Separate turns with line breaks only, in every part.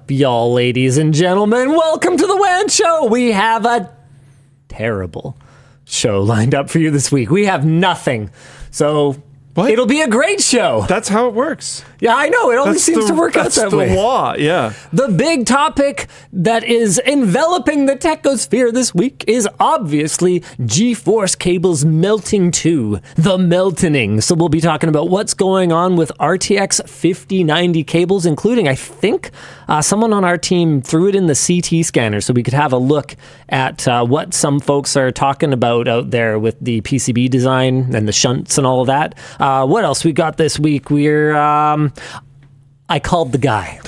up, y'all, ladies and gentlemen? Welcome to the WAN show. We have a terrible show lined up for you this week. We have nothing. So it'll be a great show.
That's how it works.
Yeah, I know. It always seems to work out that way.
That's the law, yeah.
The big topic that is enveloping the techosphere this week is obviously GeForce cables melting to the meltoning. So we'll be talking about what's going on with RTX 5090 cables, including, I think, someone on our team threw it in the CT scanner so we could have a look at what some folks are talking about out there with the PCB design and the shunts and all of that. What else we got this week? I called the guy.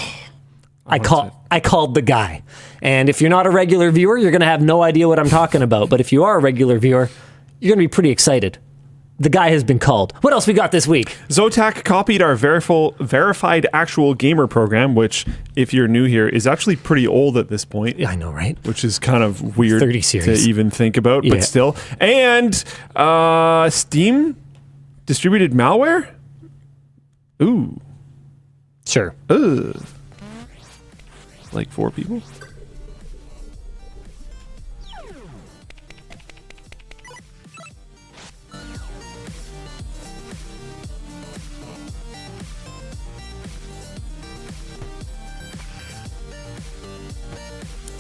I called the guy. And if you're not a regular viewer, you're going to have no idea what I'm talking about. But if you are a regular viewer, you're going to be pretty excited. The guy has been called. What else we got this week?
Zotac copied our verified actual gamer program, which, if you're new here, is actually pretty old at this point.
Yeah, I know, right?
Which is kind of weird
30 series.
to even think about, but still. And Steam distributed malware? Ooh.
Sure.
Like 4 people?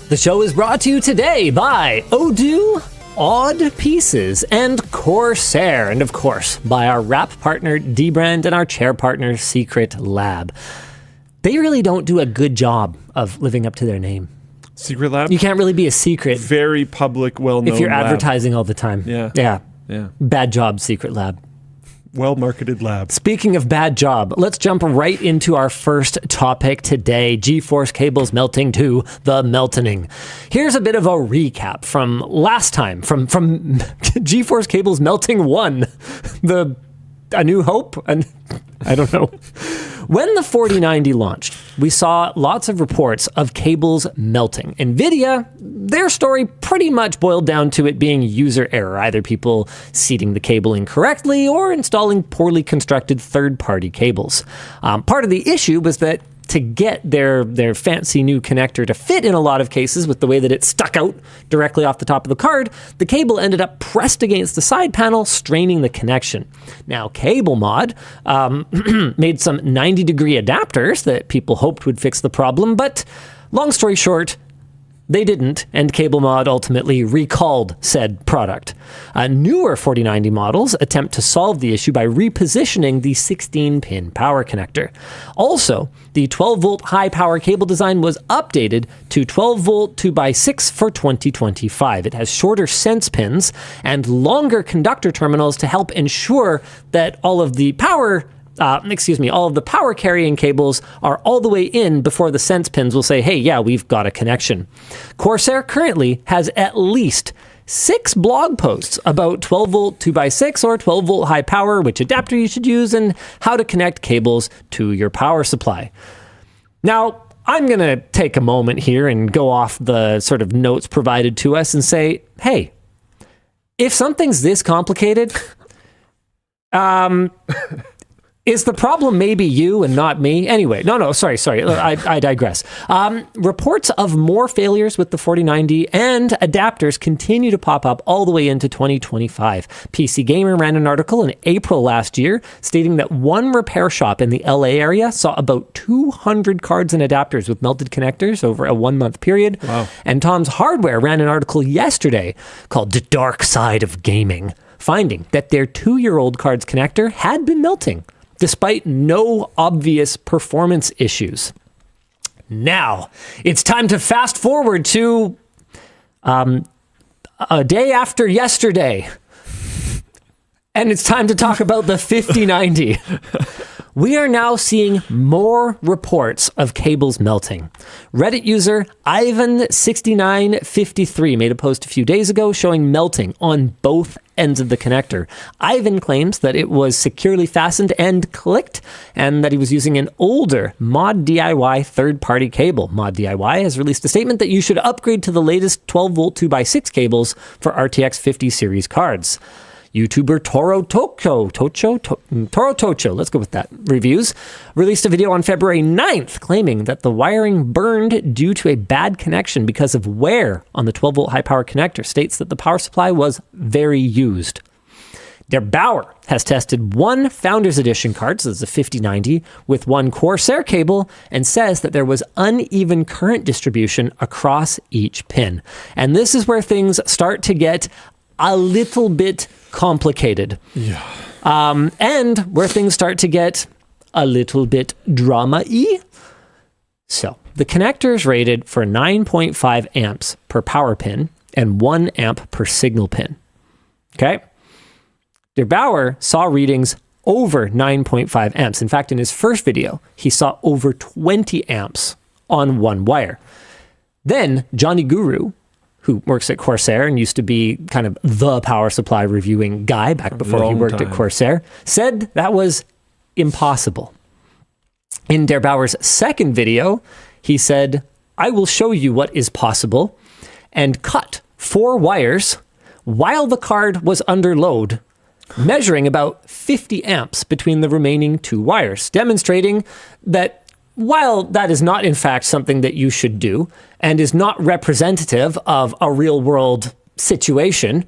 The show is brought to you today by Odoo, Odd Pieces, and CORSAIR, and of course, by our wrap partner, dbrand, and our chair partner, Secret Lab. They really don't do a good job of living up to their name.
Secret Lab?
You can't really be a secret.
Very public, well-known
if you're
lab.
advertising all the time.
Yeah.
Bad job, Secret Lab.
Well-marketed lab.
Speaking of bad job, let's jump right into our first topic today, GeForce cables melting to the meltoning. Here's a bit of a recap from last time, from GeForce cables melting 1, A New Hope, and I don't know. When the 4090 launched, we saw lots of reports of cables melting. NVIDIA, their story pretty much boiled down to it being user error, either people seating the cable incorrectly or installing poorly constructed third-party cables. Part of the issue was that to get their fancy new connector to fit in a lot of cases with the way that it stuck out directly off the top of the card, the cable ended up pressed against the side panel, straining the connection. Now, CableMod made some 90-degree adapters that people hoped would fix the problem, but long story short, they didn't, and CableMod ultimately recalled said product. Newer 4090 models attempt to solve the issue by repositioning the 16-pin power connector. Also, the 12-volt high-power cable design was updated to 12-volt 2x6 for 2025. It has shorter sense pins and longer conductor terminals to help ensure that all of the power carrying cables are all the way in before the sense pins will say, hey, yeah, we've got a connection. CORSAIR currently has at least 6 blog posts about 12-volt 2x6 or 12-volt high power, which adapter you should use, and how to connect cables to your power supply. Now, I'm going to take a moment here and go off the sort of notes provided to us and say, hey, if something's this complicated, is the problem maybe you and not me? Anyway, sorry. I digress. Reports of more failures with the 4090 and adapters continue to pop up all the way into 2025. PC Gamer ran an article in April last year stating that one repair shop in the LA area saw about 200 cards and adapters with melted connectors over a 1-month period.
Wow.
And Tom's Hardware ran an article yesterday called The Dark Side of Gaming, finding that their 2-year-old card's connector had been melting, despite no obvious performance issues. Now, it's time to fast forward to a day after yesterday. And it's time to talk about the 5090. We are now seeing more reports of cables melting. Reddit user Ivan6953 made a post a few days ago showing melting on both ends of the connector. Ivan claims that it was securely fastened and clicked, and that he was using an older Mod DIY third-party cable. Mod DIY has released a statement that you should upgrade to the latest 12-volt 2x6 cables for RTX 50 series cards. YouTuber Toro Tocho, let's go with that, reviews, released a video on February 9th claiming that the wiring burned due to a bad connection because of wear on the 12-volt high-power connector. States that the power supply was very used. Der Bauer has tested one Founders Edition card, so it's a 5090, with one CORSAIR cable, and says that there was uneven current distribution across each pin. And this is where things start to get a little bit complicated.
Yeah.
And where things start to get a little bit drama-y. So, the connector is rated for 9.5 amps per power pin and 1 amp per signal pin. Okay? Der Bauer saw readings over 9.5 amps. In fact, in his first video, he saw over 20 amps on one wire. Then, Johnny Guru, who works at CORSAIR and used to be kind of the power supply reviewing guy back before he worked at CORSAIR, said that was impossible. In Der Bauer's second video, he said, "I will show you what is possible," and cut 4 wires while the card was under load, measuring about 50 amps between the remaining 2 wires, demonstrating that while that is not in fact something that you should do and is not representative of a real world situation,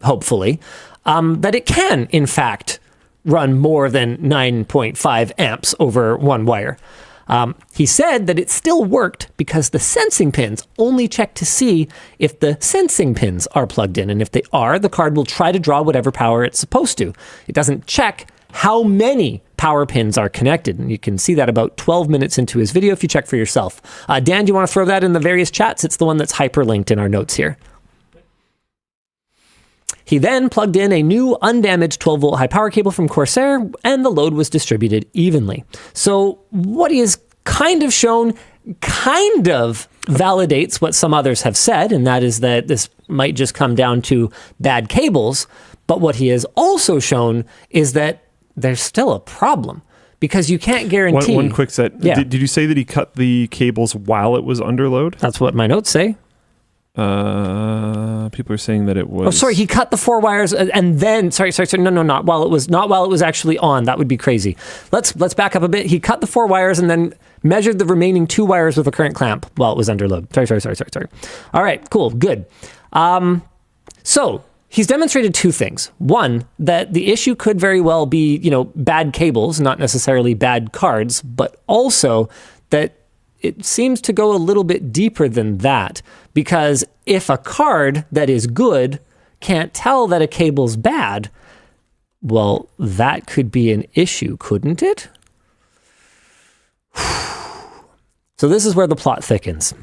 hopefully, that it can in fact run more than 9.5 amps over one wire. He said that it still worked because the sensing pins only check to see if the sensing pins are plugged in. And if they are, the card will try to draw whatever power it's supposed to. It doesn't check how many power pins are connected. And you can see that about 12 minutes into his video if you check for yourself. Dan, do you want to throw that in the various chats? It's the one that's hyperlinked in our notes here. He then plugged in a new undamaged 12-volt high-power cable from CORSAIR, and the load was distributed evenly. So what he has kind of shown kind of validates what some others have said, and that is that this might just come down to bad cables. But what he has also shown is that there's still a problem, because you can't guarantee...
One quick set. Yeah. Did you say that he cut the cables while it was under load?
That's what my notes say.
People are saying that it was...
Oh, sorry, he cut the 4 wires and then... Sorry, no, not while it was actually on. That would be crazy. Let's back up a bit. He cut the 4 wires and then measured the remaining 2 wires with a current clamp while it was under load. Sorry. All right, cool, good. So he's demonstrated 2 things. One, that the issue could very well be, bad cables, not necessarily bad cards, but also that it seems to go a little bit deeper than that, because if a card that is good can't tell that a cable's bad, well, that could be an issue, couldn't it? So this is where the plot thickens.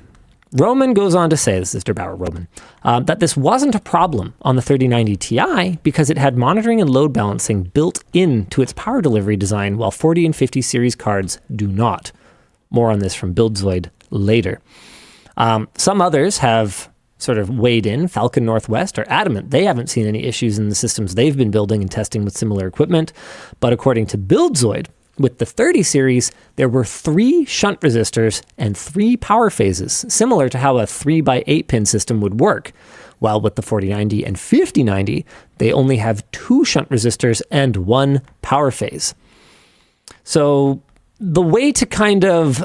Roman goes on to say, this is Der Bauer Roman, that this wasn't a problem on the 3090 Ti because it had monitoring and load balancing built into its power delivery design, while 40 and 50 series cards do not. More on this from Buildzoid later. Some others have sort of weighed in. Falcon Northwest are adamant they haven't seen any issues in the systems they've been building and testing with similar equipment. But according to Buildzoid, with the 30 series, there were 3 shunt resistors and 3 power phases, similar to how a 3x8 pin system would work. While with the 4090 and 5090, they only have 2 shunt resistors and 1 power phase. So the way to kind of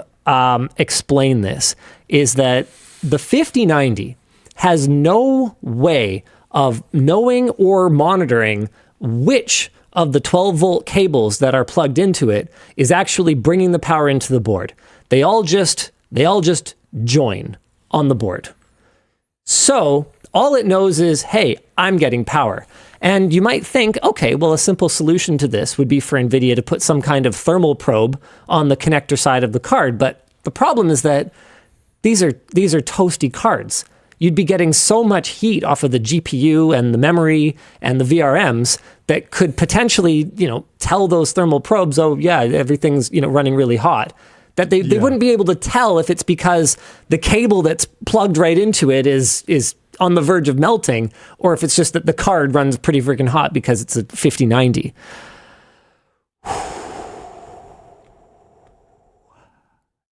explain this is that the 5090 has no way of knowing or monitoring which of the 12-volt cables that are plugged into it is actually bringing the power into the board. They all just join on the board. So all it knows is, hey, I'm getting power. And you might think, okay, well, a simple solution to this would be for NVIDIA to put some kind of thermal probe on the connector side of the card. But the problem is that these are toasty cards. You'd be getting so much heat off of the GPU and the memory and the VRMs that could potentially, tell those thermal probes, oh yeah, everything's, running really hot. That they wouldn't be able to tell if it's because the cable that's plugged right into it is on the verge of melting, or if it's just that the card runs pretty freaking hot because it's a 5090.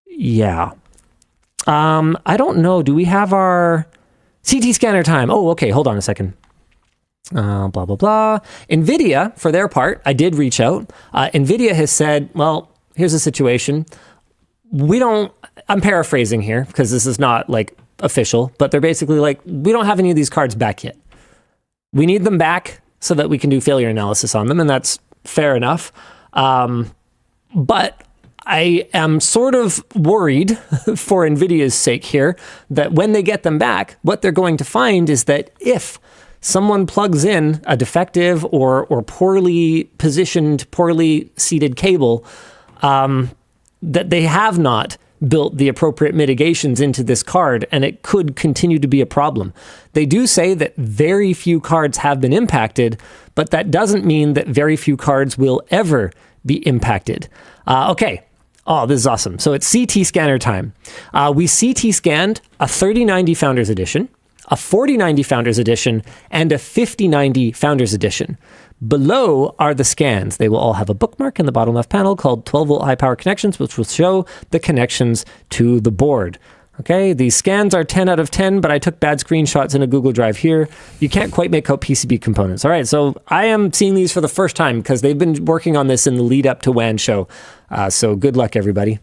Yeah. I don't know. Do we have our CT scanner time? Oh, okay. Hold on a second. Blah, blah, blah. NVIDIA, for their part, I did reach out. NVIDIA has said, well, here's the situation. I'm paraphrasing here because this is not like official, but they're basically like, we don't have any of these cards back yet. We need them back so that we can do failure analysis on them, and that's fair enough. But I am sort of worried for NVIDIA's sake here that when they get them back, what they're going to find is that if someone plugs in a defective or poorly positioned, poorly seated cable, that they have not built the appropriate mitigations into this card, and it could continue to be a problem. They do say that very few cards have been impacted, but that doesn't mean that very few cards will ever be impacted. Okay. Oh, this is awesome. So it's CT scanner time. We CT scanned a 3090 Founders Edition, a 4090 Founders Edition, and a 5090 Founders Edition. Below are the scans. They will all have a bookmark in the bottom left panel called 12-volt high-power connections, which will show the connections to the board. Okay, these scans are 10 out of 10, but I took bad screenshots in a Google Drive here. You can't quite make out PCB components. All right, so I am seeing these for the first time because they've been working on this in the lead up to WAN show. So good luck, everybody.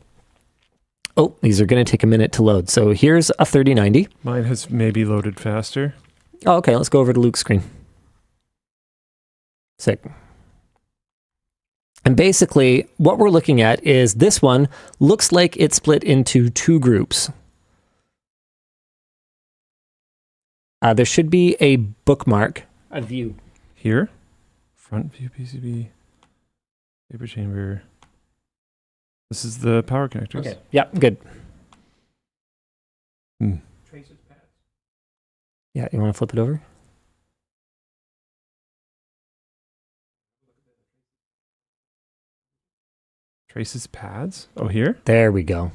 Oh, these are going to take a minute to load. So here's a 3090.
Mine has maybe loaded faster.
Oh, okay, let's go over to Luke's screen. Sick. And basically, what we're looking at is this one looks like it's split into two groups. There should be a bookmark, a view.
Here? Front view PCB, paper chamber. This is the power connectors.
Okay. Yeah, good. Yeah, you want to flip it over?
Traces pads? Oh, here?
There we go.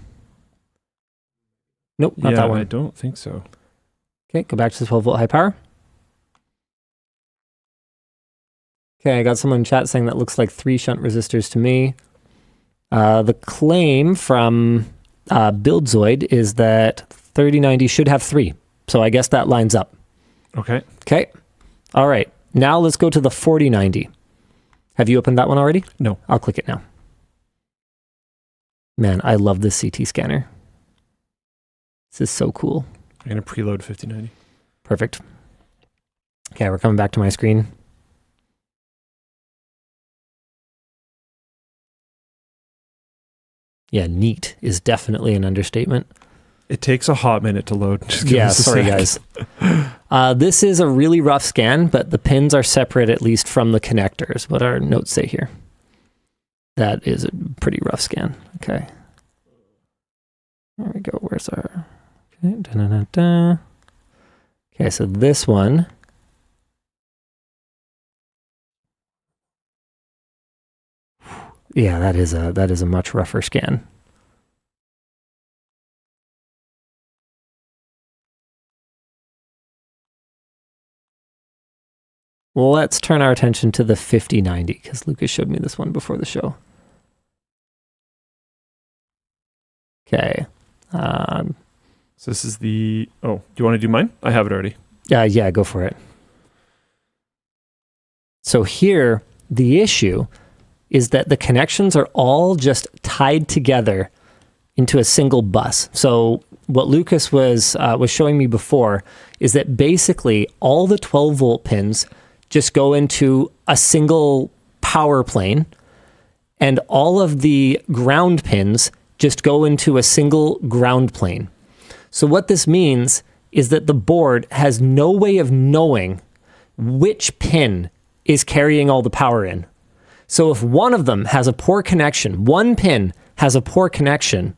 Nope, not that one.
I don't think so.
Okay, go back to the 12-volt high power. Okay, I got someone in chat saying that looks like 3 shunt resistors to me. The claim from Buildzoid is that 3090 should have 3. So I guess that lines up.
Okay.
Okay. All right. Now let's go to the 4090. Have you opened that one already?
No.
I'll click it now. Man, I love this CT scanner. This is so cool.
I'm going to preload 5090.
Perfect. Okay, we're coming back to my screen. Yeah, neat is definitely an understatement.
It takes a hot minute to load. Just give
Yeah,
us a
sorry
sec.
guys. This is a really rough scan, but the pins are separate at least from the connectors. What our notes say here. That is a pretty rough scan. Okay. There we go. Where's our... Okay, da-da-da-da. Okay, so this one... Yeah, that is a much rougher scan. Let's turn our attention to the 5090 because Lucas showed me this one before the show. Okay.
So this is the... Oh, do you want to do mine? I have it already.
Yeah, go for it. So here, the issue is that the connections are all just tied together into a single bus. So what Lucas was showing me before is that basically all the 12-volt pins just go into a single power plane, and all of the ground pins just go into a single ground plane. So what this means is that the board has no way of knowing which pin is carrying all the power in. So if one of them has a poor connection, one pin has a poor connection,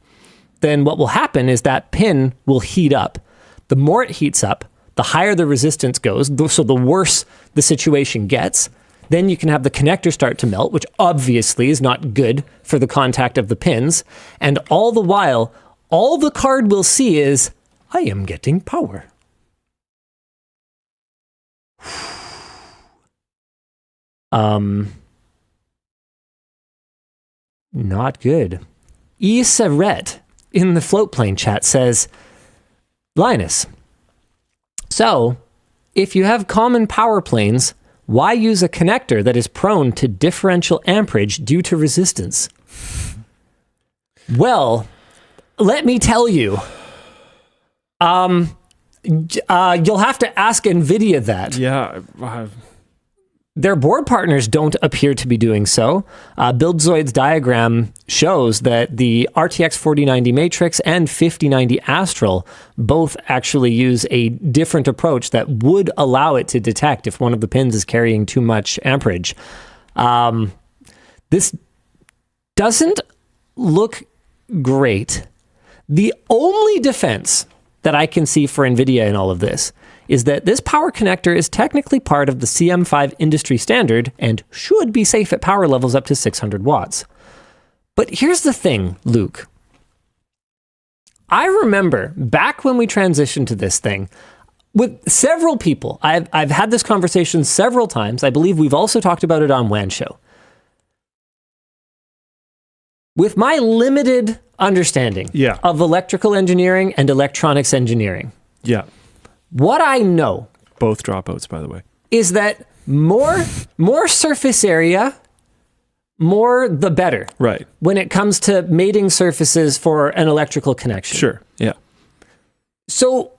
then what will happen is that pin will heat up. The more it heats up, the higher the resistance goes, so the worse the situation gets. Then you can have the connector start to melt, which obviously is not good for the contact of the pins. And all the while, all the card will see is, I am getting power. Not good. Isaret in the Floatplane chat says, Linus, so if you have common power planes, Why use a connector that is prone to differential amperage due to resistance? Well, let me tell you. You'll have to ask NVIDIA that.
Yeah.
Their board partners don't appear to be doing so. BuildZoid's diagram shows that the RTX 4090 Matrix and 5090 Astral both actually use a different approach that would allow it to detect if one of the pins is carrying too much amperage. This doesn't look great. The only defense that I can see for NVIDIA in all of this is that this power connector is technically part of the CM5 industry standard and should be safe at power levels up to 600 watts. But here's the thing, Luke. I remember back when we transitioned to this thing, with several people, I've had this conversation several times. I believe we've also talked about it on WAN Show. With my limited understanding of electrical engineering and electronics engineering, what I know,
both dropouts, by the way,
is that more surface area, more the better.
Right.
When it comes to mating surfaces for an electrical connection.
Sure. Yeah.
So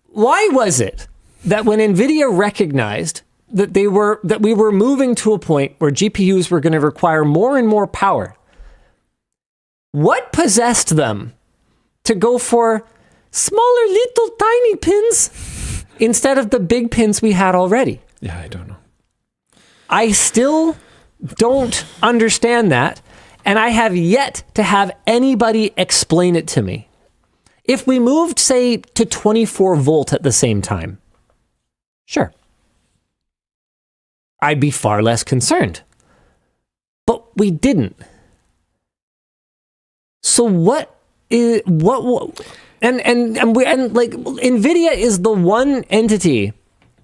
why was it that when NVIDIA recognized that we were moving to a point where GPUs were going to require more and more power, what possessed them to go for smaller little tiny pins instead of the big pins we had already?
Yeah, I don't know.
I still don't understand that, and I have yet to have anybody explain it to me. If we moved, say, to 24 volt at the same time, sure, I'd be far less concerned. But we didn't. So what and like NVIDIA is the one entity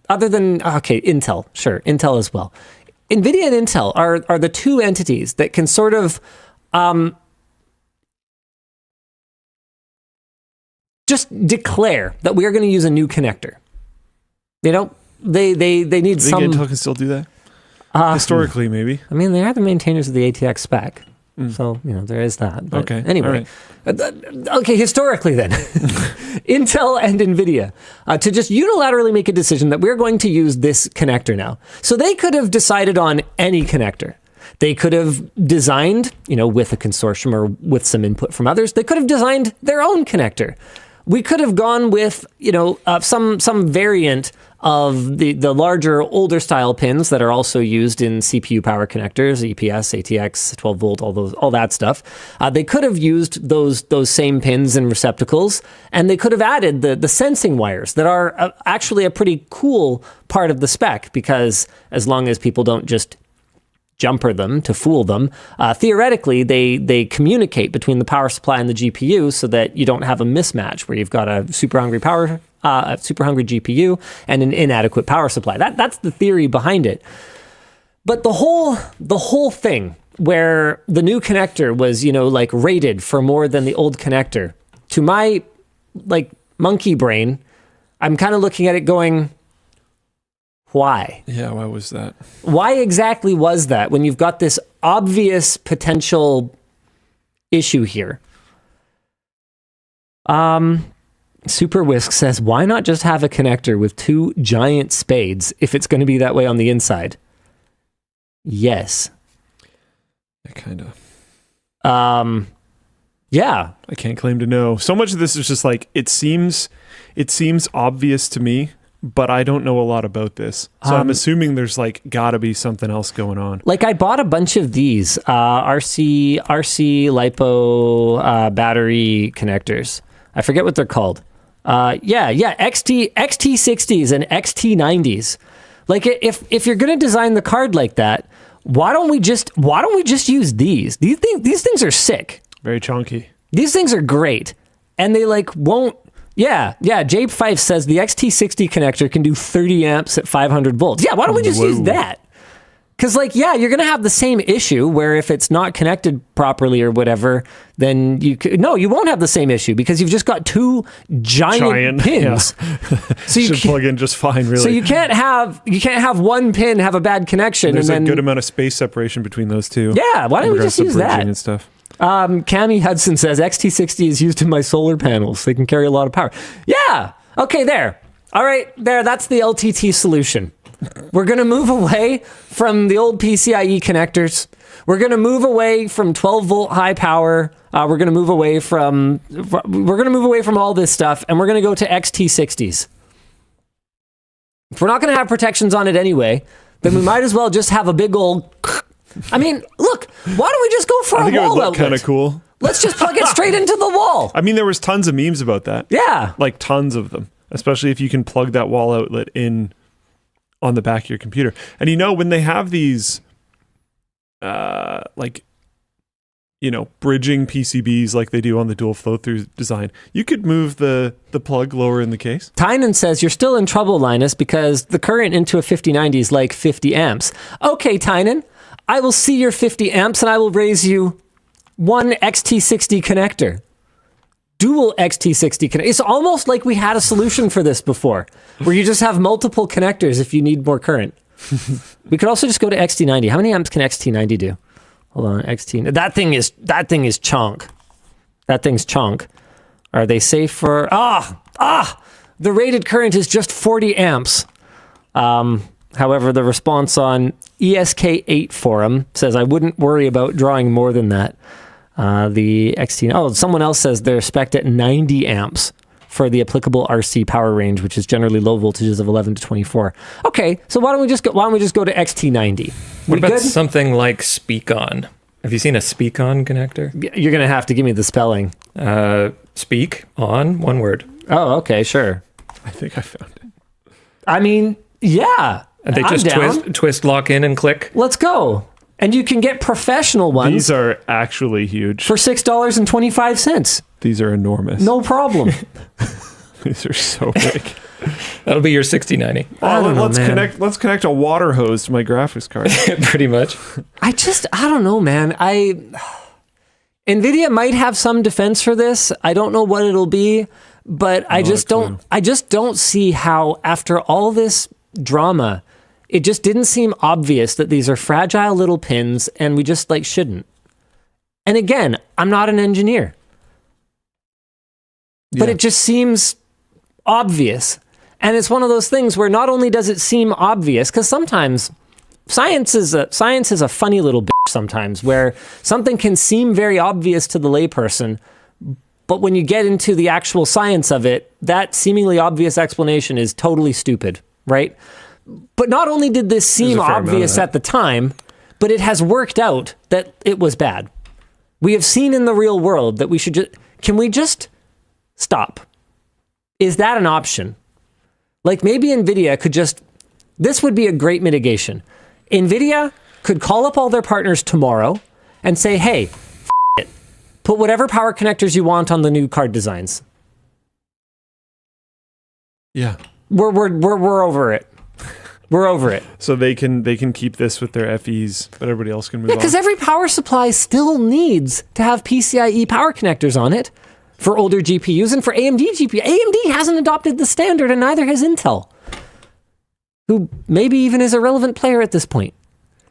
other than Intel, sure, Intel as well. NVIDIA and Intel are the two entities that can sort of just declare that we are going to use a new connector. You know, they need some.
Intel can still do that. Historically, maybe.
I mean, they are the maintainers of the ATX spec. So, you know, there is that. But
okay.
Anyway. Okay, historically then, Intel and NVIDIA, to just unilaterally make a decision that we're going to use this connector now. So they could have decided on any connector. They could have designed, you know, with a consortium or with some input from others, they could have designed their own connector. We could have gone with, you know, some variant of the larger, older style pins that are also used in CPU power connectors, EPS, ATX, 12 volt, all that stuff. They could have used those same pins and receptacles, and they could have added the sensing wires that are actually a pretty cool part of the spec, because as long as people don't just jumper them to fool them, theoretically they communicate between the power supply and the GPU so that you don't have a mismatch where you've got a super hungry GPU and an inadequate power supply. That's the theory behind it. But the whole thing where the new connector was, you know, like rated for more than the old connector, to my like monkey brain, I'm kind of looking at it going, why?
Yeah, why was that?
Why exactly was that when you've got this obvious potential issue here? Super Whisk says, why not just have a connector with two giant spades if it's going to be that way on the inside? Yes.
I kind of.
Yeah.
I can't claim to know. So much of this is just like, it seems obvious to me, but I don't know a lot about this. So I'm assuming there's like gotta be something else going on. Like
I bought a bunch of these RC LiPo battery connectors. I forget what they're called. XT60s and XT90s. Like if you're going to design the card like that, why don't we just use these? These things are sick.
Very chunky.
These things are great. And they like won't. Yeah. Jabe Fife says the XT60 connector can do 30 amps at 500 volts. Yeah, why don't we just use that? Because, like, yeah, you're going to have the same issue where if it's not connected properly or whatever, then you won't have the same issue because you've just got two giant pins.
Yeah. So you should plug in just fine, really.
So you can't have one pin have a bad connection.
There's a good amount of space separation between those two.
Yeah, why don't we just use that?
And stuff.
Cami Hudson says, XT60 is used in my solar panels. They can carry a lot of power. Yeah. Okay, there. All right, there. That's the LTT solution. We're going to move away from the old PCIe connectors. We're going to move away from 12-volt high power. We're going to move away from all this stuff, and we're going to go to XT60s. If we're not going to have protections on it anyway, then we might as well just have a big old... I mean, look, why don't we just go for a wall outlet? I think it would look
kind of cool.
Let's just plug it straight into the wall.
I mean, there was tons of memes about that.
Yeah.
Like tons of them, especially if you can plug that wall outlet in on the back of your computer. And when they have these bridging PCBs like they do on the dual flow through design, you could move the plug lower in the case.
Tynan says you're still in trouble, Linus, because the current into a 5090 is like 50 amps. Okay, Tynan, I will see your 50 amps and I will raise you one XT60 connector. Dual XT60 connector. It's almost like we had a solution for this before, where you just have multiple connectors if you need more current. We could also just go to XT90. How many amps can XT90 do? Hold on, XT. That thing is chunk. That thing's chunk. Are they safe for... The rated current is just 40 amps. However, the response on ESK8 forum says, I wouldn't worry about drawing more than that. The XT... Oh, someone else says they're spec'd at 90 amps for the applicable RC power range, which is generally low voltages of 11 to 24. Okay, so why don't we just go to XT90?
What about something like Speak-On? Have you seen a Speak-On connector?
You're going to have to give me the spelling.
Speak-On, one word.
Oh, okay, sure.
I think I found it.
I mean, yeah.
And they just twist, lock in, and click.
Let's go. And you can get professional ones.
These are actually huge.
For $6.25.
These are enormous.
No problem.
These are so big.
That'll be your 6090.
Let's connect a water hose to my graphics card.
Pretty much.
I don't know, man. NVIDIA might have some defense for this. I don't know what it'll be, but I just don't see how, after all this drama, it just didn't seem obvious that these are fragile little pins and we just shouldn't. And again, I'm not an engineer. But it just seems obvious. And it's one of those things where not only does it seem obvious, because sometimes science is a funny little bitch sometimes, where something can seem very obvious to the layperson, but when you get into the actual science of it, that seemingly obvious explanation is totally stupid, right? But not only did this seem obvious at the time, but it has worked out that it was bad. We have seen in the real world that can we just stop? Is that an option? Maybe NVIDIA could this would be a great mitigation. NVIDIA could call up all their partners tomorrow and say, hey, it. Put whatever power connectors you want on the new card designs.
Yeah.
We're over it. We're over it.
So they can keep this with their FEs, but everybody else can move on.
Because every power supply still needs to have PCIe power connectors on it for older GPUs and for AMD GPUs. AMD hasn't adopted the standard, and neither has Intel, who maybe even is a relevant player at this point.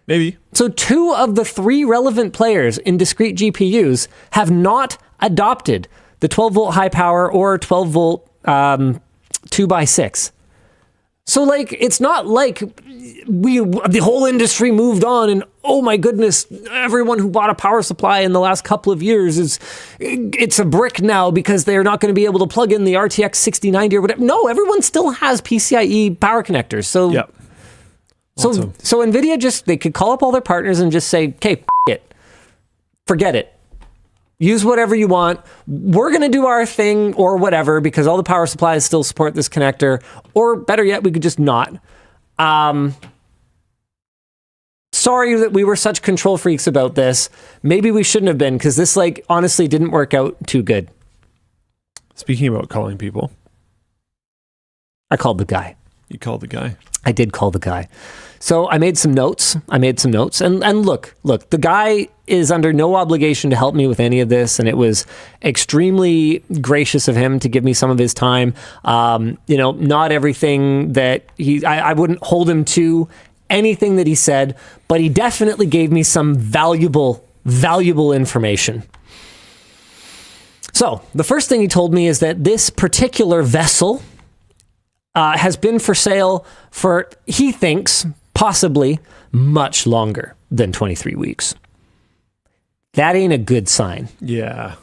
Maybe. So 2 of the 3 relevant players in discrete GPUs have not adopted the 12-volt high power or 12-volt 2x6. So, it's not like the whole industry moved on and, oh my goodness, everyone who bought a power supply in the last couple of years it's a brick now because they're not going to be able to plug in the RTX 6090 or whatever. No, everyone still has PCIe power connectors. So, yep. So NVIDIA they could call up all their partners and just say, okay, forget it. Use whatever you want. We're going to do our thing or whatever because all the power supplies still support this connector. Or better yet, we could just not. Sorry that we were such control freaks about this. Maybe we shouldn't have been because this honestly didn't work out too good. Speaking about calling people.
I called the guy.
You called the guy.
I did call the guy. So I made some notes. And look, the guy is under no obligation to help me with any of this. And it was extremely gracious of him to give me some of his time. Not everything that I wouldn't hold him to anything that he said, but he definitely gave me some valuable information. So the first thing he told me is that this particular vessel has been for sale for, he thinks, possibly much longer than 23 weeks. That ain't a good sign.
Yeah.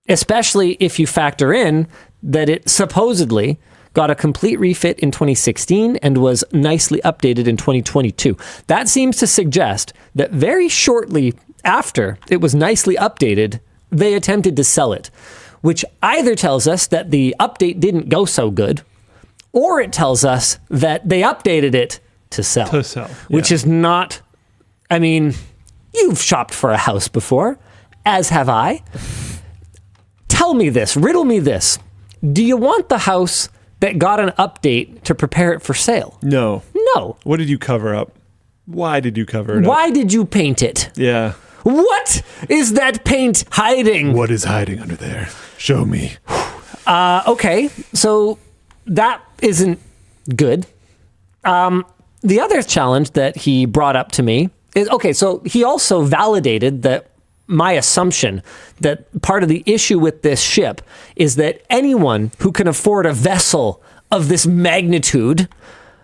Especially if you factor in that it supposedly got a complete refit in 2016 and was nicely updated in 2022. That seems to suggest that very shortly after it was nicely updated, they attempted to sell it, which either tells us that the update didn't go so good, or it tells us that they updated it to sell. Which is not, I mean, you've shopped for a house before, as have I. Tell me this, riddle me this. Do you want the house that got an update to prepare it for sale?
No.
No.
What did you cover up? Why did you cover it up?
Why did you paint it?
Yeah.
What is that paint hiding?
What is hiding under there? Show me.
Okay, so that isn't good. The other challenge that he brought up to me is, okay, so he also validated that my assumption that part of the issue with this ship is that anyone who can afford a vessel of this magnitude,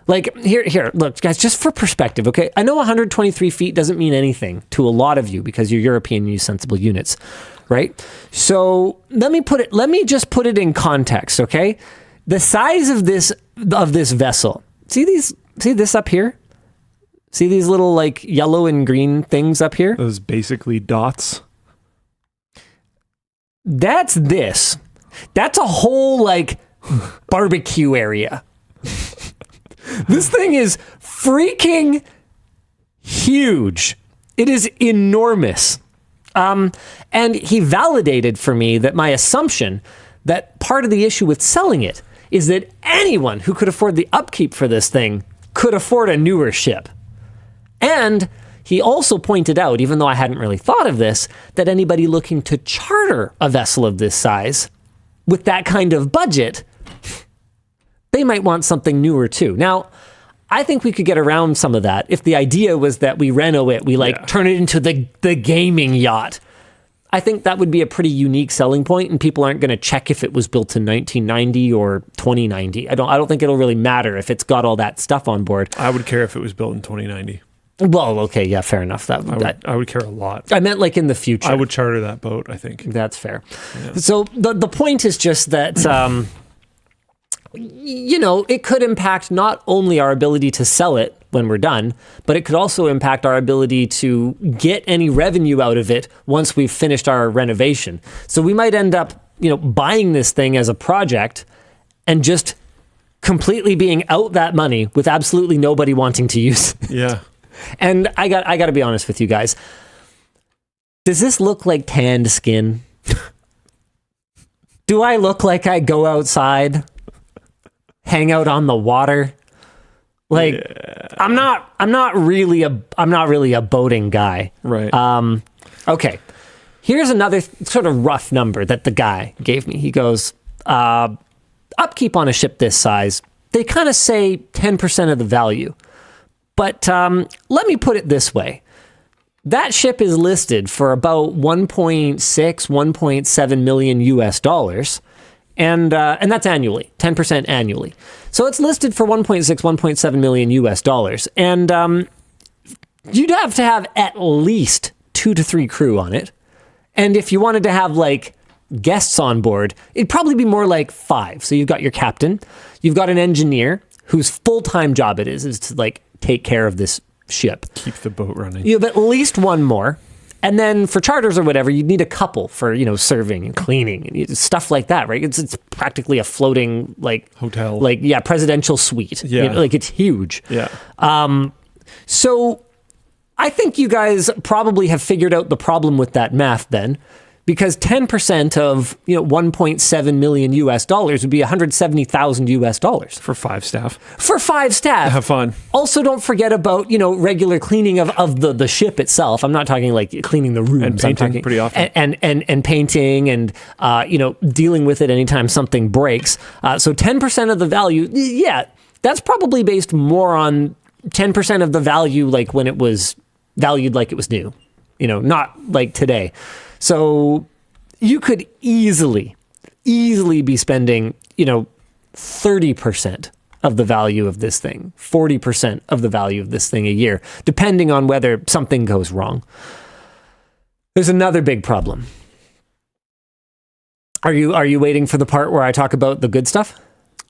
like here, look, guys, just for perspective, okay? I know 123 feet doesn't mean anything to a lot of you because you're European and use sensible units, right? So let me just put it in context, okay? The size of this vessel. See this up here? See these little like yellow and green things up here?
Those basically dots.
That's this. That's a whole like barbecue area. This thing is freaking huge. It is enormous. And he validated for me that my assumption that part of the issue with selling it is that anyone who could afford the upkeep for this thing could afford a newer ship. And he also pointed out, even though I hadn't really thought of this, that anybody looking to charter a vessel of this size with that kind of budget, they might want something newer too. Now, I think we could get around some of that if the idea was that we reno it, we turn it into the gaming yacht. I think that would be a pretty unique selling point, and people aren't going to check if it was built in 1990 or 2090. I don't think it'll really matter if it's got all that stuff on board.
I would care if it was built in 2090.
Well, okay, yeah, fair enough.
I would care a lot.
I meant like in the future.
I would charter that boat, I think.
That's fair. Yeah. So the point is just that, it could impact not only our ability to sell it when we're done, but it could also impact our ability to get any revenue out of it once we've finished our renovation. So we might end up, buying this thing as a project and just completely being out that money with absolutely nobody wanting to use it.
Yeah.
And I got to be honest with you guys. Does this look like tanned skin? Do I look like I go outside, hang out on the water? Like, yeah. I'm not really a boating guy.
Right.
Okay. Here's another sort of rough number that the guy gave me. He goes, upkeep on a ship this size, they kind of say 10% of the value. But let me put it this way. That ship is listed for about 1.7 million US dollars. And that's annually, 10% annually. So it's listed for 1.7 million US dollars. And you'd have to have at least 2 to 3 crew on it. And if you wanted to have like guests on board, it'd probably be more like 5. So you've got your captain, you've got an engineer whose full-time job it is to like take care of this ship.
Keep the boat running.
You have at least one more. And then for charters or whatever, you'd need a couple for, serving and cleaning and stuff like that, right? It's practically a floating, like...
hotel.
Like, yeah, presidential suite.
Yeah.
Like, it's huge.
Yeah.
So I think you guys probably have figured out the problem with that math then, because 10% of 1.7 million US dollars would be 170,000 US dollars
For 5 staff.
for 5 staff.
Have fun.
Also, don't forget about regular cleaning of the ship itself. I'm not talking like cleaning the rooms.
And painting
I'm talking,
pretty often.
and painting and dealing with it anytime something breaks. So 10% of the value, yeah, that's probably based more on 10% of the value, like when it was valued like it was new, not like today. So you could easily be spending 30% of the value of this thing, 40% of the value of this thing a year, depending on whether something goes wrong. There's another big problem. Are you waiting for the part where I talk about the good stuff?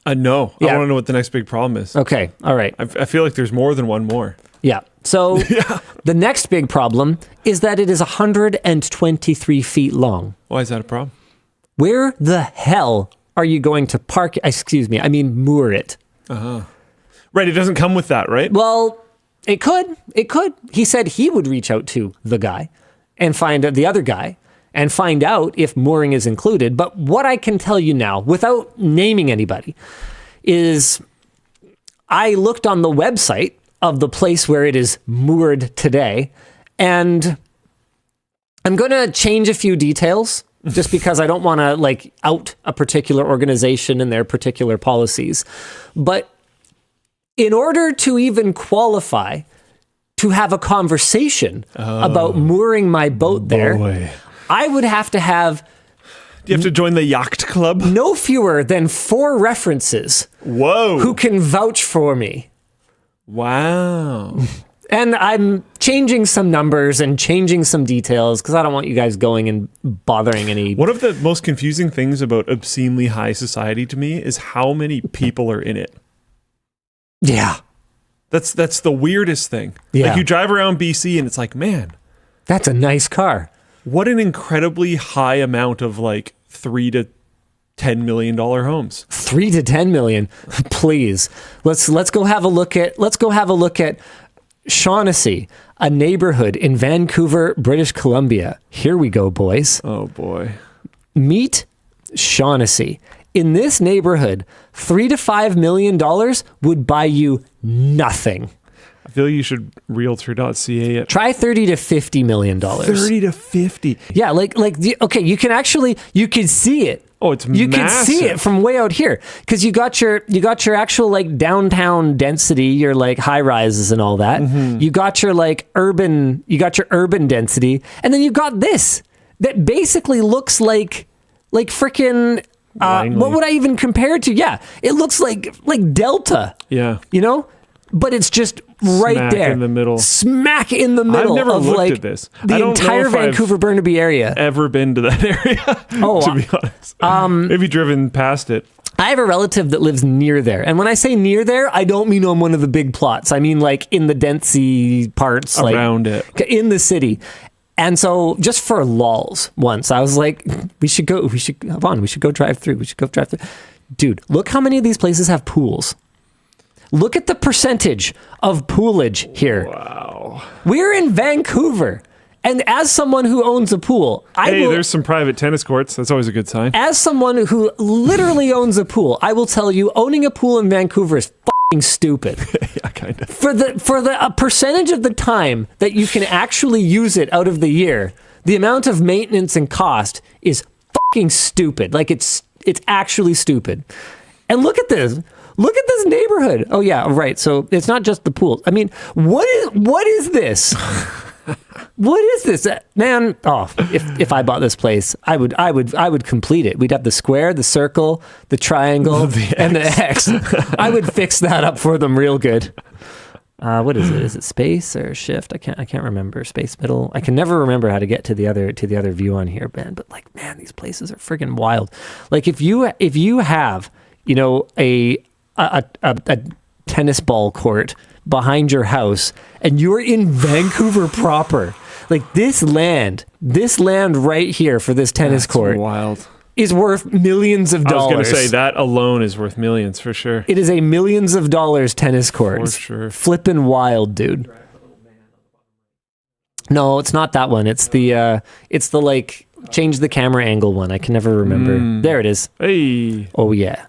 No.
Yeah.
I want to know what the next big problem is.
Okay, all right.
I feel like there's more than one more.
Yeah. So the next big problem is that it is 123 feet long.
Why is that a problem?
Where the hell are you going to moor it?
Right, it doesn't come with that, right?
Well, it could. He said he would reach out to the guy and find the other guy and find out if mooring is included. But what I can tell you now, without naming anybody, is I looked on the website of the place where it is moored today, and I'm going to change a few details just because I don't want to out a particular organization and their particular policies. But in order to even qualify to have a conversation about mooring my boat there, I would have to have...
Do you have to join the yacht club?
No fewer than 4 references.
Whoa.
Who can vouch for me.
Wow.
And I'm changing some numbers and changing some details because I don't want you guys going and bothering any...
One of the most confusing things about obscenely high society to me is how many people are in it.
Yeah.
That's the weirdest thing.
Yeah.
Like you drive around BC and it's like, man,
that's a nice car.
What an incredibly high amount of $3 to $10 million homes.
3 to 10 million. Please. Let's go have a look at Shaughnessy, a neighborhood in Vancouver, British Columbia. Here we go, boys.
Oh boy.
Meet Shaughnessy. In this neighborhood, $3 to $5 million would buy you nothing.
I feel you should realtor.ca it.
Try $30 to $50 million.
30 to 50.
Yeah, okay, you can see it.
Oh, it's
you
massive.
can see it from way out here because you got your actual downtown density, your high rises and all that. Mm-hmm. You got your urban density, and then you got this that basically looks like freaking what would I even compare it to? Yeah, it looks like Delta.
Yeah,
but it's just right
smack
there
in the middle.
Smack in the middle.
I've never
of
looked at this.
The entire Vancouver Burnaby area.
Ever been to that area?
Oh,
to be honest, maybe driven past it.
I have a relative that lives near there, and when I say near there, I don't mean on one of the big plots. I mean in the densey parts,
around it,
in the city. And so, just for lols, once I was like, we should go drive through. Dude, look how many of these places have pools. Look at the percentage of poolage here.
Wow.
We're in Vancouver. And as someone who owns a pool,
there's some private tennis courts. That's always a good sign.
As someone who literally owns a pool, I will tell you, owning a pool in Vancouver is fucking stupid.
Yeah, kind of.
For the percentage of the time that you can actually use it out of the year, the amount of maintenance and cost is fucking stupid. It's actually stupid. And look at this. Look at this neighborhood. Oh yeah, right. So it's not just the pool. I mean, what is this? What is this, man? Oh, if I bought this place, I would complete it. We'd have the square, the circle, the triangle, and the X. I would fix that up for them real good. What is it? Is it space or shift? I can't remember. Space, middle. I can never remember how to get to the other view on here, Ben. But man, these places are friggin' wild. If you have a tennis ball court behind your house and you're in Vancouver proper, this land right here for this tennis court
wild.
Is worth millions of dollars.
I was going to say that alone is worth millions for sure.
It is a millions of dollars tennis court.
For sure.
Flippin' wild, dude. No, it's not that one. It's the Change the camera angle one. I can never remember. There it is.
Hey.
Oh, yeah.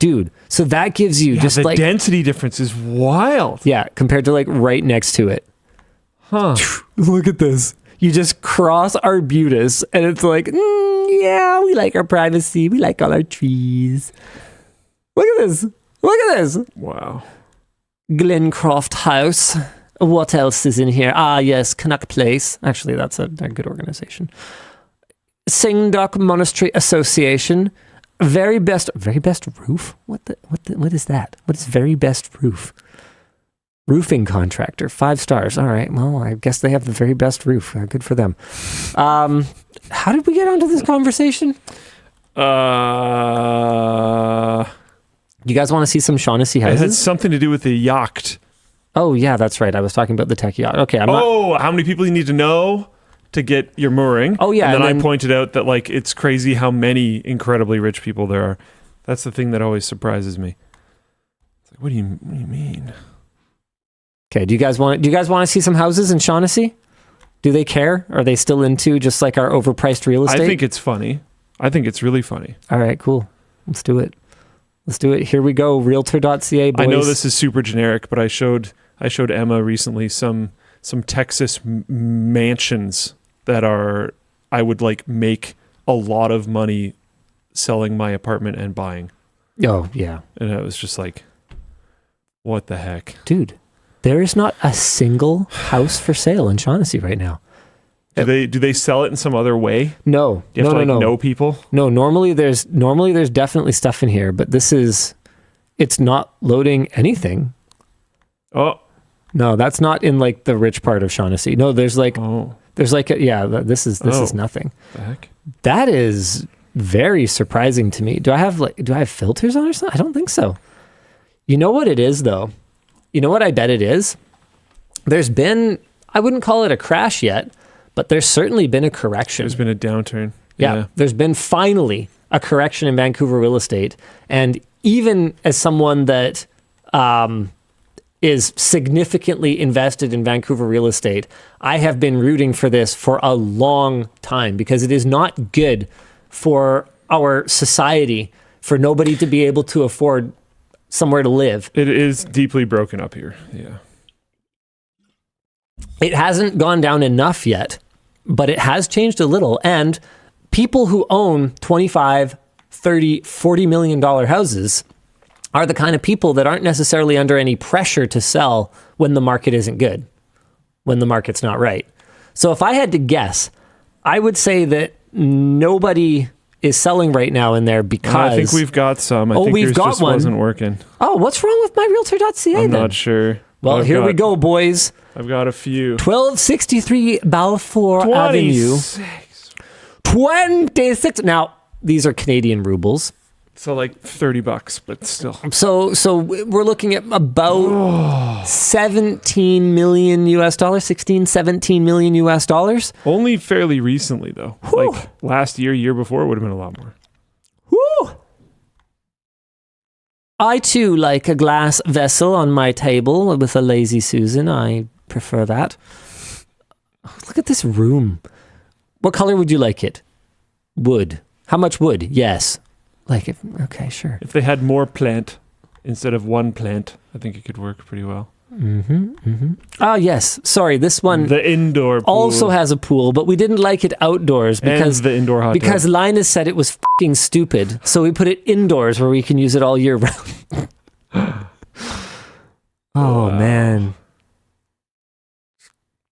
Dude, so that gives you just
the
like...
density difference is wild.
Yeah, compared to like right next to it.
Huh.
Look at this. You just cross Arbutus, and it's like, yeah, we like our privacy. We like all our trees. Look at this. Look at this.
Wow.
Glencroft House. What else is in here? Ah, yes, Canuck Place. Actually, that's a good organization. Singdock Monastery Association. Very best roof? What is that? What is very best roof? Roofing contractor, 5 stars. All right, well, I guess they have the very best roof. Good for them. How did we get onto this conversation? You guys want to see some Shaughnessy houses?
It had something to do with the yacht.
Oh, yeah, that's right. I was talking about the tech yacht. Okay,
how many people you need to know to get your mooring?
Oh, yeah.
And then I pointed out that, like, it's crazy how many incredibly rich people there are. That's the thing that always surprises me. It's like, what do you mean?
Okay, do you guys want to see some houses in Shaughnessy? Do they care? Are they still into just like our overpriced real estate?
I think it's funny. I think it's really funny.
All right, cool. Let's do it. Here we go. Realtor.ca, boys.
I know this is super generic, but I showed Emma recently some Texas mansions that I would like make a lot of money selling my apartment and buying.
Oh, yeah.
And I was just like, what the heck?
Dude, there is not a single house for sale in Shaughnessy right now.
Do they sell it in some other way?
No.
You have to know people?
No, normally there's definitely stuff in here, but it's not loading anything.
Oh.
No, that's not in like the rich part of Shaughnessy. No, this is nothing.
The heck?
That is very surprising to me. Do I have filters on or something? I don't think so. You know what it is though? You know what I bet it is? There's been, I wouldn't call it a crash yet, but there's certainly been a correction.
There's been a downturn.
Yeah. There's been finally a correction in Vancouver real estate. And even as someone that is significantly invested in Vancouver real estate, I have been rooting for this for a long time because it is not good for our society for nobody to be able to afford somewhere to live.
It is deeply broken up here. Yeah.
It hasn't gone down enough yet, but it has changed a little. And people who own $25, $30, $40 million houses are the kind of people that aren't necessarily under any pressure to sell when the market isn't good, when the market's not right. So if I had to guess, I would say that nobody is selling right now in there because...
I think we've got some. I think yours just wasn't working.
Oh, what's wrong with my Realtor.ca
I'm
then?
not sure.
Well, here we go, boys.
I've got a few.
1263 Balfour Avenue. 26. Now, these are Canadian rubles.
So like $30, but still.
So we're looking at about 17 million US dollars, 16, 17 million US dollars.
Only fairly recently though.
Whew.
Like last year before, it would have been a lot more.
Woo! I too like a glass vessel on my table with a lazy Susan. I prefer that. Look at this room. What color would you like it? Wood. How much wood? Yes. Okay, sure.
If they had more plant instead of one plant, I think it could work pretty well.
Ah, yes. Sorry, this one.
The indoor pool
also has a pool, but we didn't like it outdoors because
and the indoor hot
because
tub.
Linus said it was fucking stupid. So we put it indoors where we can use it all year round. Oh man.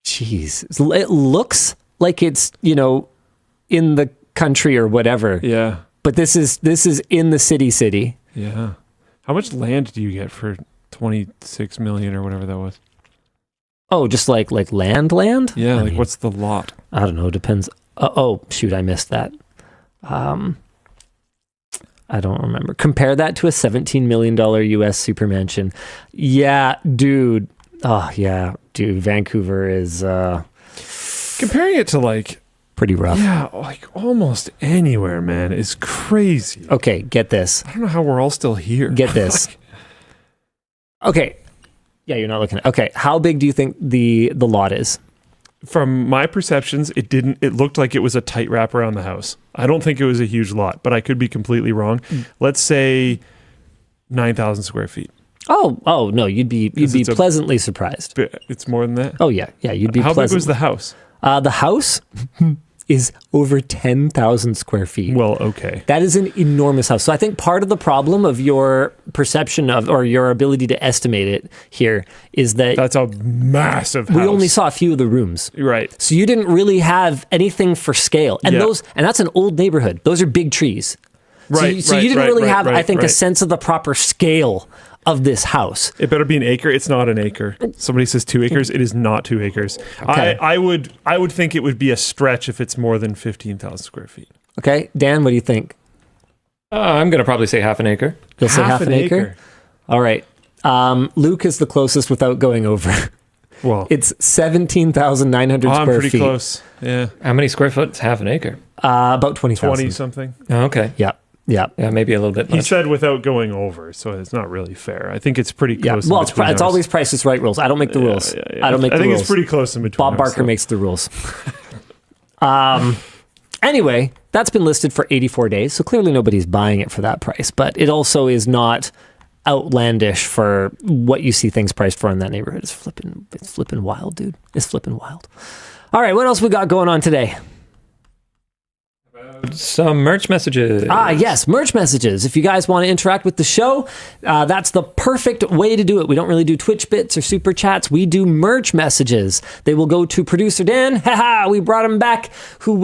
Jeez. It looks like it's, in the country or whatever.
Yeah.
But this is in the city.
Yeah. How much land do you get for 26 million or whatever that was?
Oh, just like land?
Yeah,
I mean,
what's the lot?
I don't know, depends. Oh, shoot, I missed that. I don't remember. Compare that to a $17 million US super mansion. Yeah, dude. Oh, yeah, dude. Vancouver is
comparing it to
pretty rough.
Yeah, almost anywhere, man, is crazy.
Okay, get this.
I don't know how we're all still here.
Get this. Okay. Yeah, you're not looking at. Okay, how big do you think the lot is?
from my perceptions, it looked like it was a tight wrap around the house. I don't think it was a huge lot, but I could be completely wrong. Let's say 9,000 square feet.
Oh no, you'd be pleasantly surprised.
It's more than that?
Oh yeah, you'd be
How big was
pleasantly.
the house?
The house is over 10,000 square feet.
Well, okay.
That is an enormous house. So I think part of the problem of your perception of, or your ability to estimate it here, is that
That's a massive house.
we only saw a few of the rooms.
Right.
So you didn't really have anything for scale. And
Yeah.
and that's an old neighborhood. Those are big trees.
Right,
So you didn't really have, I think, a
right.
sense of the proper scale of this house.
It better be an acre. It's not an acre. Somebody says 2 acres. It is not 2 acres.
Okay.
I would think it would be a stretch if it's more than 15,000 square feet.
Okay, Dan, what do you think?
I'm going to probably say half an acre.
You'll say half an acre? All right. Luke is the closest without going over.
Well,
It's 17,900
I'm
square
pretty
feet.
close. Yeah.
How many square foot is half an acre?
About 20,000.
20 something.
Oh, okay.
Yeah.
Yeah, maybe a little bit
He
less.
said without going over, so it's not really fair. I think it's pretty
Yeah.
close.
Well,
in
it's
between ours.
always Price is Right rules. I don't make the rules.
Yeah.
I don't make the
I think
rules.
it's pretty close in between.
Bob
ours,
Barker
so.
makes the rules. Anyway, that's been listed for 84 days, so clearly nobody's buying it for that price. But it also is not outlandish for what you see things priced for in that neighborhood. It's flipping wild, dude. It's flipping wild. All right, what else we got going on today?
Some merch messages.
Yes, merch messages. If you guys want to interact with the show, that's the perfect way to do it. We don't really do Twitch bits or super chats. We do merch messages. They will go to producer Dan. Haha, we brought him back. Who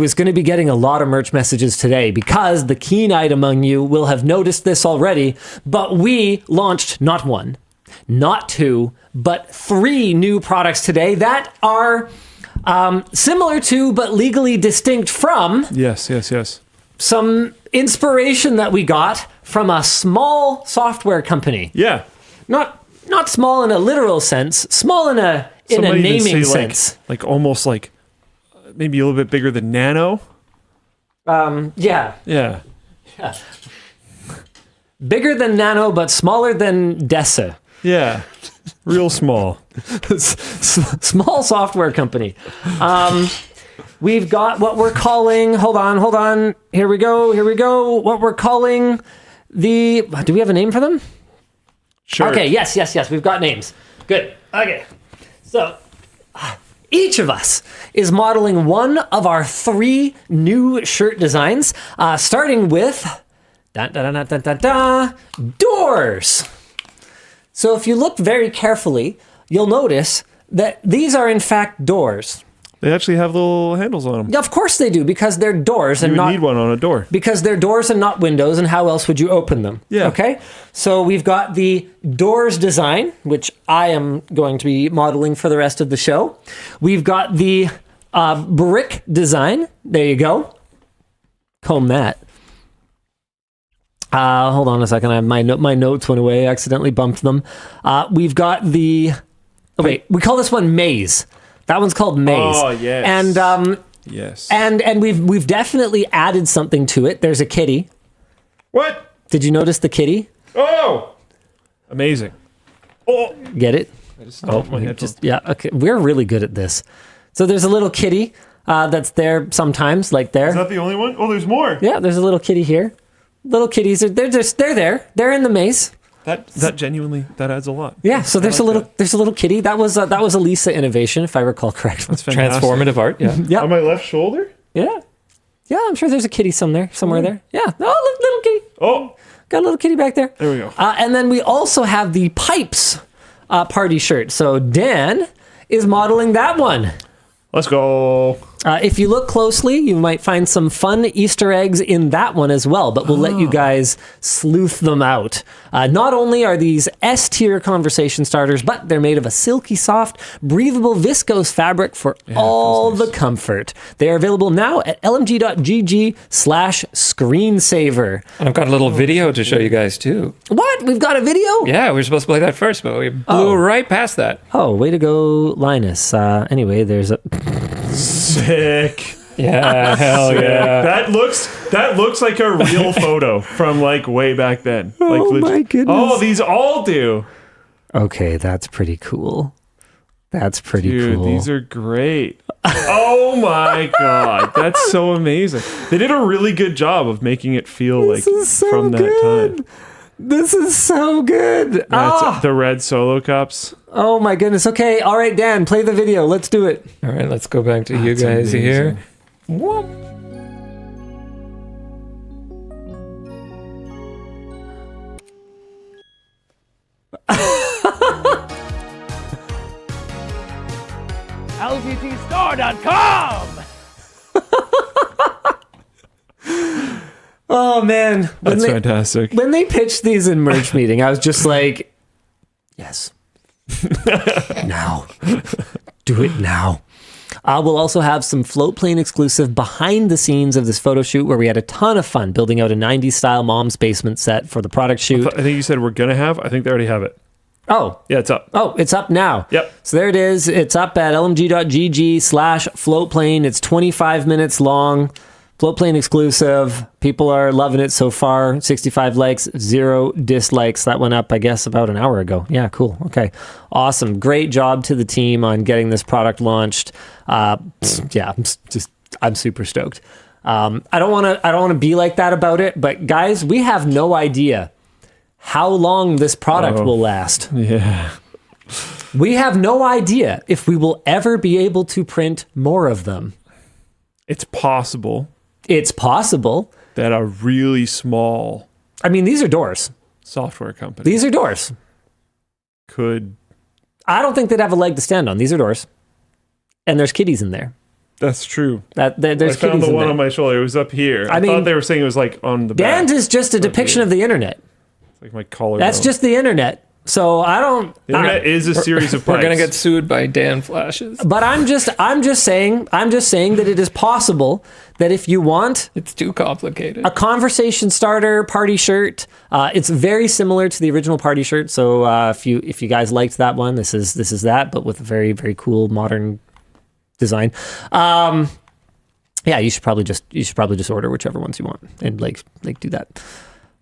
is going to be getting a lot of merch messages today, because the keen-eyed among you will have noticed this already. But we launched not 1, not 2, but 3 new products today that are similar to, but legally distinct from,
Yes.
some inspiration that we got from a small software company.
Yeah.
Not small in a literal sense, small in a
Somebody even
naming
say,
sense.
like almost like maybe a little bit bigger than Nano.
Yeah.
Yeah.
Bigger than Nano, but smaller than Dessa.
Yeah. Real small.
Small software company. We've got what we're calling, hold on. Here we go. What we're calling do we have a name for them?
Sure.
Okay, yes. We've got names. Good. Okay. So each of us is modeling one of our 3 new shirt designs, starting with doors. So if you look very carefully, you'll notice that these are in fact doors.
They actually have little handles on them.
Of course they do, because they're doors and
You would
not
need one on a door.
because they're doors and not windows, and how else would you open them?
Yeah.
Okay? So we've got the doors design, which I am going to be modeling for the rest of the show. We've got the brick design. There you go. Comb that. Hold on a second. My notes went away. I accidentally bumped them. We've got the... Oh, wait. We call this one Maze. That one's called Maze.
Oh, yes.
And
Yes.
and we've definitely added something to it. There's a kitty.
What?
Did you notice the kitty?
Oh! Amazing. Oh!
Get it?
Oh, my head
Just yeah. Okay, we're really good at this. So there's a little kitty that's there sometimes, like there.
Is that the only one? Oh, there's more.
Yeah, there's a little kitty here. Little kitties are they're there. They're in the maze.
That genuinely adds a lot.
Yeah. So there's
like
a little kitty. That was a Lisa innovation, if I recall correctly.
That's fantastic.
Transformative art. Yeah.
Yeah.
On my left shoulder?
Yeah. Yeah. I'm sure there's a kitty somewhere there. Yeah. Oh, little kitty.
Oh,
Got a little kitty back there.
there we go.
And then we also have the pipes party shirt. So Dan is modeling that one.
Let's go.
If you look closely, you might find some fun Easter eggs in that one as well, but we'll let you guys sleuth them out. Not only are these S-tier conversation starters, but they're made of a silky soft, breathable viscose fabric for all the comfort. They are available now at lmg.gg/screensaver.
And I've got a little video to show you guys too.
What? We've got a video?
Yeah, we were supposed to play that first, but we blew right past that.
Oh, way to go, Linus. Anyway, there's a...
Sick.
Yeah, hell yeah.
That looks like a real photo from like way back then.
Oh,
Like
my goodness.
Oh, these all do.
Okay, that's pretty cool. That's pretty
Dude,
cool.
these are great. Oh my God. That's so amazing. They did a really good job of making it feel like
is so
from that
good.
time.
This is so good.
That's the red solo cups.
Oh my goodness. Okay. All right, Dan, play the video. Let's do it.
All right, let's go back to you
That's
guys here.
amazing.
Whoop.
LTTStore.com. Oh man,
That's fantastic.
When they pitched these in merch meeting, I was just like, yes, now, do it now. We'll also have some Floatplane exclusive behind the scenes of this photo shoot where we had a ton of fun building out a 90s style mom's basement set for the product shoot.
I think you said we're going to have. I think they already have it.
Oh,
Yeah, it's up.
Oh, it's up now.
Yep.
So there it is. It's up at lmg.gg/floatplane. It's 25 minutes long. Floatplane exclusive. People are loving it so far. 65 likes, 0 dislikes. That went up, I guess, about an hour ago. Yeah, cool. Okay. Awesome. Great job to the team on getting this product launched. Yeah, I'm super stoked. I don't want to be like that about it, but guys, we have no idea how long this product will last.
Yeah.
We have no idea if we will ever be able to print more of them.
It's possible
It's possible.
that a really small
I mean, these are doors.
software company
These are doors.
could.
I don't think they'd have a leg to stand on. These are doors. And there's kitties in there.
That's true.
There's
I found
kitties
the
in
one
there.
on my shoulder. It was up here. I
mean,
thought they were saying it was like on the back.
And is just a depiction of the internet.
It's like my collar.
That's just the internet. So I don't.
The internet is a series of
We're gonna
pipes.
get sued by Dan Flashes.
But I'm just saying that it is possible that if you want
It's too complicated.
a conversation starter party shirt, it's very similar to the original party shirt. So if you guys liked that one, this is that, but with a very, very cool modern design. Yeah, you should probably just order whichever ones you want and like do that.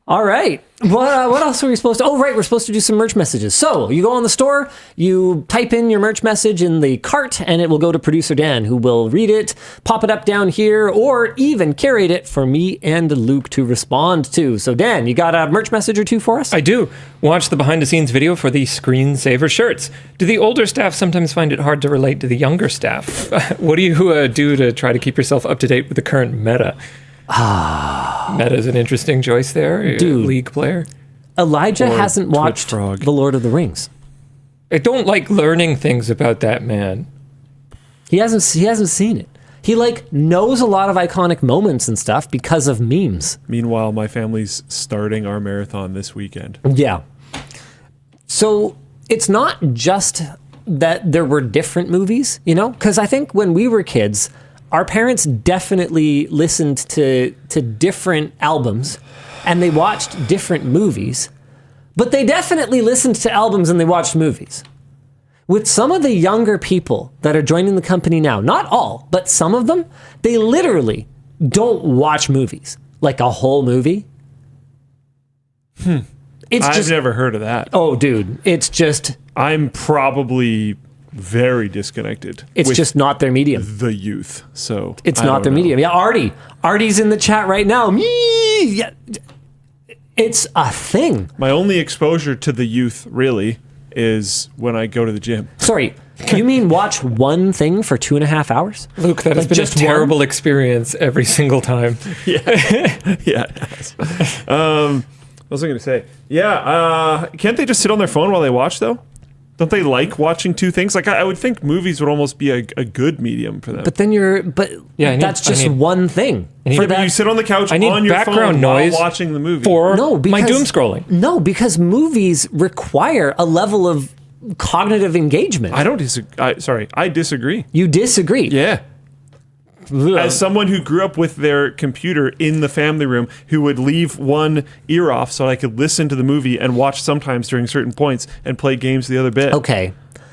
All right. What else are we supposed to? Oh, right. We're supposed to do some merch messages. So you go on the store, you type in your merch message in the cart, and it will go to producer Dan, who will read it, pop it up down here, or even curate it for me and Luke to respond to. So Dan, you got a merch message or two for us?
I do. Watch the behind the scenes video for the screensaver shirts. Do the older staff sometimes find it hard to relate to the younger staff? What do you do to try to keep yourself up to date with the current meta? Meta's an interesting choice there.
Dude.
League player.
Elijah
Or
hasn't
Twitch
watched
Frog.
The Lord of the Rings.
I don't like learning things about that man.
He hasn't seen it. He like knows a lot of iconic moments and stuff because of memes.
Meanwhile, my family's starting our marathon this weekend.
Yeah. So it's not just that there were different movies, because I think when we were kids, our parents definitely listened to different albums and they watched different movies, but they definitely listened to albums and they watched movies. With some of the younger people that are joining the company now, not all, but some of them, they literally don't watch movies, like a whole movie. It's
I've
just,
never heard of that.
oh, dude, it's just,
I'm probably very disconnected.
it's
with
just not their medium.
the youth. So
It's
I
not
don't
their
know.
medium. Yeah, Artie's in the chat right now. Me, yeah, it's a thing.
My only exposure to the youth really is when I go to the gym.
Sorry, you mean watch one thing for 2.5 hours?
Luke, that has
Like
been a
just one?
terrible experience every single time.
Yeah. What was I going to say? Yeah. Can't they just sit on their phone while they watch though? Don't they like watching two things? Like I would think movies would almost be a good medium for them.
But then that's just one thing.
need-
For
But
that,
you sit on the couch
I need
on your
background
phone
noise
while watching the movie.
For
No,
my
because-
doom scrolling.
no, because movies require a level of cognitive engagement.
I don't disagree. I disagree.
You disagree.
Yeah. As someone who grew up with their computer in the family room, who would leave one ear off so I could listen to the movie and watch sometimes during certain points and play games the other bit.
Okay.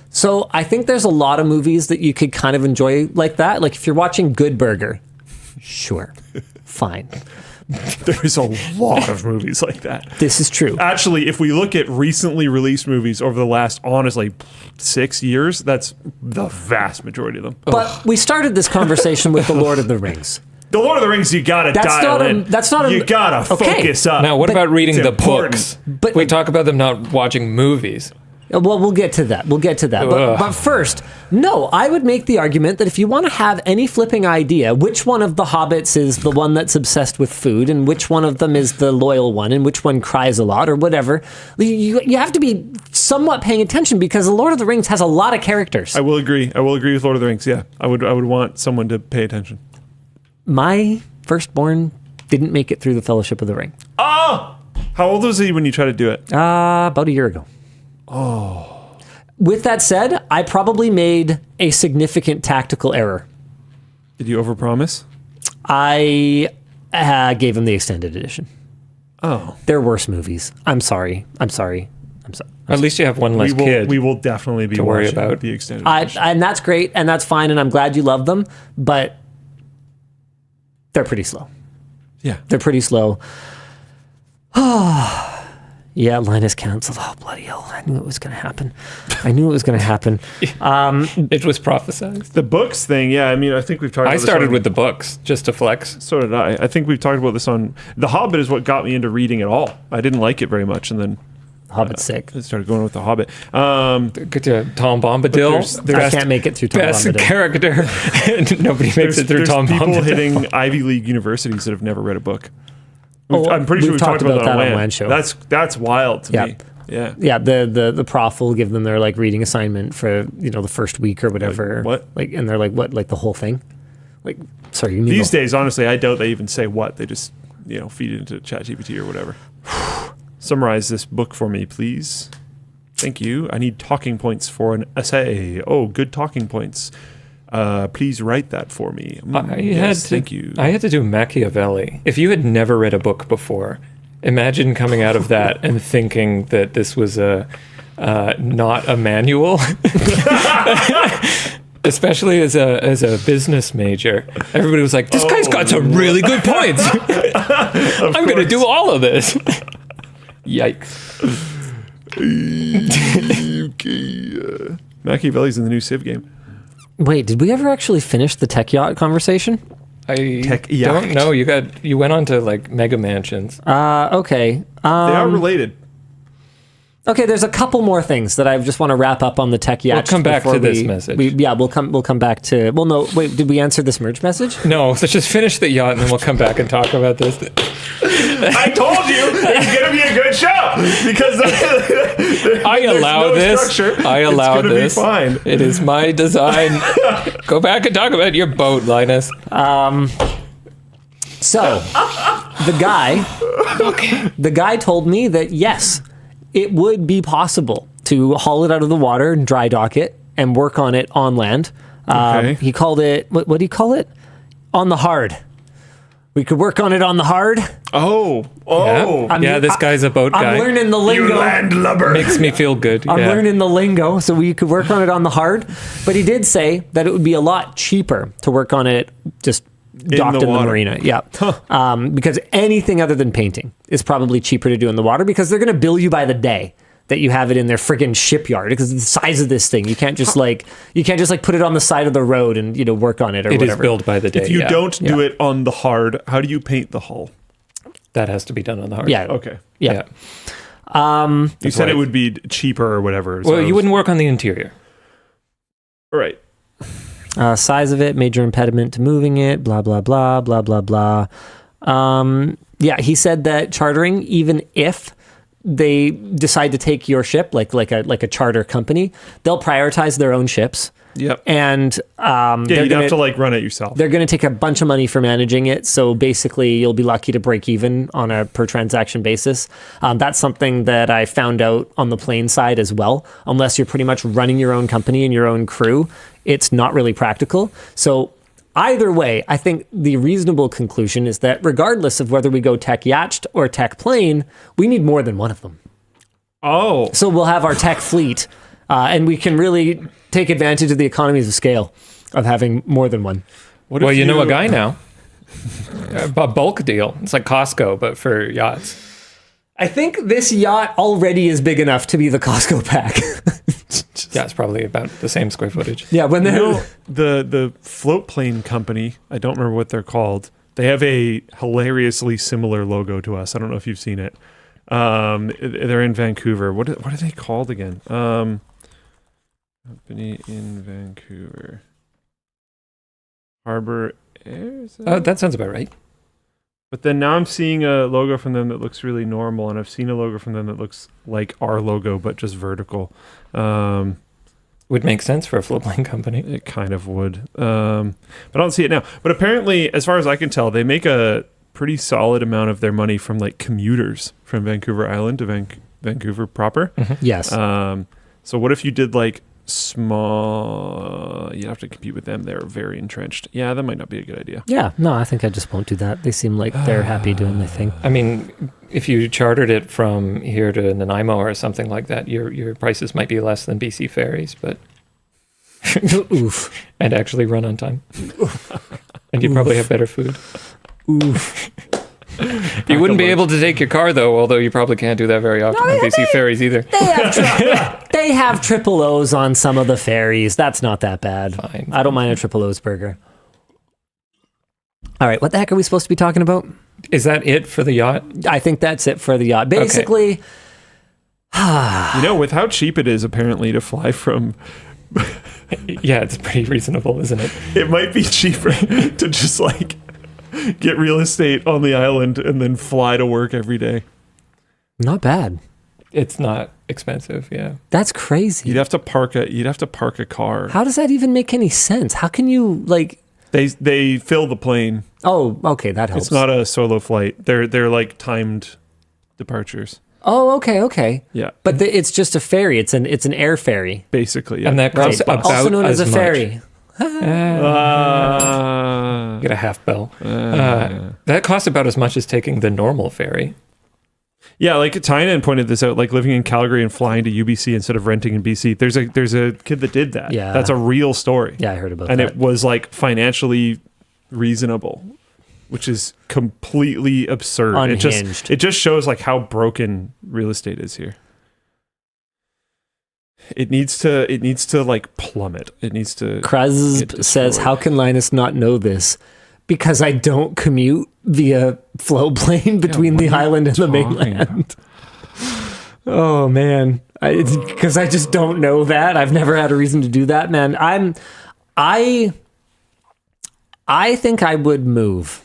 So I think there's a lot of movies that you could kind of enjoy like that. Like if you're watching Good Burger, sure, fine.
There's a lot of movies like that.
This is true.
Actually, if we look at recently released movies over the last, honestly, 6 years, that's the vast majority of them.
But we started this conversation with The Lord of the Rings.
The Lord of the Rings, you gotta dial in. You gotta focus up.
Now, what about reading the
important.
books?
But-
We talk about them not watching movies.
Well, we'll get to that. But first, no, I would make the argument that if you want to have any flipping idea, which one of the hobbits is the one that's obsessed with food, and which one of them is the loyal one, and which one cries a lot, or whatever, you have to be somewhat paying attention because The Lord of the Rings has a lot of characters.
I will agree with Lord of the Rings. Yeah, I would want someone to pay attention.
My firstborn didn't make it through the Fellowship of the Ring.
Oh! How old was he when you tried to do it?
About a year ago.
Oh.
With that said, I probably made a significant tactical error.
Did you overpromise?
I gave him the extended edition.
Oh.
They're worse movies. I'm sorry.
At least you have one less kid.
We will definitely be
to worry
watching
about.
the extended edition.
And that's great, and that's fine, and I'm glad you love them, but they're pretty slow.
Yeah.
They're pretty slow. Yeah, Linus canceled. Oh, bloody hell. I knew it was going to happen.
It was prophesized.
The books thing, yeah, I mean, I think we've talked about
I
this
started with the books just to flex.
So did I. I think we've talked about this on... The Hobbit is what got me into reading at all. I didn't like it very much, and then...
Hobbit's sick.
I started going with The Hobbit.
Get to Tom Bombadil.
I can't make it through Tom
Best
Bombadil.
character. And nobody makes it through Tom
people
Bombadil.
hitting Ivy League universities that have never read a book.
Oh,
I'm pretty sure we've talked about that on WAN
show.
That's wild to me. Yeah.
Yeah, the prof will give them their like reading assignment for the first week or whatever.
Like, what?
Like, and they're like, what? Like the whole thing? Like, sorry, you mean
These days, honestly, I doubt they even say what. They just feed it into ChatGPT or whatever. Summarize this book for me, please. Thank you. I need talking points for an essay. Oh, good talking points. Please write that for me. Thank you.
I had to do Machiavelli. If you had never read a book before, imagine coming out of that and thinking that this was not a manual. Especially as a business major, everybody was like, "This guy's got some really good points. I'm going to do all of this." Yikes!
Okay. Machiavelli's in the new Civ game.
Wait, did we ever actually finish the tech yacht conversation?
I
Tech yacht.
don't know. You went on to like mega mansions.
Okay.
They are related.
Okay, there's a couple more things that I just want to wrap up on the tech yacht.
We'll come back to this message.
We'll come back to. Well, no, wait. Did we answer this merge message?
No, let's just finish the yacht and then we'll come back and talk about this.
I told you it's going to be a good show because
I allow this.
Structure.
I allow
it's
this.
Be fine.
It is my design. Go back and talk about your boat, Linus.
So the guy told me that yes, it would be possible to haul it out of the water and dry dock it and work on it on land.
Okay.
He called it, what did he call it? On the hard. We could work on it on the hard.
Oh.
Yeah, this guy's a boat guy.
I'm learning the lingo.
You landlubber.
Makes me feel good.
I'm learning the lingo, so we could work on it on the hard. But he did say that it would be a lot cheaper to work on it just docked in the marina. Yeah. Because anything other than painting is probably cheaper to do in the water because they're going to bill you by the day that you have it in their friggin' shipyard because of the size of this thing. You can't just put it on the side of the road and work on it or whatever.
It is billed by the day.
If you don't do it on the hard, how do you paint the hull?
That has to be done on the hard.
Yeah.
Okay.
Yeah.
You said it would be cheaper or whatever.
Well, you wouldn't work on the interior.
Right.
Size of it, major impediment to moving it, blah, blah, blah, blah, blah, blah. He said that chartering, even if they decide to take your ship, like a charter company, they'll prioritize their own ships.
Yep.
And
you'd have to run it yourself.
They're going to take a bunch of money for managing it. So basically, you'll be lucky to break even on a per transaction basis. That's something that I found out on the plane side as well. Unless you're pretty much running your own company and your own crew, it's not really practical. So either way, I think the reasonable conclusion is that regardless of whether we go tech yacht or tech plane, we need more than one of them.
Oh.
So we'll have our tech fleet, and we can really take advantage of the economies of scale of having more than one.
Well, you know a guy now. A bulk deal. It's like Costco, but for yachts.
I think this yacht already is big enough to be the Costco pack.
Yeah, it's probably about the same square footage.
Yeah, when they're
The Floatplane company, I don't remember what they're called. They have a hilariously similar logo to us. I don't know if you've seen it. They're in Vancouver. What are they called again? Company in Vancouver. Harbor Air?
Oh, that sounds about right.
But then now I'm seeing a logo from them that looks really normal, and I've seen a logo from them that looks like our logo, but just vertical.
Would make sense for a floatplane company.
It kind of would. But I don't see it now. But apparently, as far as I can tell, they make a pretty solid amount of their money from like commuters from Vancouver Island to Vancouver proper.
yes.
So what if you did like small, you have to compete with them. They're very entrenched. Yeah, that might not be a good idea.
Yeah, no, I think I just won't do that. They seem like they're happy doing their thing.
I mean, if you chartered it from here to Nanaimo or something like that, your prices might be less than BC ferries, but
Oof.
and actually run on time. And you probably have better food.
Oof.
You wouldn't be able to take your car though, although you probably can't do that very often on BC ferries either.
They have triple O's on some of the ferries. That's not that bad.
Fine.
I don't mind a triple O's burger. All right, what the heck are we supposed to be talking about?
Is that it for the yacht?
I think that's it for the yacht. Basically,
With how cheap it is apparently to fly from,
Yeah, it's pretty reasonable, isn't it?
it might be cheaper to just like get real estate on the island and then fly to work every day.
not bad.
It's not expensive, yeah.
That's crazy.
You'd have to park a car.
How does that even make any sense? How can you like?
They fill the plane.
Oh, okay, that helps.
It's not a solo flight. They're like timed departures.
Oh, okay.
Yeah,
But it's just a ferry. It's an air ferry,
basically. Yeah.
And that costs about
also known as a
much.
ferry.
Get a half bell. That costs about as much as taking the normal ferry.
Yeah, like Tynan pointed this out, like living in Calgary and flying to UBC instead of renting in BC. There's a kid that did that.
Yeah.
That's a real story.
Yeah, I heard about
And
that.
it was like financially reasonable, which is completely absurd.
Unhinged.
It just shows like how broken real estate is here. It needs to like plummet. It needs to.
Kruz says, "How can Linus not know this? Because I don't commute via Floatplane between the island and the mainland." Oh man, because I just don't know that. I've never had a reason to do that, man. I think I would move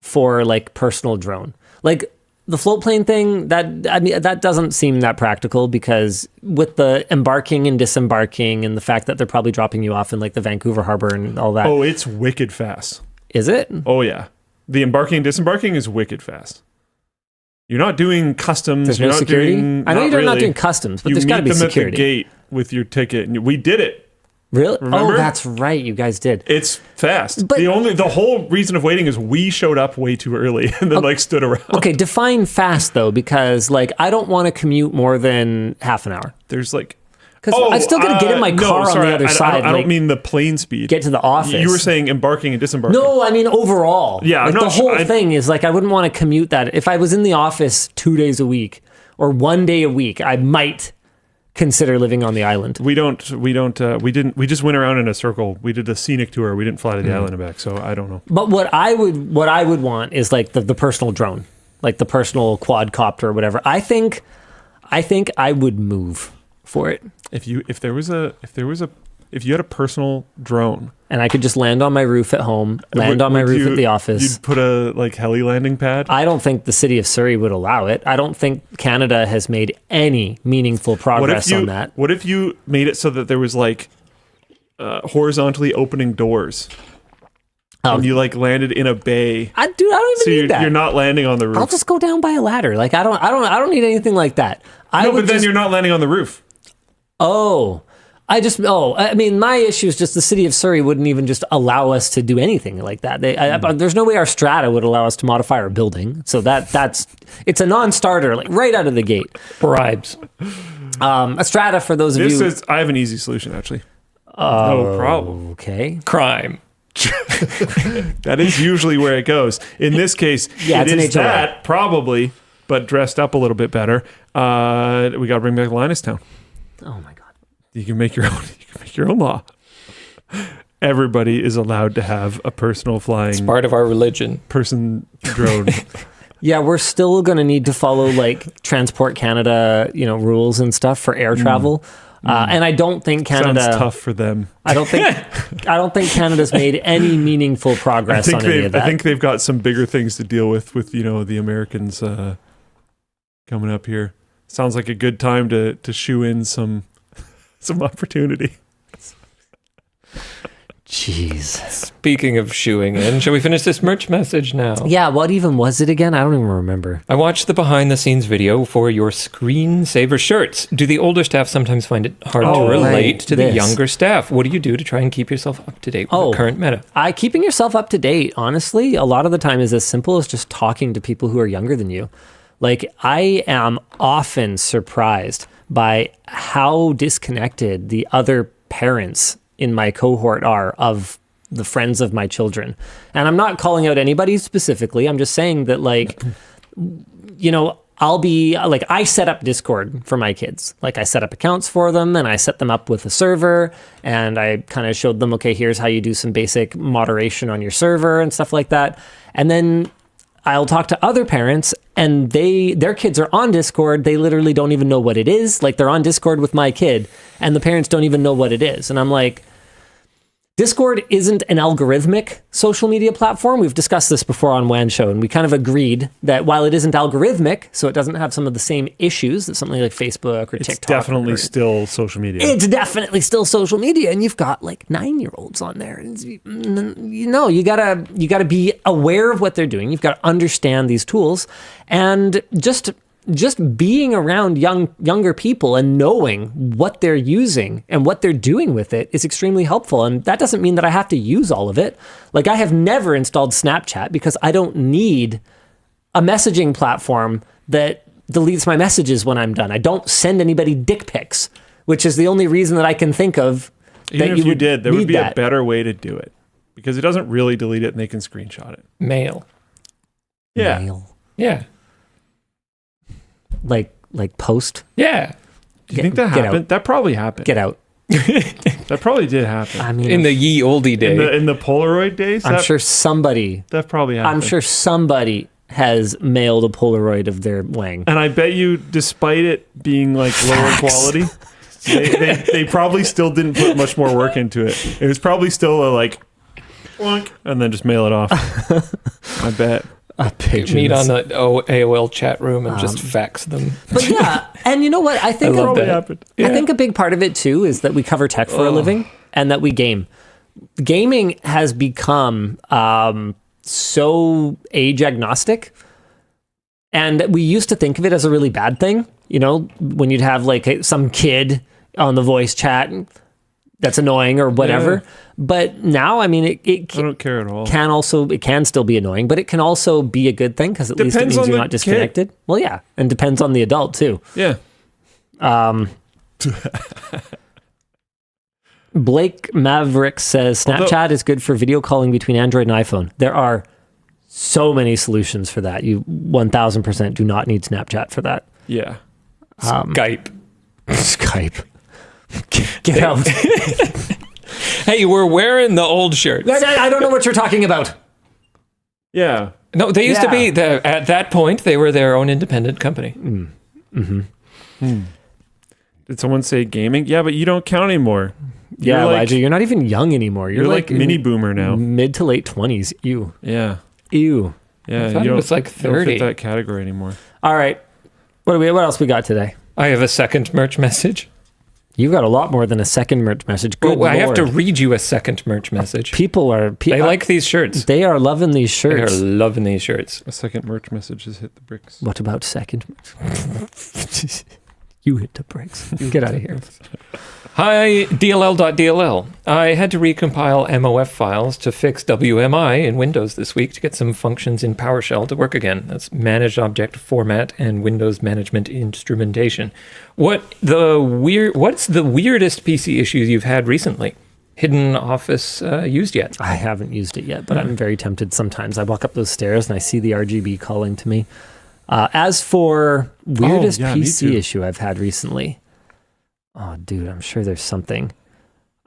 for like personal drone, like the Floatplane thing. That doesn't seem that practical because with the embarking and disembarking and the fact that they're probably dropping you off in like the Vancouver harbor and all that.
Oh, it's wicked fast.
Is it?
Oh yeah, the embarking and disembarking is wicked fast. You're not doing customs.
There's
you're
no
not
security.
Doing,
I know you're not
really.
doing customs, but
You
there's got to
meet
be
them
security.
at the gate with your ticket, and we did it.
Really?
Remember?
Oh, that's right. You guys did.
It's fast.
But-
the whole reason of waiting is we showed up way too early and then like stood around.
Okay, define fast though, because like I don't want to commute more than half an hour.
There's like
Because I still got to get in my car on the other side.
I
like,
don't mean the plane speed.
get to the office.
You were saying embarking and disembarking.
No, I mean overall.
Yeah,
like
I'm
the
not
whole
sure.
thing is like I wouldn't want to commute that. If I was in the office 2 days a week or 1 day a week, I might consider living on the island.
We just went around in a circle. We did a scenic tour. We didn't fly to the island and back, so I don't know.
But what I would want is like the personal drone, like the personal quadcopter or whatever. I think I would move for it.
If you had a personal drone,
And I could just land on my roof at home, land on my roof at the office.
You'd put a like heli landing pad.
I don't think the city of Surrey would allow it. I don't think Canada has made any meaningful progress on that.
What if you made it so that there was like horizontally opening doors? And you like landed in a bay.
I don't even need that.
You're not landing on the roof.
I'll just go down by a ladder. Like I don't need anything like that.
But then you're not landing on the roof.
I mean, my issue is just the city of Surrey wouldn't even just allow us to do anything like that. There's no way our strata would allow us to modify our building. So it's a non-starter, like right out of the gate.
Bribes.
A strata, for those of you.
I have an easy solution, actually. No problem.
Okay.
Crime.
That is usually where it goes. In this case,
Yeah,
it
it's an
is
HOA.
that probably, but dressed up a little bit better. We got to bring back Linus Town.
Oh my God.
You can make your own. You can make your own law. Everybody is allowed to have a personal flying
It's part of our religion.
person drone.
Yeah, we're still going to need to follow like Transport Canada, rules and stuff for air travel. And I don't think Canada.
Sounds tough for them.
I don't think Canada's made any meaningful progress on any of that.
I think they've got some bigger things to deal with the Americans coming up here. Sounds like a good time to shoe in some opportunity.
Jeez.
Speaking of shoeing in, shall we finish this merch message now?
Yeah, what even was it again? I don't even remember.
I watched the behind-the-scenes video for your screensaver shirts. Do the older staff sometimes find it hard to relate to the younger staff? What do you do to try and keep yourself up to date with the current meta?
Keeping yourself up to date, honestly, a lot of the time is as simple as just talking to people who are younger than you. Like, I am often surprised by how disconnected the other parents in my cohort are of the friends of my children. And I'm not calling out anybody specifically. I'm just saying that, like, I'll be like, I set up Discord for my kids. Like, I set up accounts for them and I set them up with a server and I kind of showed them, okay, here's how you do some basic moderation on your server and stuff like that. And then I'll talk to other parents and their kids are on Discord. They literally don't even know what it is. Like, they're on Discord with my kid and the parents don't even know what it is. And I'm like, Discord isn't an algorithmic social media platform. We've discussed this before on WAN show, and we kind of agreed that while it isn't algorithmic, so it doesn't have some of the same issues that something like Facebook or TikTok.
It's definitely still social media.
It's definitely still social media, and you've got like 9-year-olds on there. And you gotta be aware of what they're doing. You've got to understand these tools, and just being around younger people and knowing what they're using and what they're doing with it is extremely helpful. And that doesn't mean that I have to use all of it. Like, I have never installed Snapchat because I don't need a messaging platform that deletes my messages when I'm done. I don't send anybody dick pics, which is the only reason that I can think of.
Even if you did, there would be a better way to do it because it doesn't really delete it and they can screenshot it.
Mail.
Yeah.
Mail.
Yeah.
Like post.
Yeah.
Do you think that happened? That probably happened.
Get out.
That probably did happen.
I mean,
in the ye olde day.
In the Polaroid days?
I'm sure somebody.
That probably happened.
I'm sure somebody has mailed a Polaroid of their wang.
And I bet you, despite it being like lower quality, they probably still didn't put much more work into it. It was probably still a like, wonk, and then just mail it off. I bet.
Meet on the AOL chat room and just fax them.
But yeah, and you know what? I think
Yeah.
I think a big part of it too is that we cover tech for a living and that we game. Gaming has become so age agnostic, and we used to think of it as a really bad thing. When you'd have like some kid on the voice chat that's annoying or whatever. Yeah. But now, I mean, I
don't care at all.
It can still be annoying, but it can also be a good thing because at least it means you're not disconnected. Kid. Well, yeah, and depends on the adult too.
Yeah.
Blake Maverick says Snapchat is good for video calling between Android and iPhone. There are so many solutions for that. You 1000% do not need Snapchat for that.
Yeah.
Skype.
Get out.
Hey, we're wearing the old shirts.
I don't know what you're talking about.
Yeah.
No, they used to be, at that point, they were their own independent company.
Did someone say gaming? Yeah, but you don't count anymore.
Yeah, Elijah, you're not even young anymore. You're
like mini boomer now.
Mid to late 20s. Ew.
Yeah.
Ew.
Yeah,
I thought it was like 30.
You don't fit that category anymore.
All right. What else we got today?
I have a second merch message.
You've got a lot more than a second merch message. Good
Lord. I have to
Lord.
read you a second merch message.
They
like these shirts.
They are loving these shirts.
They are loving these shirts.
A second merch message has hit the bricks.
What about second merch? You hit the bricks. Get out of here.
Hi, DLL.dll. I had to recompile MOF files to fix WMI in Windows this week to get some functions in PowerShell to work again. That's Managed Object Format and Windows Management Instrumentation. What's the weirdest PC issues you've had recently? hidden office used yet?
I haven't used it yet, but I'm very tempted sometimes. I walk up those stairs and I see the RGB calling to me. As for weirdest PC issue I've had recently, oh, dude, I'm sure there's something.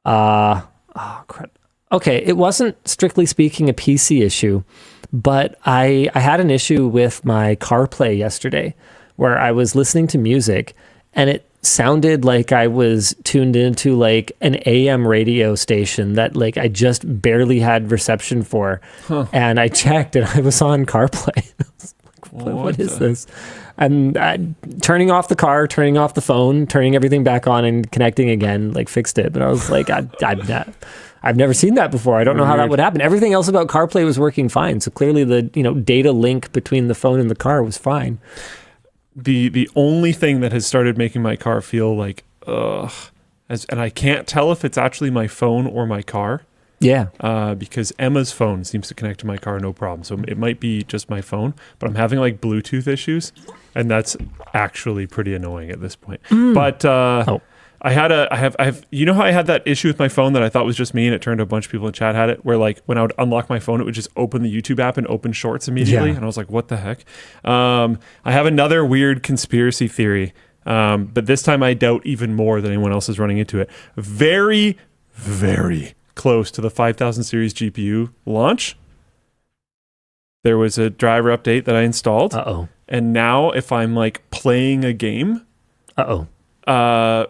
Crap. Okay, it wasn't strictly speaking a PC issue, but I had an issue with my CarPlay yesterday where I was listening to music and it sounded like I was tuned into like an AM radio station that like I just barely had reception for. And I checked and I was on CarPlay. What is this? And turning off the car, turning off the phone, turning everything back on and connecting again, like fixed it. But I was like, I've never seen that before. I don't know how that would happen. Everything else about CarPlay was working fine. So clearly the data link between the phone and the car was fine.
The only thing that has started making my car feel like and I can't tell if it's actually my phone or my car.
Yeah.
Because Emma's phone seems to connect to my car no problem. So it might be just my phone, but I'm having like Bluetooth issues, and that's actually pretty annoying at this point. But I have you know how I had that issue with my phone that I thought was just me, and it turned out a bunch of people in chat had it, where like when I would unlock my phone, it would just open the YouTube app and open Shorts immediately, and I was like, what the heck? I have another weird conspiracy theory, but this time I doubt even more than anyone else is running into it. Very, very close to the 5000 series GPU launch, there was a driver update that I installed. And now if I'm like playing a game, videos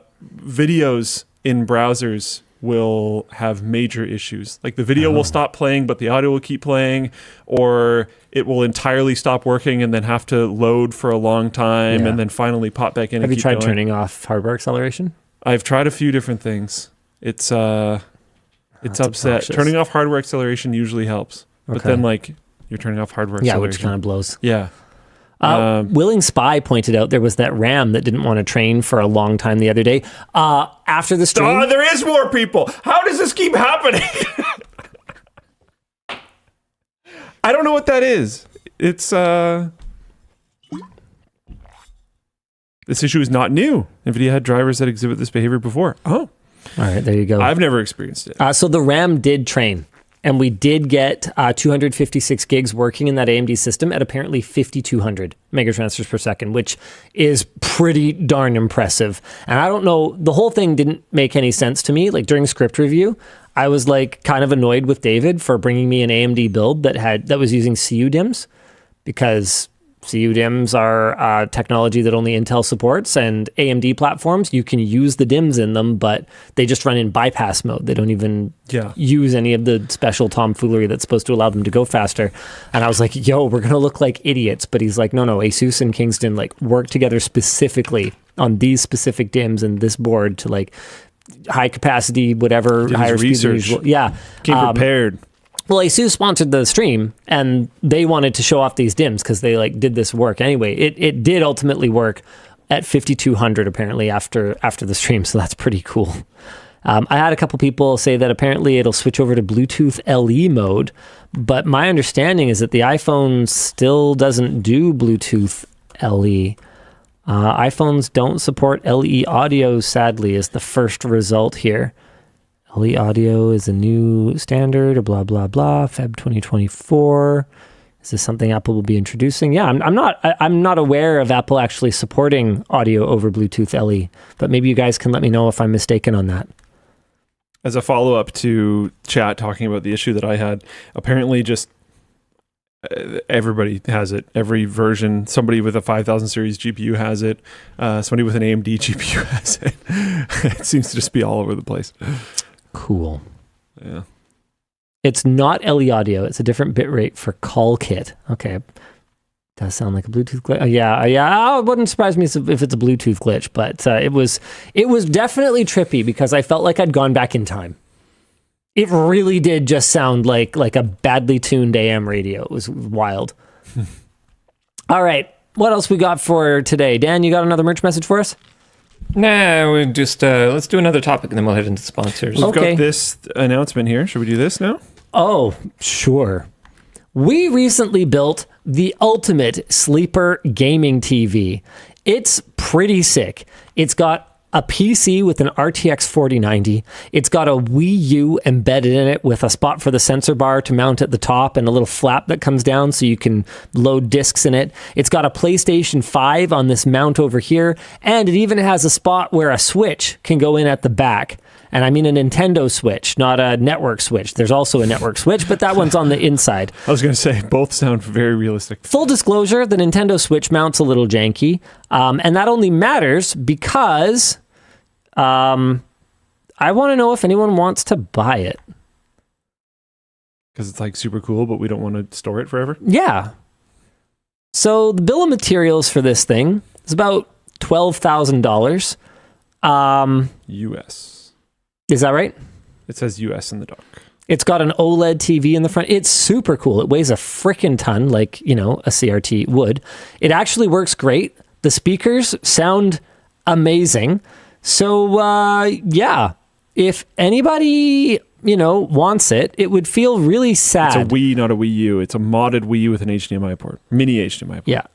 in browsers will have major issues. Like the video will stop playing, but the audio will keep playing, or it will entirely stop working and then have to load for a long time and then finally pop back in.
Have
and
you tried
going.
Turning off hardware acceleration?
I've tried a few different things. It's upset.
Obnoxious.
Turning off hardware acceleration usually helps, but then like you're turning off hardware acceleration.
Yeah, which kind of blows.
Yeah.
Willing Spy pointed out there was that RAM that didn't want to train for a long time the other day. After the stream,
there is more people. How does this keep happening? I don't know what that is. It's this issue is not new. NVIDIA had drivers that exhibit this behavior before. Oh.
All right, there you go.
I've never experienced it.
So the RAM did train, and we did get 256 gigs working in that AMD system at apparently 5,200 megatransfers per second, which is pretty darn impressive. And I don't know, the whole thing didn't make any sense to me. Like during script review, I was like kind of annoyed with David for bringing me an AMD build that was using CU DIMMs, because CU DIMMs are technology that only Intel supports, and AMD platforms, you can use the DIMMs in them, but they just run in bypass mode. They don't even use any of the special tomfoolery that's supposed to allow them to go faster. And I was like, yo, we're going to look like idiots. But he's like, no, ASUS and Kingston like work together specifically on these specific DIMMs and this board to like high capacity, whatever, higher speed than usual. Yeah.
Came prepared.
Well, ASUS sponsored the stream, and they wanted to show off these DIMMs because they like did this work anyway. It did ultimately work at 5,200 apparently after the stream, so that's pretty cool. I had a couple people say that apparently it'll switch over to Bluetooth LE mode, but my understanding is that the iPhone still doesn't do Bluetooth LE. iPhones don't support LE audio, sadly, is the first result here. LE audio is a new standard, blah, blah, blah, Feb 2024. Is this something Apple will be introducing? Yeah, I'm not aware of Apple actually supporting audio over Bluetooth LE, but maybe you guys can let me know if I'm mistaken on that.
As a follow-up to chat talking about the issue that I had, apparently just everybody has it. Every version, somebody with a 5000 series GPU has it. Somebody with an AMD GPU has it. It seems to just be all over the place.
Cool.
Yeah.
It's not LE audio. It's a different bitrate for call kit. Okay. Does sound like a Bluetooth glitch. Yeah. It wouldn't surprise me if it's a Bluetooth glitch, but it was definitely trippy because I felt like I'd gone back in time. It really did just sound like a badly tuned AM radio. It was wild. All right. What else we got for today? Dan, you got another merch message for us?
Nah, we just let's do another topic and then we'll head into sponsors.
We've got this announcement here. Should we do this now?
Oh, sure. We recently built the ultimate sleeper gaming TV. It's pretty sick. It's got
a PC with an RTX 4090. It's got a Wii U embedded in it with a spot for the sensor bar to mount at the top and a little flap that comes down so you can load discs in it. It's got a PlayStation 5 on this mount over here, and it even has a spot where a Switch can go in at the back. And I mean a Nintendo Switch, not a network Switch. There's also a network Switch, but that one's on the inside.
I was going to say, both sound very realistic.
Full disclosure, the Nintendo Switch mount's a little janky. And that only matters because I want to know if anyone wants to buy it.
Because it's like super cool, but we don't want to store it forever?
Yeah. So the bill of materials for this thing is about $12,000.
US.
Is that right?
It says US in the dock.
It's got an OLED TV in the front. It's super cool. It weighs a frickin' ton, like, you know, a CRT would. It actually works great. The speakers sound amazing. So, yeah, if anybody, you know, wants it, it would feel really sad.
It's a Wii, not a Wii U. It's a modded Wii U with an HDMI port. Mini HDMI port.
Yeah.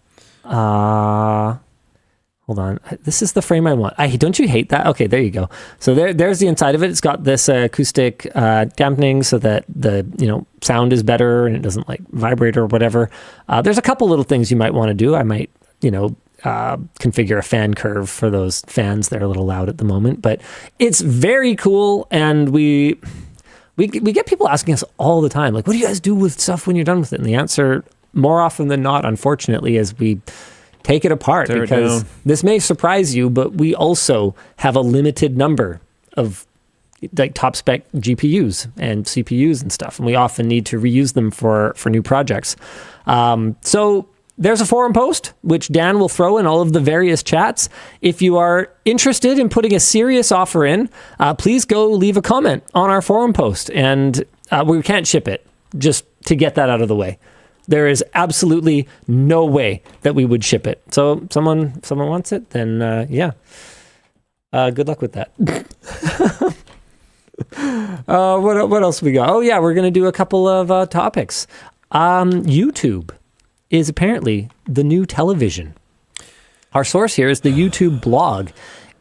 Hold on. This is the frame I want. Don't you hate that? Okay, there you go. So there's the inside of it. It's got this acoustic dampening so that the sound is better and it doesn't like vibrate or whatever. There's a couple little things you might want to do. I might configure a fan curve for those fans. They're a little loud at the moment, but it's very cool. And we get people asking us all the time, like, what do you guys do with stuff when you're done with it? And the answer, more often than not, unfortunately, is we take it apart.
Tear it
because
down.
this may surprise you, but we also have a limited number of like top spec GPUs and CPUs and stuff, and we often need to reuse them for new projects. So there's a forum post, which Dan will throw in all of the various chats. If you are interested in putting a serious offer in, please go leave a comment on our forum post, and we can't ship it, just to get that out of the way. There is absolutely no way that we would ship it. So someone wants it, then yeah. Good luck with that. What else we got? Oh yeah, we're going to do a couple of topics. YouTube is apparently the new television. Our source here is the YouTube blog.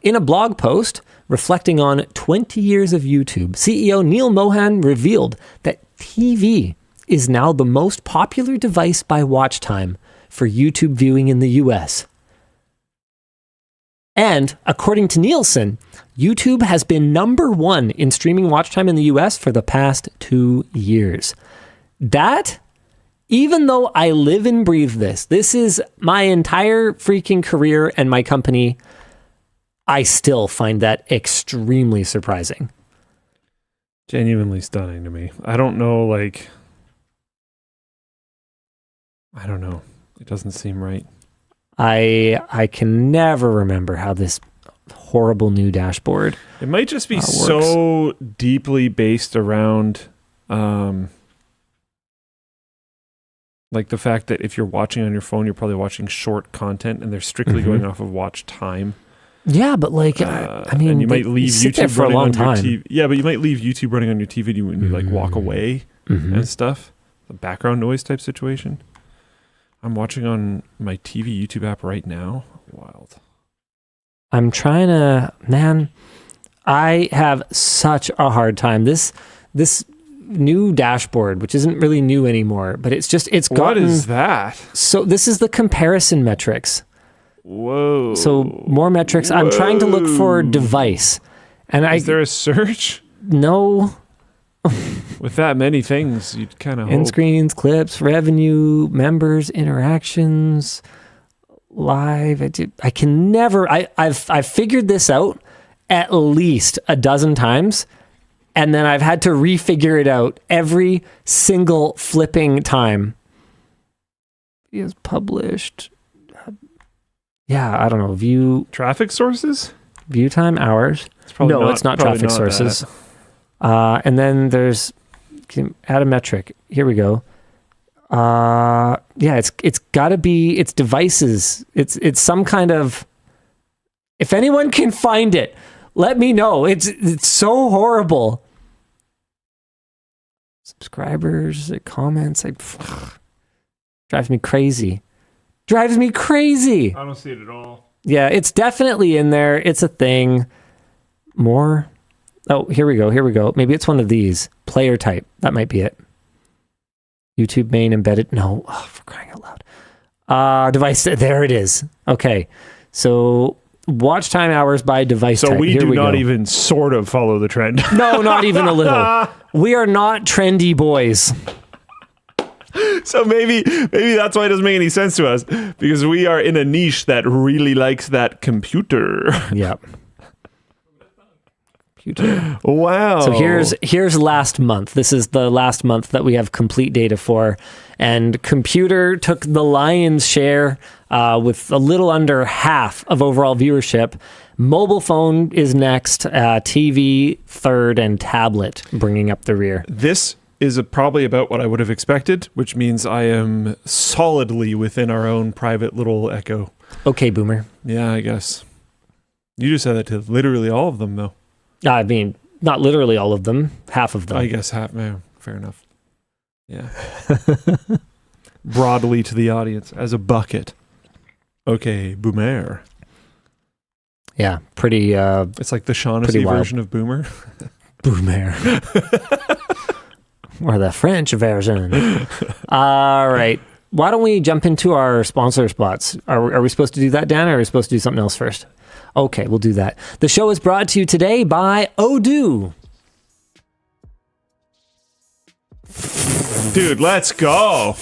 In a blog post reflecting on 20 years of YouTube, CEO Neil Mohan revealed that TV is now the most popular device by watch time for YouTube viewing in the US. And according to Nielsen, YouTube has been number one in streaming watch time in the US for the past 2 years. That, even though I live and breathe this is my entire freaking career and my company, I still find that extremely surprising.
Genuinely stunning to me. I don't know. It doesn't seem right.
I can never remember how this horrible new dashboard
It might just be so deeply based around like the fact that if you're watching on your phone, you're probably watching short content and they're strictly going off of watch time.
Yeah, but I mean,
and you might leave
sit there
YouTube
for a
running
long
on
time.
your TV. Yeah, but you might leave YouTube running on your TV when you like walk away and stuff. The background noise type situation. I'm watching on my TV YouTube app right now. Wild.
I'm trying to, man, I have such a hard time. This new dashboard, which isn't really new anymore, but it's gotten...
What is that?
So this is the comparison metrics.
Whoa.
So more metrics. I'm trying to look for device. And
Is there a search?
No.
With that many things, you'd kind of
End screens, clips, revenue, members, interactions, live. I can never. I've figured this out at least a dozen times, and then I've had to refigure it out every single flipping time. Is published. Yeah, I don't know. View
traffic sources.
View time hours. It's not traffic sources. And then there's add a metric. Here we go. Yeah, it's got to be, it's devices. It's some kind of, if anyone can find it, let me know. It's so horrible. Subscribers, comments, drives me crazy. I don't see it at all. Yeah, it's definitely in there. It's a thing. More. Oh, here we go. Maybe it's one of these. Player type. That might be it. YouTube main embedded. No, for crying out loud. Device. There it is. Okay. So watch time hours by device type.
So we
Here
do not
go.
even sort of follow the trend.
No, not even a little. We are not trendy boys.
So maybe that's why it doesn't make any sense to us, because we are in a niche that really likes that computer.
Yep. Computer.
Wow.
So here's last month. This is the last month that we have complete data for, and computer took the lion's share with a little under half of overall viewership. Mobile phone is next, TV third, and tablet bringing up the rear.
This is probably about what I would have expected, which means I am solidly within our own private little echo.
Okay, boomer.
Yeah, I guess. You just said that to literally all of them, though.
I mean, not literally all of them, half of them.
I guess half. Yeah, fair enough. Yeah. Broadly to the audience as a bucket. Okay, boomer.
Yeah, pretty
It's like the Shaughnessy version of boomer.
boomer. Or the French version. All right. Why don't we jump into our sponsor spots? Are we supposed to do that, Dan, or are we supposed to do something else first? Okay, we'll do that. The show is brought to you today by Odoo.
Dude, let's go.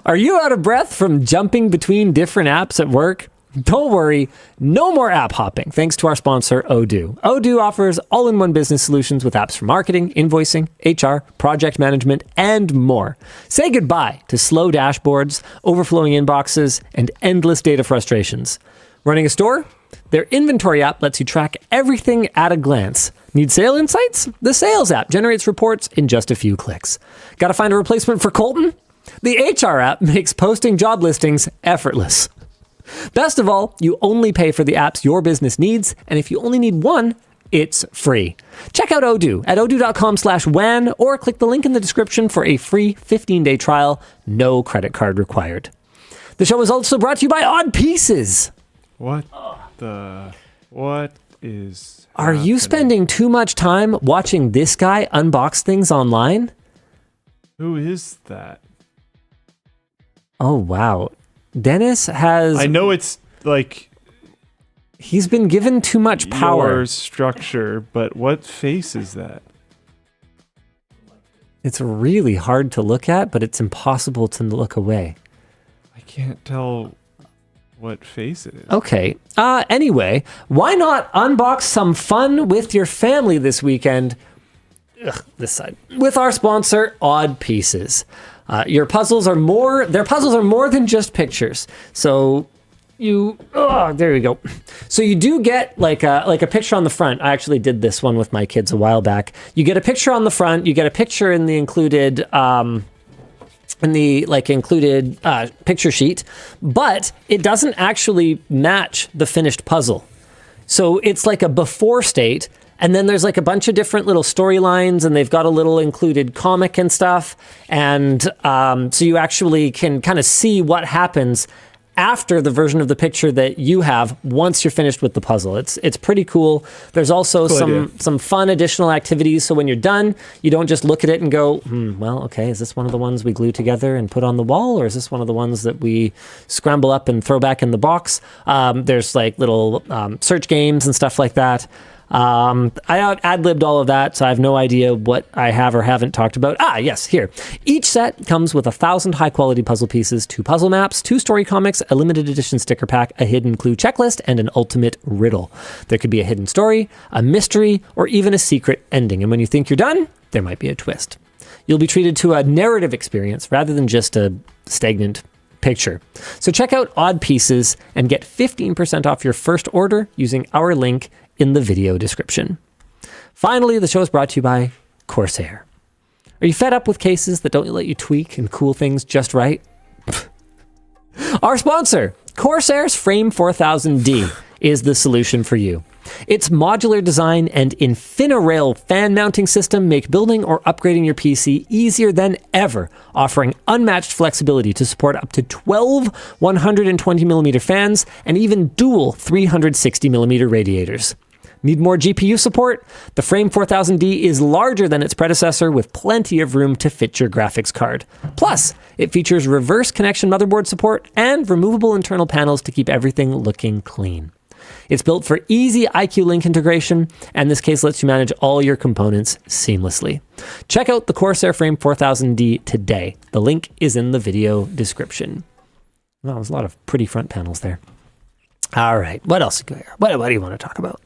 Are you out of breath from jumping between different apps at work? Don't worry, no more app hopping thanks to our sponsor, Odoo. Odoo offers all-in-one business solutions with apps for marketing, invoicing, HR, project management, and more. Say goodbye to slow dashboards, overflowing inboxes, and endless data frustrations. Running a store? Their inventory app lets you track everything at a glance. Need sale insights? The sales app generates reports in just a few clicks. Got to find a replacement for Colton? The HR app makes posting job listings effortless. Best of all, you only pay for the apps your business needs, and if you only need one, it's free. Check out Odoo at odoo.com/WAN or click the link in the description for a free 15-day trial, no credit card required. The show is also brought to you by Odd Pieces.
What is
Are you
happening?
spending too much time watching this guy unbox things online?
Who is that?
Oh, wow. Dennis has...
I know it's like
He's been given too much power.
your structure, but what face is that?
It's really hard to look at, but it's impossible to look away.
I can't tell what face it is.
Okay. Anyway, why not unbox some fun with your family this weekend? This side. With our sponsor, Odd Pieces. Their puzzles are more than just pictures. So there we go. So you do get like a picture on the front. I actually did this one with my kids a while back. You get a picture on the front. You get a picture in the included picture sheet, but it doesn't actually match the finished puzzle. So it's like a before state. And then there's like a bunch of different little storylines, and they've got a little included comic and stuff. And so you actually can kind of see what happens after the version of the picture that you have once you're finished with the puzzle. It's pretty cool. There's also some fun additional activities. So when you're done, you don't just look at it and go, well, okay, is this one of the ones we glue together and put on the wall? Or is this one of the ones that we scramble up and throw back in the box? There's like little search games and stuff like that. I ad-libbed all of that, so I have no idea what I have or haven't talked about. Yes, here. Each set comes with 1,000 high-quality puzzle pieces, 2 puzzle maps, 2 story comics, a limited edition sticker pack, a hidden clue checklist, and an ultimate riddle. There could be a hidden story, a mystery, or even a secret ending. And when you think you're done, there might be a twist. You'll be treated to a narrative experience rather than just a stagnant picture. So check out Odd Pieces and get 15% off your first order using our link in the video description. Finally, the show is brought to you by CORSAIR. Are you fed up with cases that don't let you tweak and cool things just right? Our sponsor, CORSAIR's Frame 4000D, is the solution for you.
Its modular design and InfiniRail fan mounting system make building or upgrading your PC easier than ever, offering unmatched flexibility to support up to 12 120mm fans and even dual 360mm radiators. Need more GPU support? The Frame 4000D is larger than its predecessor with plenty of room to fit your graphics card. Plus, it features reverse connection motherboard support and removable internal panels to keep everything looking clean. It's built for easy IQ Link integration, and this case lets you manage all your components seamlessly. Check out the Corsair Frame 4000D today. The link is in the video description. Well, there's a lot of pretty front panels there. All right, what else? What do you want to talk about?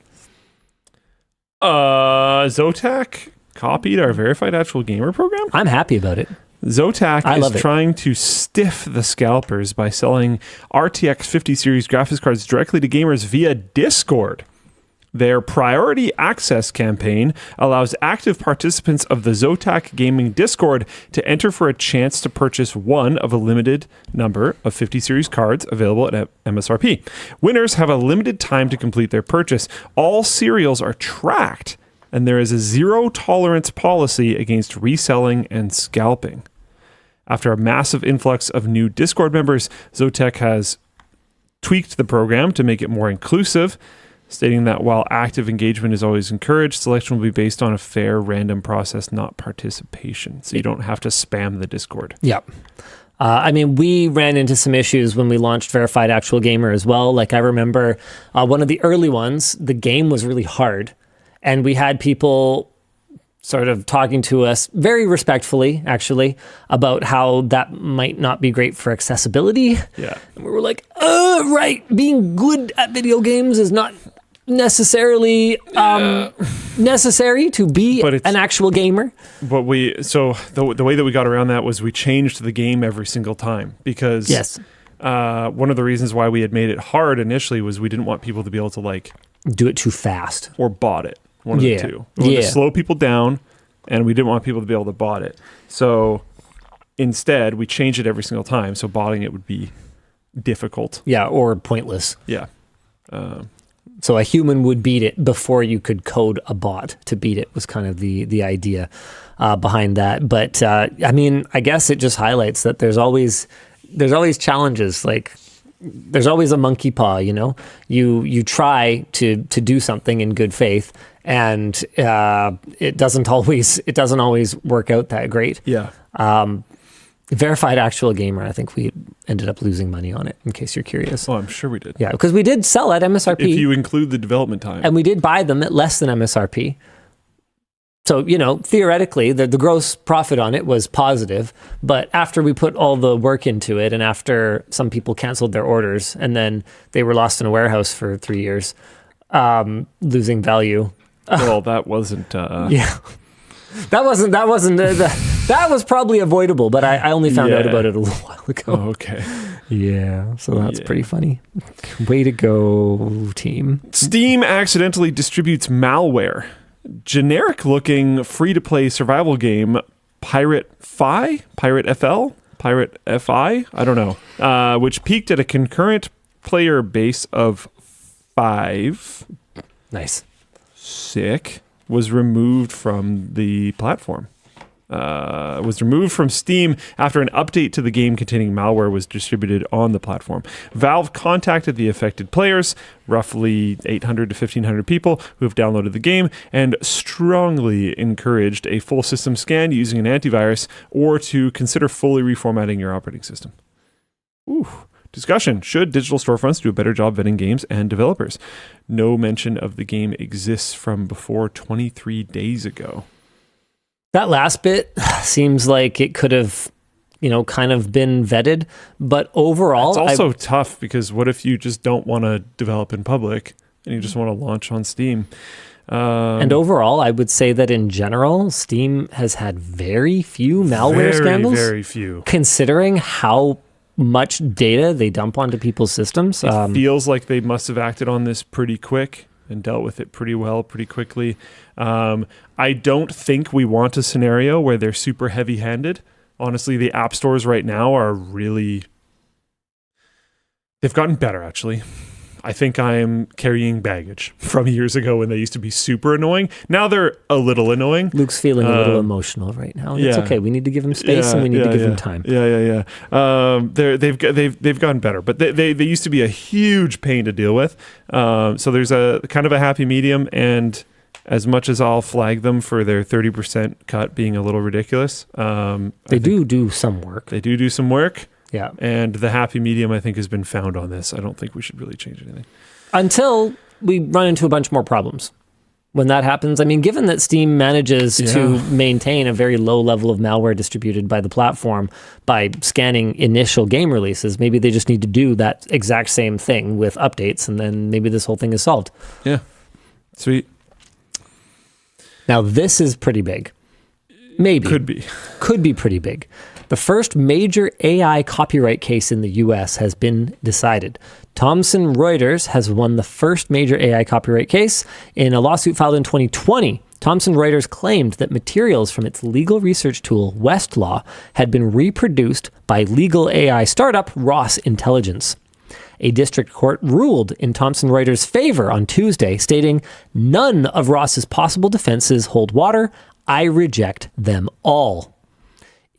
Zotac copied our verified actual gamer program.
I'm happy about it.
Zotac is trying to stiff the scalpers by selling RTX 50 series graphics cards directly to gamers via Discord. Their priority access campaign allows active participants of the Zotac Gaming Discord to enter for a chance to purchase one of a limited number of 50 series cards available at MSRP. Winners have a limited time to complete their purchase. All serials are tracked, and there is a zero tolerance policy against reselling and scalping. After a massive influx of new Discord members, Zotac has tweaked the program to make it more inclusive, stating that while active engagement is always encouraged, selection will be based on a fair, random process, not participation. So you don't have to spam the Discord.
Yep. I mean, we ran into some issues when we launched Verified Actual Gamer as well. Like, I remember one of the early ones, the game was really hard, and we had people sort of talking to us very respectfully, actually, about how that might not be great for accessibility.
Yeah.
And we were like, right, being good at video games is not necessarily necessary to be an actual gamer.
But the way that we got around that was we changed the game every single time, because one of the reasons why we had made it hard initially was we didn't want people to be able to
do it too fast
or bot it. One of the two. We wanted to slow people down, and we didn't want people to be able to bot it. So instead, we changed it every single time, so botting it would be difficult.
Yeah, or pointless.
Yeah.
So a human would beat it before you could code a bot to beat it, was kind of the idea behind that. But I mean, I guess it just highlights that there's always challenges. Like, there's always a monkey paw, you know? You try to do something in good faith, and it doesn't always work out that great.
Yeah.
Verified Actual Gamer, I think we ended up losing money on it, in case you're curious.
Oh, I'm sure we did.
Yeah, because we did sell at MSRP.
If you include the development time.
And we did buy them at less than MSRP. So, you know, theoretically, the gross profit on it was positive. But after we put all the work into it, and after some people canceled their orders, and then they were lost in a warehouse for 3 years, losing value.
Well, that wasn't...
Yeah. That was probably avoidable, but I only found out about it a little while ago.
Oh, okay.
Yeah, so that's pretty funny. Way to go, team.
Steam accidentally distributes malware. Generic-looking free-to-play survival game Pirate FI? Pirate FL? Pirate FI? I don't know. Which peaked at a concurrent player base of 5.
Nice.
Sick. Was removed from the platform. Was removed from Steam after an update to the game containing malware was distributed on the platform. Valve contacted the affected players, roughly 800 to 1,500 people who have downloaded the game, and strongly encouraged a full system scan using an antivirus, or to consider fully reformatting your operating system. Ooh. Discussion: should digital storefronts do a better job vetting games and developers? No mention of the game exists from before 23 days ago.
That last bit seems like it could have, kind of been vetted, but overall...
It's also tough, because what if you just don't want to develop in public and you just want to launch on Steam?
And overall, I would say that in general, Steam has had very few malware scandals.
Very few.
Considering how much data they dump onto people's systems.
It feels like they must have acted on this pretty quick and dealt with it pretty well, pretty quickly. I don't think we want a scenario where they're super heavy-handed. Honestly, the app stores right now are really... They've gotten better, actually. I think I'm carrying baggage from years ago when they used to be super annoying. Now they're a little annoying.
Luke's feeling a little emotional right now. It's okay. We need to give him space and we need to give him time.
Yeah. They've gotten better, but they used to be a huge pain to deal with. So there's a kind of a happy medium, and as much as I'll flag them for their 30% cut being a little ridiculous,
they do some work.
They do some work.
Yeah.
And the happy medium, I think, has been found on this. I don't think we should really change anything.
Until we run into a bunch more problems. When that happens, I mean, given that Steam manages to maintain a very low level of malware distributed by the platform by scanning initial game releases, maybe they just need to do that exact same thing with updates, and then maybe this whole thing is solved.
Yeah. Sweet.
Now, this is pretty big. Maybe.
Could be
pretty big. The first major AI copyright case in the US has been decided. Thomson Reuters has won the first major AI copyright case. In a lawsuit filed in 2020, Thomson Reuters claimed that materials from its legal research tool, Westlaw, had been reproduced by legal AI startup Ross Intelligence. A district court ruled in Thomson Reuters' favor on Tuesday, stating, "None of Ross's possible defenses hold water. I reject them all."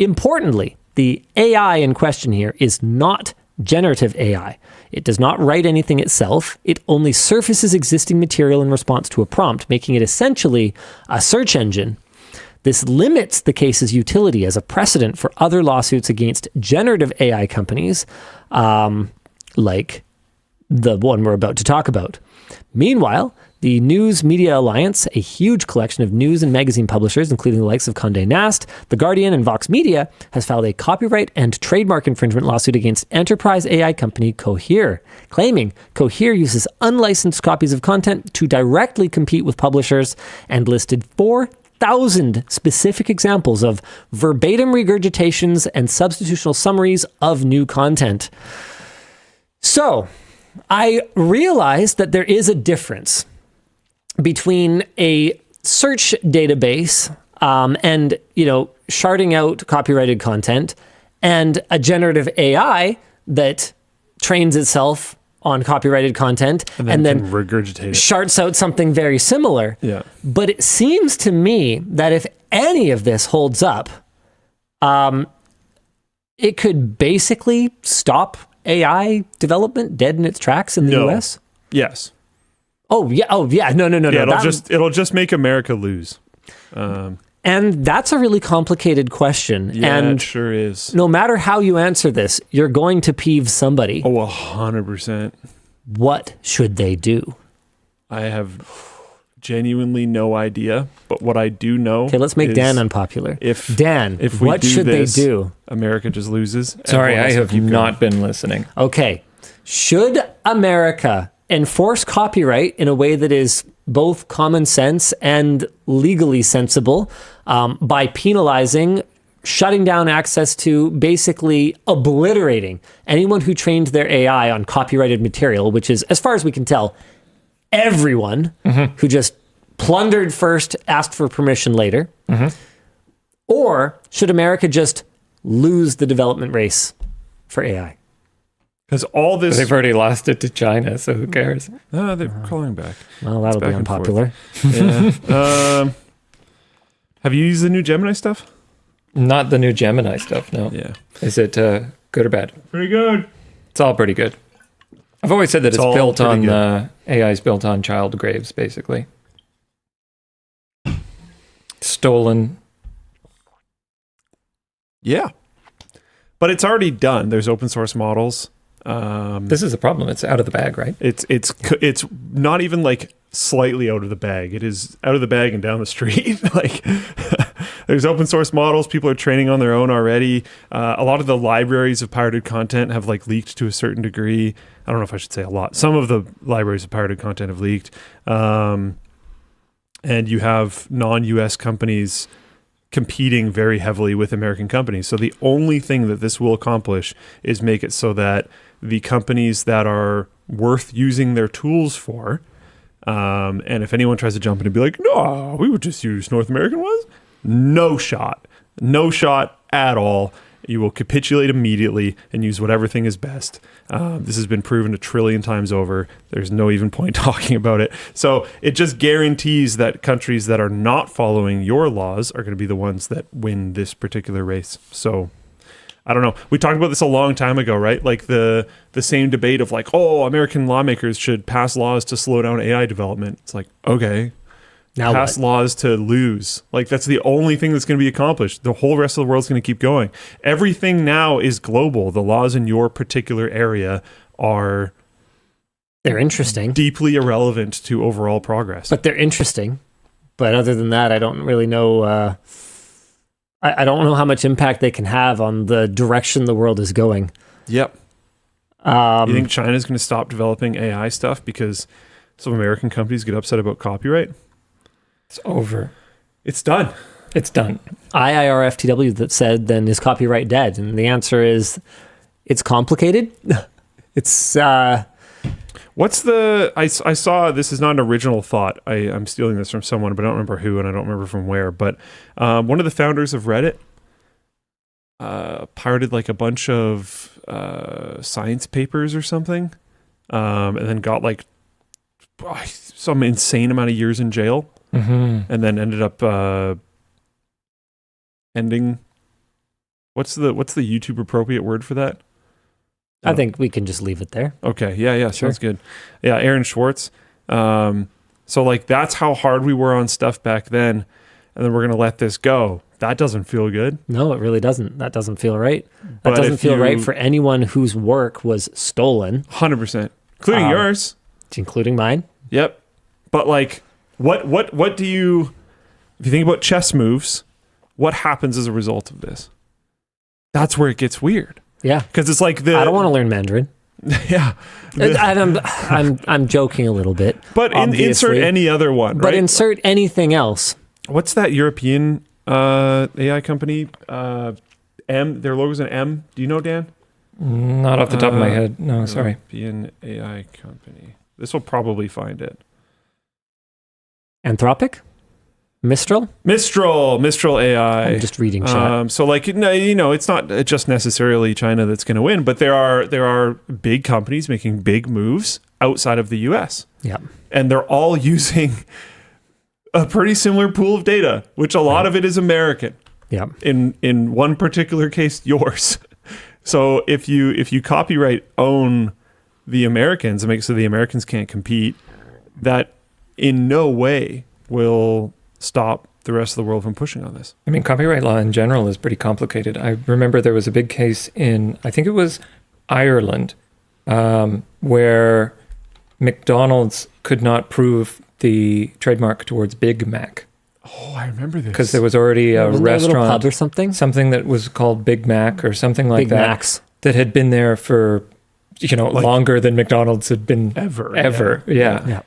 Importantly, the AI in question here is not generative AI. It does not write anything itself. It only surfaces existing material in response to a prompt, making it essentially a search engine. This limits the case's utility as a precedent for other lawsuits against generative AI companies, like the one we're about to talk about. Meanwhile, the News Media Alliance, a huge collection of news and magazine publishers, including the likes of Condé Nast, The Guardian, and Vox Media, has filed a copyright and trademark infringement lawsuit against enterprise AI company Cohere, claiming Cohere uses unlicensed copies of content to directly compete with publishers, and listed 4,000 specific examples of verbatim regurgitations and substitutional summaries of new content. So, I realized that there is a difference between a search database and, sharding out copyrighted content, and a generative AI that trains itself on copyrighted content and then
regurgitate it.
Sharts out something very similar.
Yeah.
But it seems to me that if any of this holds up, it could basically stop AI development dead in its tracks in the US?
Yes.
Oh yeah. No.
Yeah, it'll just make America lose.
And that's a really complicated question.
Yeah,
and
it sure is.
No matter how you answer this, you're going to peeve somebody.
Oh, 100%.
What should they do?
I have genuinely no idea, but what I do know.
Okay, let's make Dan unpopular.
If
what should they do?
America just loses.
Sorry, I have not been listening.
Okay. Should America enforce copyright in a way that is both common sense and legally sensible by penalizing, shutting down access to, basically obliterating anyone who trained their AI on copyrighted material, which is, as far as we can tell, everyone who just plundered first, asked for permission later? Or should America just lose the development race for AI?
Because all this...
But they've already lost it to China, so who cares?
No, they're calling back.
Well, that'll be unpopular.
Yeah. Have you used the new Gemini stuff?
Not the new Gemini stuff, no.
Yeah.
Is it good or bad?
Pretty good.
It's all pretty good. I've always said that it's built on... AI is built on child graves, basically. Stolen.
Yeah. But it's already done. There's open source models.
This is the problem. It's out of the bag, right?
It's not even like slightly out of the bag. It is out of the bag and down the street. Like there's open source models. People are training on their own already. A lot of the libraries of pirated content have like leaked to a certain degree. I don't know if I should say a lot. Some of the libraries of pirated content have leaked. And you have non-US companies competing very heavily with American companies. So the only thing that this will accomplish is make it so that the companies that are worth using their tools for, and if anyone tries to jump in and be like, no, we would just use North American ones, no shot at all. You will capitulate immediately and use whatever thing is best. This has been proven 1 trillion times over. There's no even point talking about it. So it just guarantees that countries that are not following your laws are going to be the ones that win this particular race. So I don't know. We talked about this a long time ago, right? Like the same debate of like, oh, American lawmakers should pass laws to slow down AI development. It's like, okay.
Now
pass laws to lose. Like that's the only thing that's going to be accomplished. The whole rest of the world's going to keep going. Everything now is global. The laws in your particular area are
They're interesting.
deeply irrelevant to overall progress.
But they're interesting. But other than that, I don't really know. I don't know how much impact they can have on the direction the world is going.
Yep. You think China's going to stop developing AI stuff because some American companies get upset about copyright?
It's over.
It's done.
It's done.
IIRFTW that said, then is copyright dead? And the answer is, it's complicated. It's
What's the? I saw this is not an original thought. I'm stealing this from someone, but I don't remember who and I don't remember from where. But one of the founders of Reddit pirated like a bunch of science papers or something, and then got like some insane amount of years in jail, and then ended up ending. What's the YouTube appropriate word for that?
I think we can just leave it there.
Okay. Yeah.
Sure.
Sounds good. Yeah. Aaron Schwartz. So like that's how hard we were on stuff back then. And then we're going to let this go. That doesn't feel good.
No, it really doesn't. That doesn't feel right. That
But
doesn't
if
feel
you-
right for anyone whose work was stolen,
100%, including yours.
including mine.
Yep. But like, what do you, if you think about chess moves, what happens as a result of this? That's where it gets weird.
Yeah.
Because it's like
I don't want to learn Mandarin.
yeah.
I'm joking a little bit.
But insert
obviously.
any other one,
But
right?
insert anything else.
What's that European AI company? Their logo's an M. Do you know, Dan?
Not off the top of my head. No, sorry.
European AI company. This will probably find it.
Anthropic? Mistral?
Mistral AI.
I'm just reading chat.
So like, it's not just necessarily China that's going to win, but there are big companies making big moves outside of the US.
Yeah.
And they're all using a pretty similar pool of data, which a lot of it is American.
Yeah.
In one particular case, yours. So if you copyright own the Americans and make it so the Americans can't compete, that in no way will stop the rest of the world from pushing on this.
I mean, copyright law in general is pretty complicated. I remember there was a big case in, I think it was Ireland, where McDonald's could not prove the trademark towards Big Mac.
Oh, I remember this.
Because there was already a
Wasn't there a little
restaurant,
pub or something
that was called Big Mac or something like
Big
that,
Macs.
that had been there for, longer than McDonald's had been
Ever.
Yeah.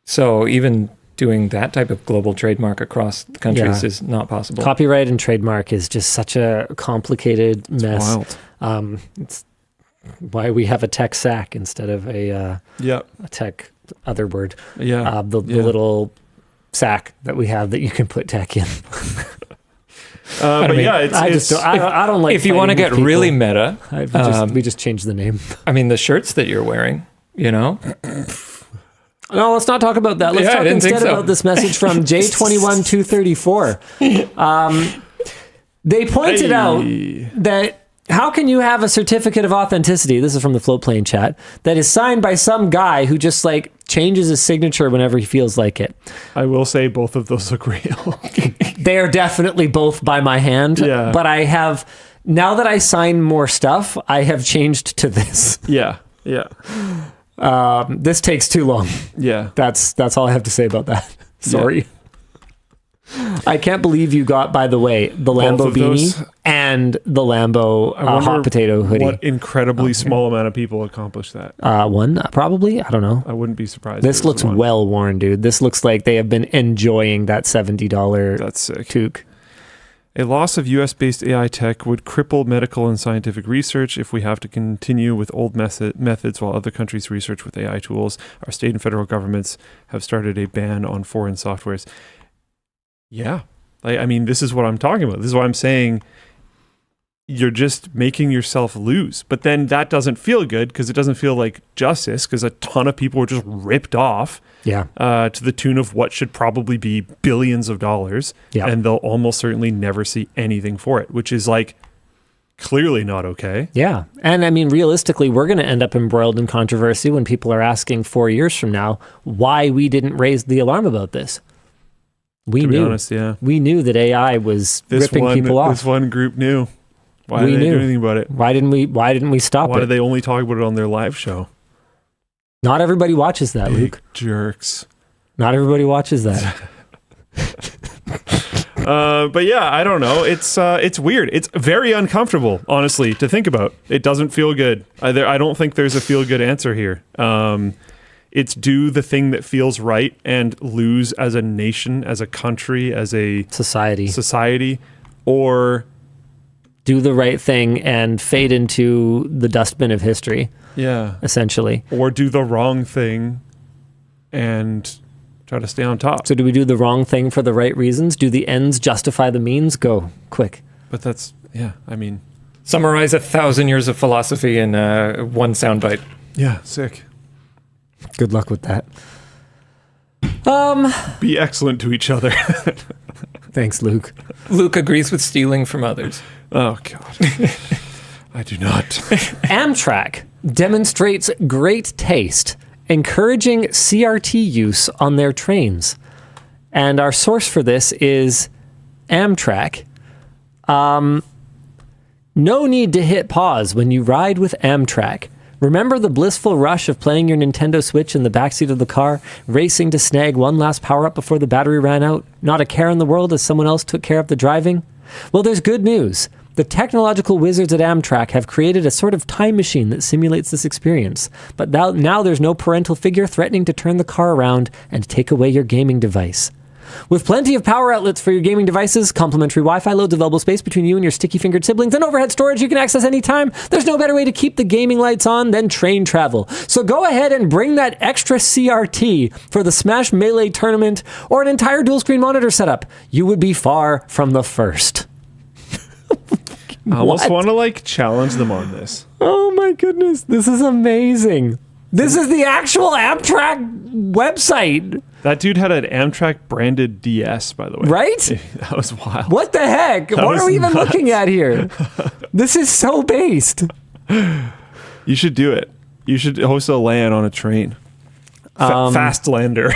So even doing that type of global trademark across the countries is not possible.
Copyright and trademark is just such a complicated mess.
Wild.
It's why we have a tech sack instead of a tech other word.
Yeah.
The little sack that we have that you can put tech in.
But
mean,
yeah,
I don't like.
If you want to get really meta,
we just changed the name.
I mean, the shirts that you're wearing,
No, let's not talk about that. Let's
Yeah, I
talk
didn't think
instead
so.
about this message from J21234. They pointed out that how can you have a certificate of authenticity? This is from the Floatplane chat that is signed by some guy who just like changes his signature whenever he feels like it.
I will say both of those look real.
They are definitely both by my hand.
Yeah.
But I have, now that I sign more stuff, I have changed to this.
Yeah.
This takes too long.
Yeah.
That's all I have to say about that. Sorry. I can't believe you got, by the way, the Lambo
of
beanie
those?
and the Lambo
I wonder
hot potato hoodie.
What incredibly small amount of people accomplish that.
One, probably? I don't know.
I wouldn't be surprised.
This
if it was
looks
one.
well worn, dude. This looks like they have been enjoying that $70
That's sick.
toque.
A loss of US-based AI tech would cripple medical and scientific research if we have to continue with old methods while other countries research with AI tools. Our state and federal governments have started a ban on foreign softwares. Yeah. I mean, this is what I'm talking about. This is why I'm saying you're just making yourself lose. But then that doesn't feel good because it doesn't feel like justice because a ton of people were just ripped off to the tune of what should probably be billions of dollars.
Yeah.
And they'll almost certainly never see anything for it, which is like clearly not okay.
Yeah. And I mean, realistically, we're going to end up embroiled in controversy when people are asking 4 years from now why we didn't raise the alarm about this. We knew.
To be honest, yeah.
We knew that AI was ripping people off.
This one group knew. Why didn't they do anything about it?
Why didn't we stop it?
Why did they only talk about it on their live show?
Not everybody watches that,
Big
Luke.
jerks.
Not everybody watches that.
But yeah, I don't know. It's weird. It's very uncomfortable, honestly, to think about. It doesn't feel good. I don't think there's a feel good answer here. It's do the thing that feels right and lose as a nation, as a country, as a society, or
do the right thing and fade into the dustbin of history.
Yeah.
Essentially.
Or do the wrong thing and try to stay on top.
So do we do the wrong thing for the right reasons? Do the ends justify the means? Go, quick.
But that's, I mean.
Summarize 1,000 years of philosophy in one soundbite.
Yeah, sick.
Good luck with that.
Be excellent to each other.
Thanks, Luke.
Luke agrees with stealing from others.
Oh, God. I do not.
Amtrak demonstrates great taste, encouraging CRT use on their trains. And our source for this is Amtrak. No need to hit pause when you ride with Amtrak. Remember the blissful rush of playing your Nintendo Switch in the backseat of the car, racing to snag one last power-up before the battery ran out, not a care in the world as someone else took care of the driving? Well, there's good news. The technological wizards at Amtrak have created a sort of time machine that simulates this experience. But now there's no parental figure threatening to turn the car around and take away your gaming device. With plenty of power outlets for your gaming devices, complimentary Wi-Fi, loads available space between you and your sticky-fingered siblings, and overhead storage you can access anytime, there's no better way to keep the gaming lights on than train travel. So go ahead and bring that extra CRT for the Smash Melee tournament or an entire dual-screen monitor setup. You would be far from the first.
I almost want to challenge them on this.
Oh my goodness, this is amazing. This is the actual Amtrak website.
That dude had an Amtrak branded DS, by the way.
Right?
That was wild.
What the heck? What are we even looking at here? This is so based.
You should do it. You should host a LAN on a train. Fast lander.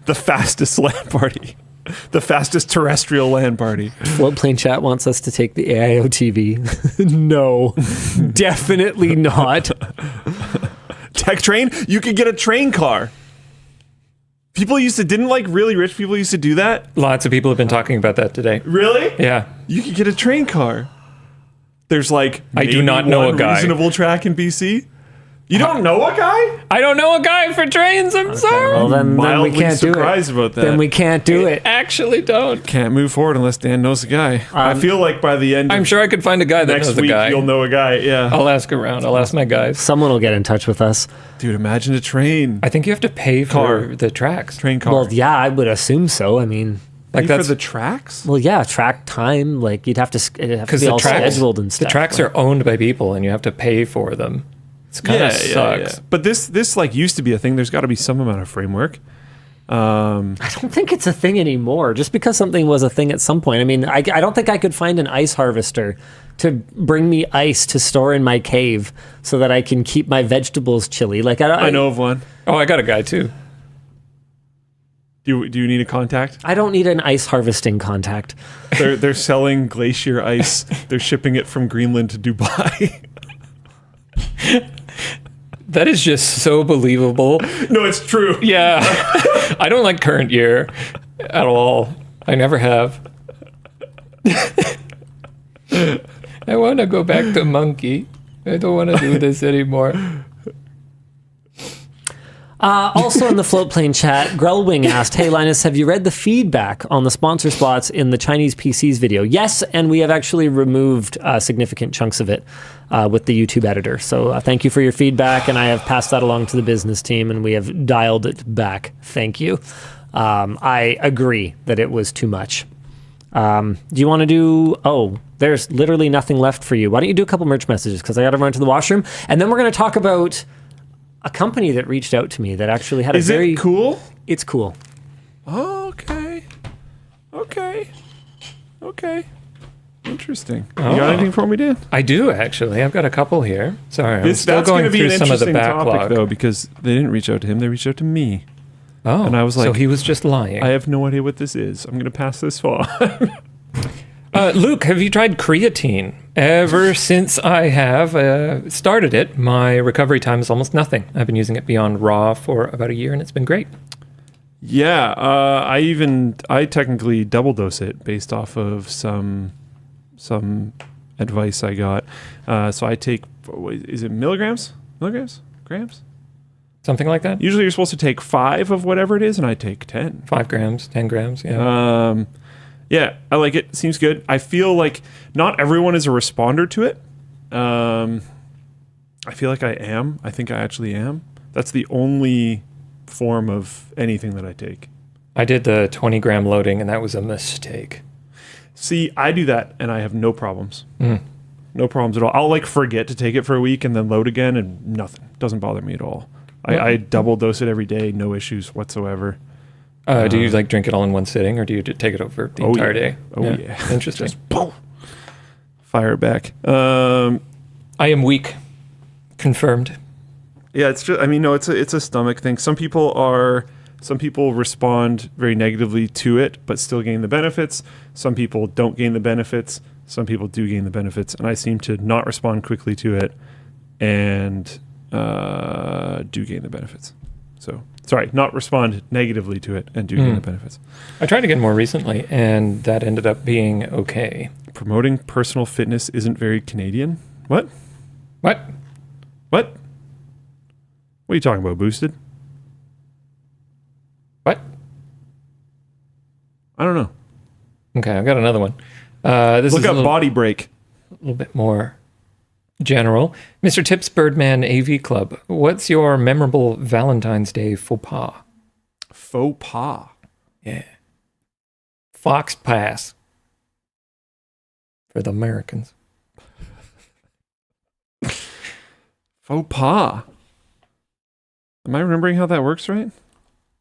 The fastest LAN party. The fastest terrestrial LAN party.
Floatplane chat wants us to take the AIO TV. No, definitely not.
Tech train? You could get a train car. People didn't really rich people used to do that?
Lots of people have been talking about that today.
Really?
Yeah.
You could get a train car. There's
I do not know a guy.
Reasonable track in BC. You don't know a guy?
I don't know a guy for trains. I'm sorry.
Well, then we can't do it.
Surprised about that.
Then we can't do it.
Actually don't.
Can't move forward unless Dan knows a guy. I feel like by the end
I'm sure I could find a guy that
next
knows a
week
guy.
you'll know a guy. Yeah.
I'll ask around. I'll ask my guys.
Someone will get in touch with us.
Dude, imagine a train.
I think you have to pay for the tracks.
Train car.
Well, yeah, I would assume so. I mean,
pay for the tracks?
well, yeah, track time. You'd have to be all scheduled and stuff.
The tracks are owned by people, and you have to pay for them. It's kind of sucks.
Yeah. But this used to be a thing. There's got to be some amount of framework.
I don't think it's a thing anymore. Just because something was a thing at some point. I mean, I don't think I could find an ice harvester to bring me ice to store in my cave so that I can keep my vegetables chilly.
I know of one.
Oh, I got a guy too.
Do you need a contact?
I don't need an ice harvesting contact.
They're selling glacier ice. They're shipping it from Greenland to Dubai.
That is just so believable.
No, it's true.
Yeah. I don't like current year at all. I never have. I want to go back to monkey. I don't want to do this anymore.
Also in the Floatplane chat, Grellwing asked, "Hey Linus, have you read the feedback on the sponsor spots in the Chinese PCs video?" Yes, and we have actually removed significant chunks of it with the YouTube editor. So thank you for your feedback, and I have passed that along to the business team, and we have dialed it back. Thank you. I agree that it was too much.
Do you want to do... Oh, there's literally nothing left for you. Why don't you do a couple merch messages? Because I got to run to the washroom. And then we're going to talk about a company that reached out to me that actually had
Is it cool?
It's cool.
Oh, okay. Interesting.
Oh.
You got anything for me, Dan?
I do, actually. I've got a couple here. Sorry, I'm still
That's
going
gonna be
through
an
some of the
interesting
backlog.
topic, though, because they didn't reach out to him. They reached out to me.
Oh,
And I was
so
like,
he was just lying.
I have no idea what this is. I'm going to pass this on.
Luke, have you tried creatine? Ever since I have started it, my recovery time is almost nothing. I've been using it beyond raw for about a year, and it's been great.
Yeah, I technically double dose it based off of some advice I got. So I take, is it milligrams? Grams?
Something like that?
Usually you're supposed to take 5 of whatever it is, and I take 10.
5 grams, 10 grams, yeah.
Yeah, I like it. Seems good. I feel like not everyone is a responder to it. I feel like I am. I think I actually am. That's the only form of anything that I take.
I did the 20-gram loading, and that was a mistake.
See, I do that, and I have no problems. No problems at all. I'll like forget to take it for a week and then load again, and nothing. Doesn't bother me at all. I double dose it every day, no issues whatsoever.
Do you like drink it all in one sitting, or do you take it over the entire day?
Oh yeah.
Interesting.
Just boom. Fire it back.
I am weak. Confirmed.
Yeah, it's just. I mean, no, it's a stomach thing. Some people respond very negatively to it, but still gain the benefits. Some people don't gain the benefits. Some people do gain the benefits, and I seem to not respond quickly to it, and do gain the benefits. So, sorry, not respond negatively to it and do gain the benefits.
I tried again more recently, and that ended up being okay.
Promoting personal fitness isn't very Canadian. What?
What?
What? What are you talking about, Boosted?
What?
I don't know.
Okay, I've got another one. This
Look
is
up body break.
a little bit more general. Mr. Tips Birdman AV Club, what's your memorable Valentine's Day faux pas?
Faux pas.
Yeah. Fox Pass. For the Americans.
Faux pas. Am I remembering how that works right?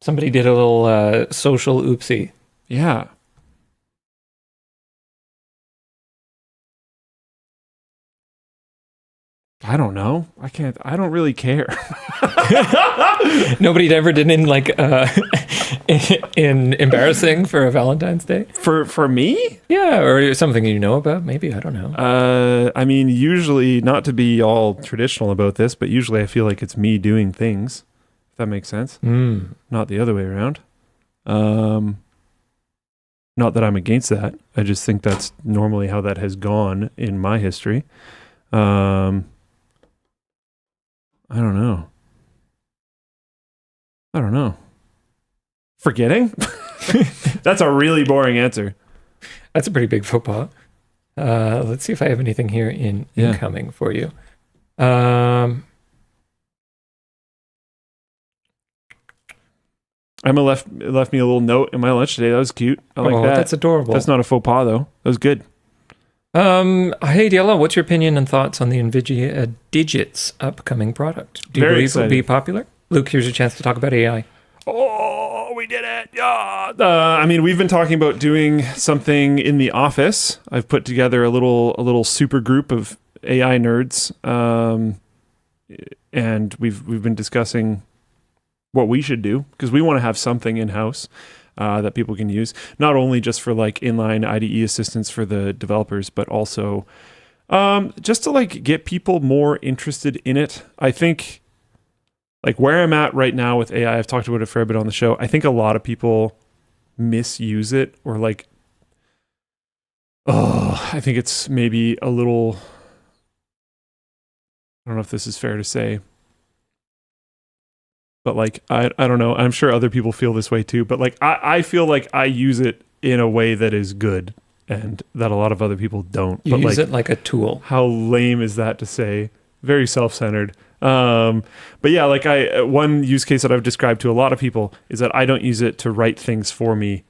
Somebody did a little social oopsie.
Yeah. I don't know. I don't really care.
Nobody ever did in like in embarrassing for a Valentine's Day?
For me?
Yeah, or something you know about, maybe, I don't know.
I mean, usually, not to be all traditional about this, but usually I feel like it's me doing things, if that makes sense. Not the other way around. Not that I'm against that. I just think that's normally how that has gone in my history. I don't know. Forgetting? That's a really boring answer.
That's a pretty big faux pas. Let's see if I have anything here incoming for you.
Emma left me a little note in my lunch today. That was cute. I like that.
That's adorable.
That's not a faux pas, though. That was good.
Hey, Diella, what's your opinion and thoughts on the NVIDIA Digits upcoming product? Do you
Very
believe
excited.
it'll be popular? Luke, here's your chance to talk about AI.
Oh, we did it. Yeah. I mean, we've been talking about doing something in the office. I've put together a little super group of AI nerds. And we've been discussing what we should do because we want to have something in-house that people can use, not only just for like inline IDE assistance for the developers, but also just to like get people more interested in it. I think like where I'm at right now with AI, I've talked about it a fair bit on the show. I think a lot of people misuse it or like, I think it's maybe a little, I don't know if this is fair to say, but like, I don't know. I'm sure other people feel this way too, but like, I feel like I use it in a way that is good and that a lot of other people don't.
You
but
use
like,
it like a tool.
how lame is that to say? Very self-centered. But yeah, like one use case that I've described to a lot of people is that I don't use it to write things for me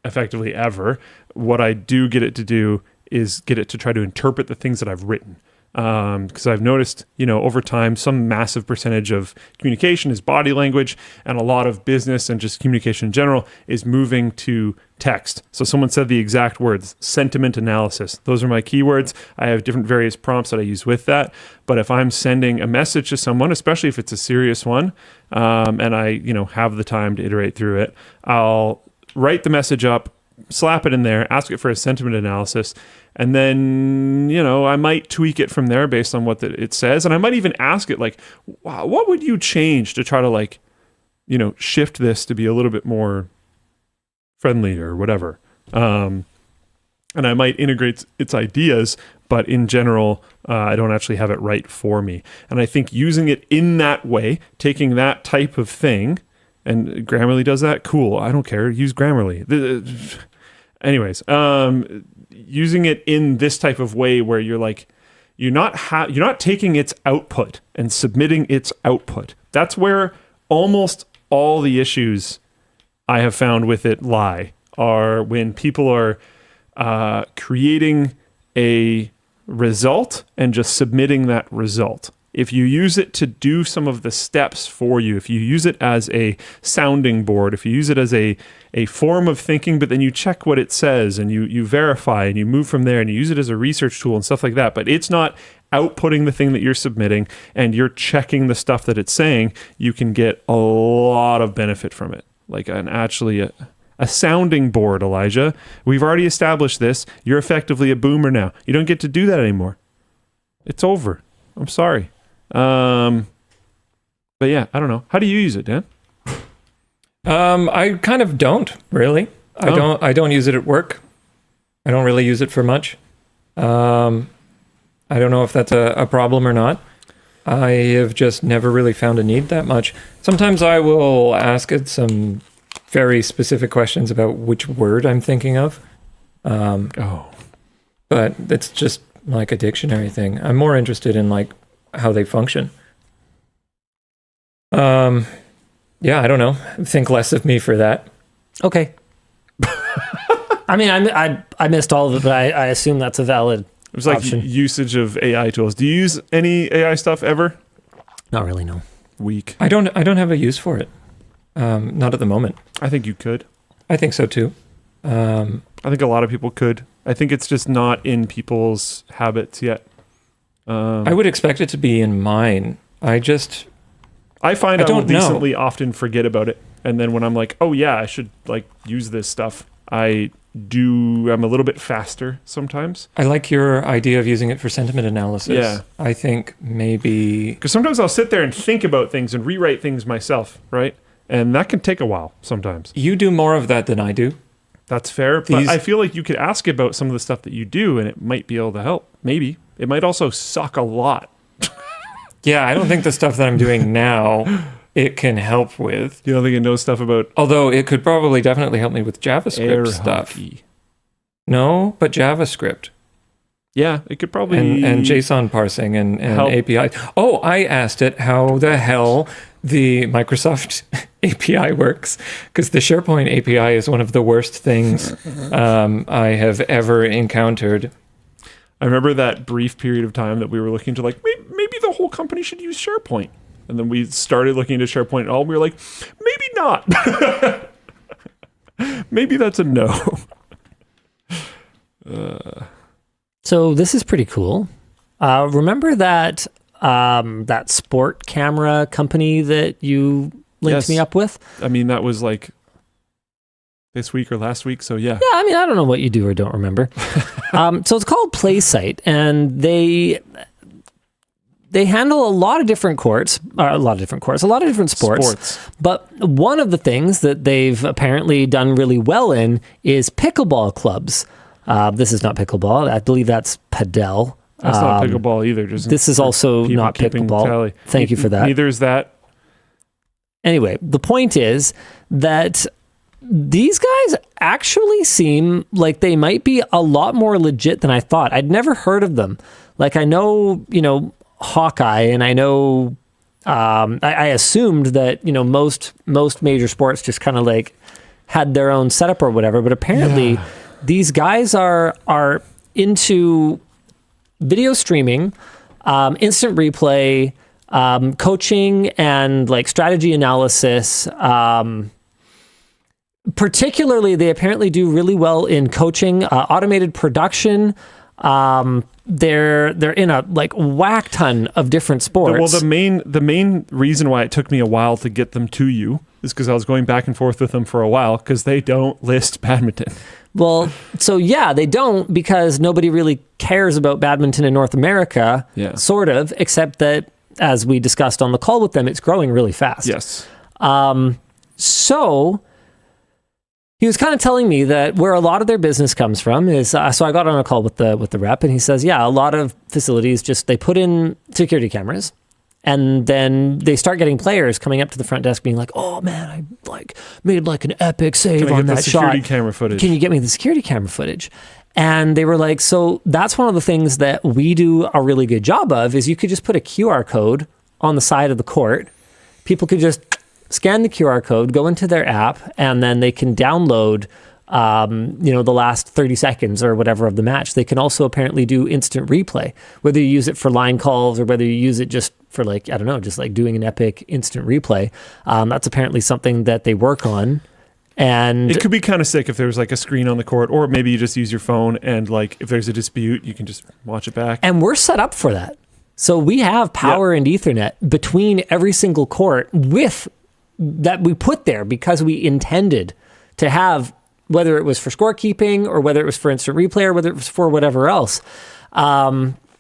effectively ever. what I do get it to do is get it to try to interpret the things that I've written. Because I've noticed, over time, some massive percentage of communication is body language, and a lot of business and just communication in general is moving to text. So someone said the exact words, sentiment analysis. Those are my keywords. I have different various prompts that I use with that. But if I'm sending a message to someone, especially if it's a serious one, and I, have the time to iterate through it, I'll write the message up, slap it in there, ask it for a sentiment analysis, and then, I might tweak it from there based on what it says. And I might even ask it like, wow, what would you change to try to shift this to be a little bit more friendly or whatever. And I might integrate its ideas, but in general, I don't actually have it write for me. And I think using it in that way, taking that type of thing, and Grammarly does that, cool, I don't care, use Grammarly. Anyways, using it in this type of way where you're not taking its output and submitting its output. That's where almost all the issues I have found with it lie, are when people are creating a result and just submitting that result. If you use it to do some of the steps for you, if you use it as a sounding board, if you use it as a form of thinking, but then you check what it says and you verify and you move from there and you use it as a research tool and stuff like that, but it's not outputting the thing that you're submitting and you're checking the stuff that it's saying, you can get a lot of benefit from it. Like a sounding board, Elijah. We've already established this. You're effectively a boomer now. You don't get to do that anymore. It's over. I'm sorry. But yeah, I don't know. How do you use it, Dan?
I kind of don't really. I don't use it at work. I don't really use it for much. I don't know if that's a problem or not. I have just never really found a need that much. Sometimes I will ask it some very specific questions about which word I'm thinking of. But it's just like a dictionary thing. I'm more interested in how they function. Yeah, I don't know. Think less of me for that.
Okay. I mean, I missed all of it, but I assume that's a valid
It was like
option.
usage of AI tools. Do you use any AI stuff ever?
Not really, no.
Weak.
I don't have a use for it. Not at the moment.
I think you could.
I think so too.
I think a lot of people could. I think it's just not in people's habits yet.
I would expect it to be in mine. I
find I will
don't know.
decently often forget about it. And then when I'm like, oh yeah, I should use this stuff, I'm a little bit faster sometimes.
I like your idea of using it for sentiment analysis.
Yeah.
I think maybe...
Because sometimes I'll sit there and think about things and rewrite things myself, right? And that can take a while sometimes.
You do more of that than I do.
That's fair. But I feel like you could ask about some of the stuff that you do and it might be able to help. Maybe. It might also suck a lot.
Yeah, I don't think the stuff that I'm doing now it can help with.
You don't think it knows stuff about...
Although it could probably definitely help me with JavaScript stuff.
Hockey.
No, but JavaScript.
Yeah, it could probably...
And JSON parsing and API. Oh, I asked it how the hell the Microsoft API works, because the SharePoint API is one of the worst things I have ever encountered.
I remember that brief period of time that we were looking to maybe the whole company should use SharePoint. And then we started looking into SharePoint and all we were like, maybe not. Maybe that's a no.
So this is pretty cool. Remember that that sport camera company that you linked me up with?
I mean, that was this week or last week, so yeah.
Yeah, I mean, I don't know what you do or don't remember. So it's called PlaySight, and they handle a lot of different sports. But one of the things that they've apparently done really well in is pickleball clubs. This is not pickleball. I believe that's padel.
That's not pickleball either.
This is also not pickleball.
Tally.
Thank you for that.
Neither is that.
Anyway, the point is that these guys actually seem like they might be a lot more legit than I thought. I'd never heard of them. I know, Hawkeye, and I know, I assumed that, most major sports just kind of had their own setup or whatever, but apparently These guys are into video streaming, instant replay, coaching, and like strategy analysis. Particularly, they apparently do really well in coaching, automated production. They're in a like whack ton of different sports.
Well, the main reason why it took me a while to get them to you is because I was going back and forth with them for a while because they don't list badminton.
Well, so yeah, they don't, because nobody really cares about badminton in North America, sort of, except that, as we discussed on the call with them, it's growing really fast.
Yes.
So he was kind of telling me that where a lot of their business comes from is, so I got on a call with the rep, and he says, yeah, a lot of facilities they put in security cameras, and then they start getting players coming up to the front desk being like, oh man, I like made like an epic save on that shot.
Security camera footage.
Can you get me the security camera footage? And they were like, so that's one of the things that we do a really good job of, is you could just put a QR code on the side of the court. People could just scan the QR code, go into their app, and then they can download the last 30 seconds or whatever of the match. They can also apparently do instant replay, whether you use it for line calls or whether you use it just for like, I don't know, just like doing an epic instant replay. That's apparently something that they work on. And
it could be kind of sick if there was like a screen on the court, or maybe you just use your phone and like if there's a dispute, you can just watch it back.
And we're set up for that. So we have power and Ethernet between every single court with that we put there because we intended to have, whether it was for scorekeeping or whether it was for instant replay or whether it was for whatever else.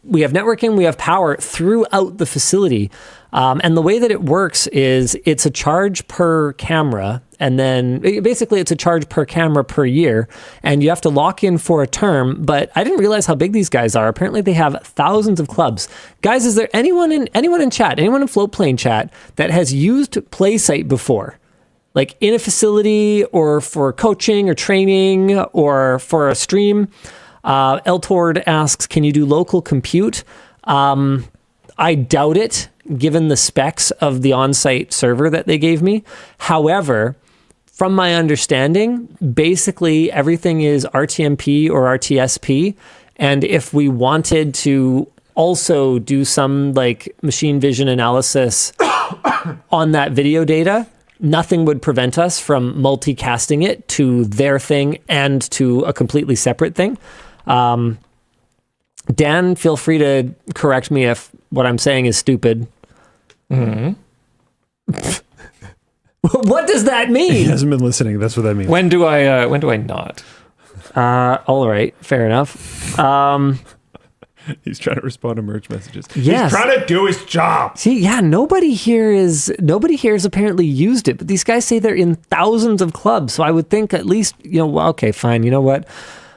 We have networking, we have power throughout the facility. And the way that it works is it's a charge per camera, and then basically it's a charge per camera per year, and you have to lock in for a term. But I didn't realize how big these guys are. Apparently they have thousands of clubs. Guys, is there anyone in chat, anyone in Floatplane chat that has used PlaySight before? Like in a facility or for coaching or training or for a stream? Eltord asks, can you do local compute? I doubt it, given the specs of the on-site server that they gave me. However, from my understanding, basically everything is RTMP or RTSP. And if we wanted to also do some like machine vision analysis on that video data, nothing would prevent us from multicasting it to their thing and to a completely separate thing. Dan, feel free to correct me if what I'm saying is stupid.
Mm-hmm.
What does that mean?
He hasn't been listening. That's what that means.
When do I not?
All right, fair enough.
He's trying to respond to merch messages.
Yes.
He's trying to do his job.
See, yeah, nobody here has apparently used it, but these guys say they're in thousands of clubs. So I would think at least, okay, fine. You know what?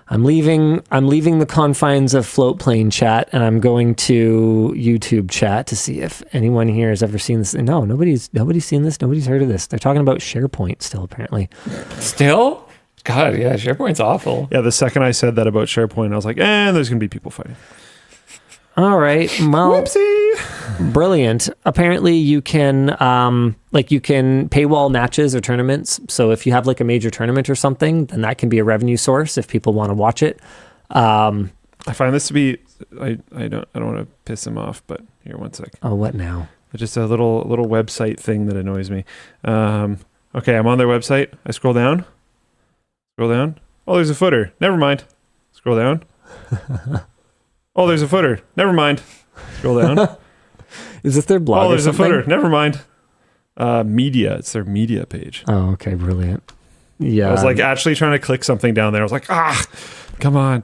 I'm leaving the confines of Floatplane chat, and I'm going to YouTube chat to see if anyone here has ever seen this. No, nobody's seen this. Nobody's heard of this. They're talking about SharePoint still, apparently.
Still? God, yeah, SharePoint's awful.
Yeah, the second I said that about SharePoint, I was like, there's going to be people fighting.
All right. Well,
whoopsie.
Brilliant. Apparently you can paywall matches or tournaments. So if you have like a major tournament or something, then that can be a revenue source if people want to watch it.
I find this to be, I don't want to piss him off, but here, one sec.
Oh, what now?
Just a little website thing that annoys me. Okay, I'm on their website. I scroll down. Oh, there's a footer. Never mind. Scroll down. Oh, there's a footer. Never mind. Scroll down.
Is this their blog?
Oh, there's
or
a footer. Never mind. Media. It's their media page.
Oh, okay. Brilliant. Yeah.
I was like actually trying to click something down there. I was like, come on.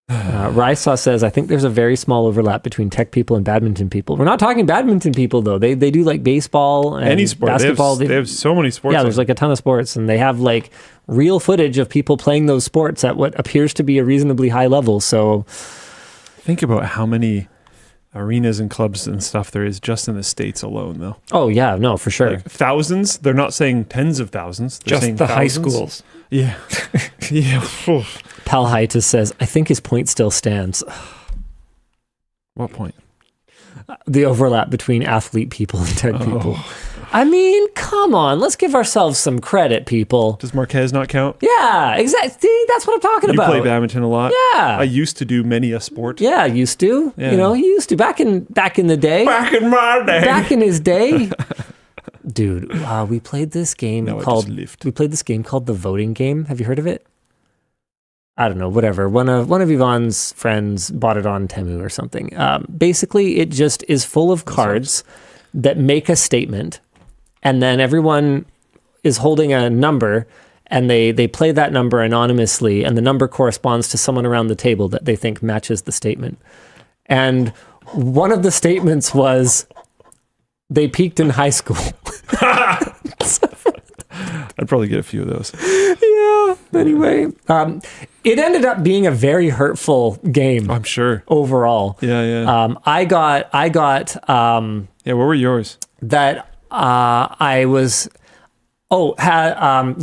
Rysau says, I think there's a very small overlap between tech people and badminton people. We're not talking badminton people, though. They do like baseball and
any sport.
Basketball.
They have so many sports.
Yeah, there's like a ton of sports, and they have like real footage of people playing those sports at what appears to be a reasonably high level. So
think about how many arenas and clubs and stuff there is just in the States alone, though.
Oh, yeah, no, for sure.
Like thousands. They're not saying tens of thousands. They're
just
saying
the
thousands.
high schools.
Yeah. Yeah.
Palhitis says, I think his point still stands.
What point?
The overlap between athlete people and tech people. I mean, come on. Let's give ourselves some credit, people.
Does Marquez not count?
Yeah, exactly. See, that's what I'm talking
You
about.
play badminton a lot?
Yeah.
I used to do many a sport.
Yeah, used to.
Yeah.
You know, he used to back in the day.
Back in my day.
Back in his day. Dude, we played this game
No, I
called
just lived.
the voting game. Have you heard of it? I don't know, whatever. One of Yvonne's friends bought it on Temu or something. Basically, it just is full of cards that make a statement, and then everyone is holding a number, and they play that number anonymously, and the number corresponds to someone around the table that they think matches the statement. And one of the statements was, they peaked in high school.
I'd probably get a few of those.
Yeah. Anyway, it ended up being a very hurtful game.
I'm sure.
Overall.
Yeah.
I got.
Yeah, what were yours?
That I was.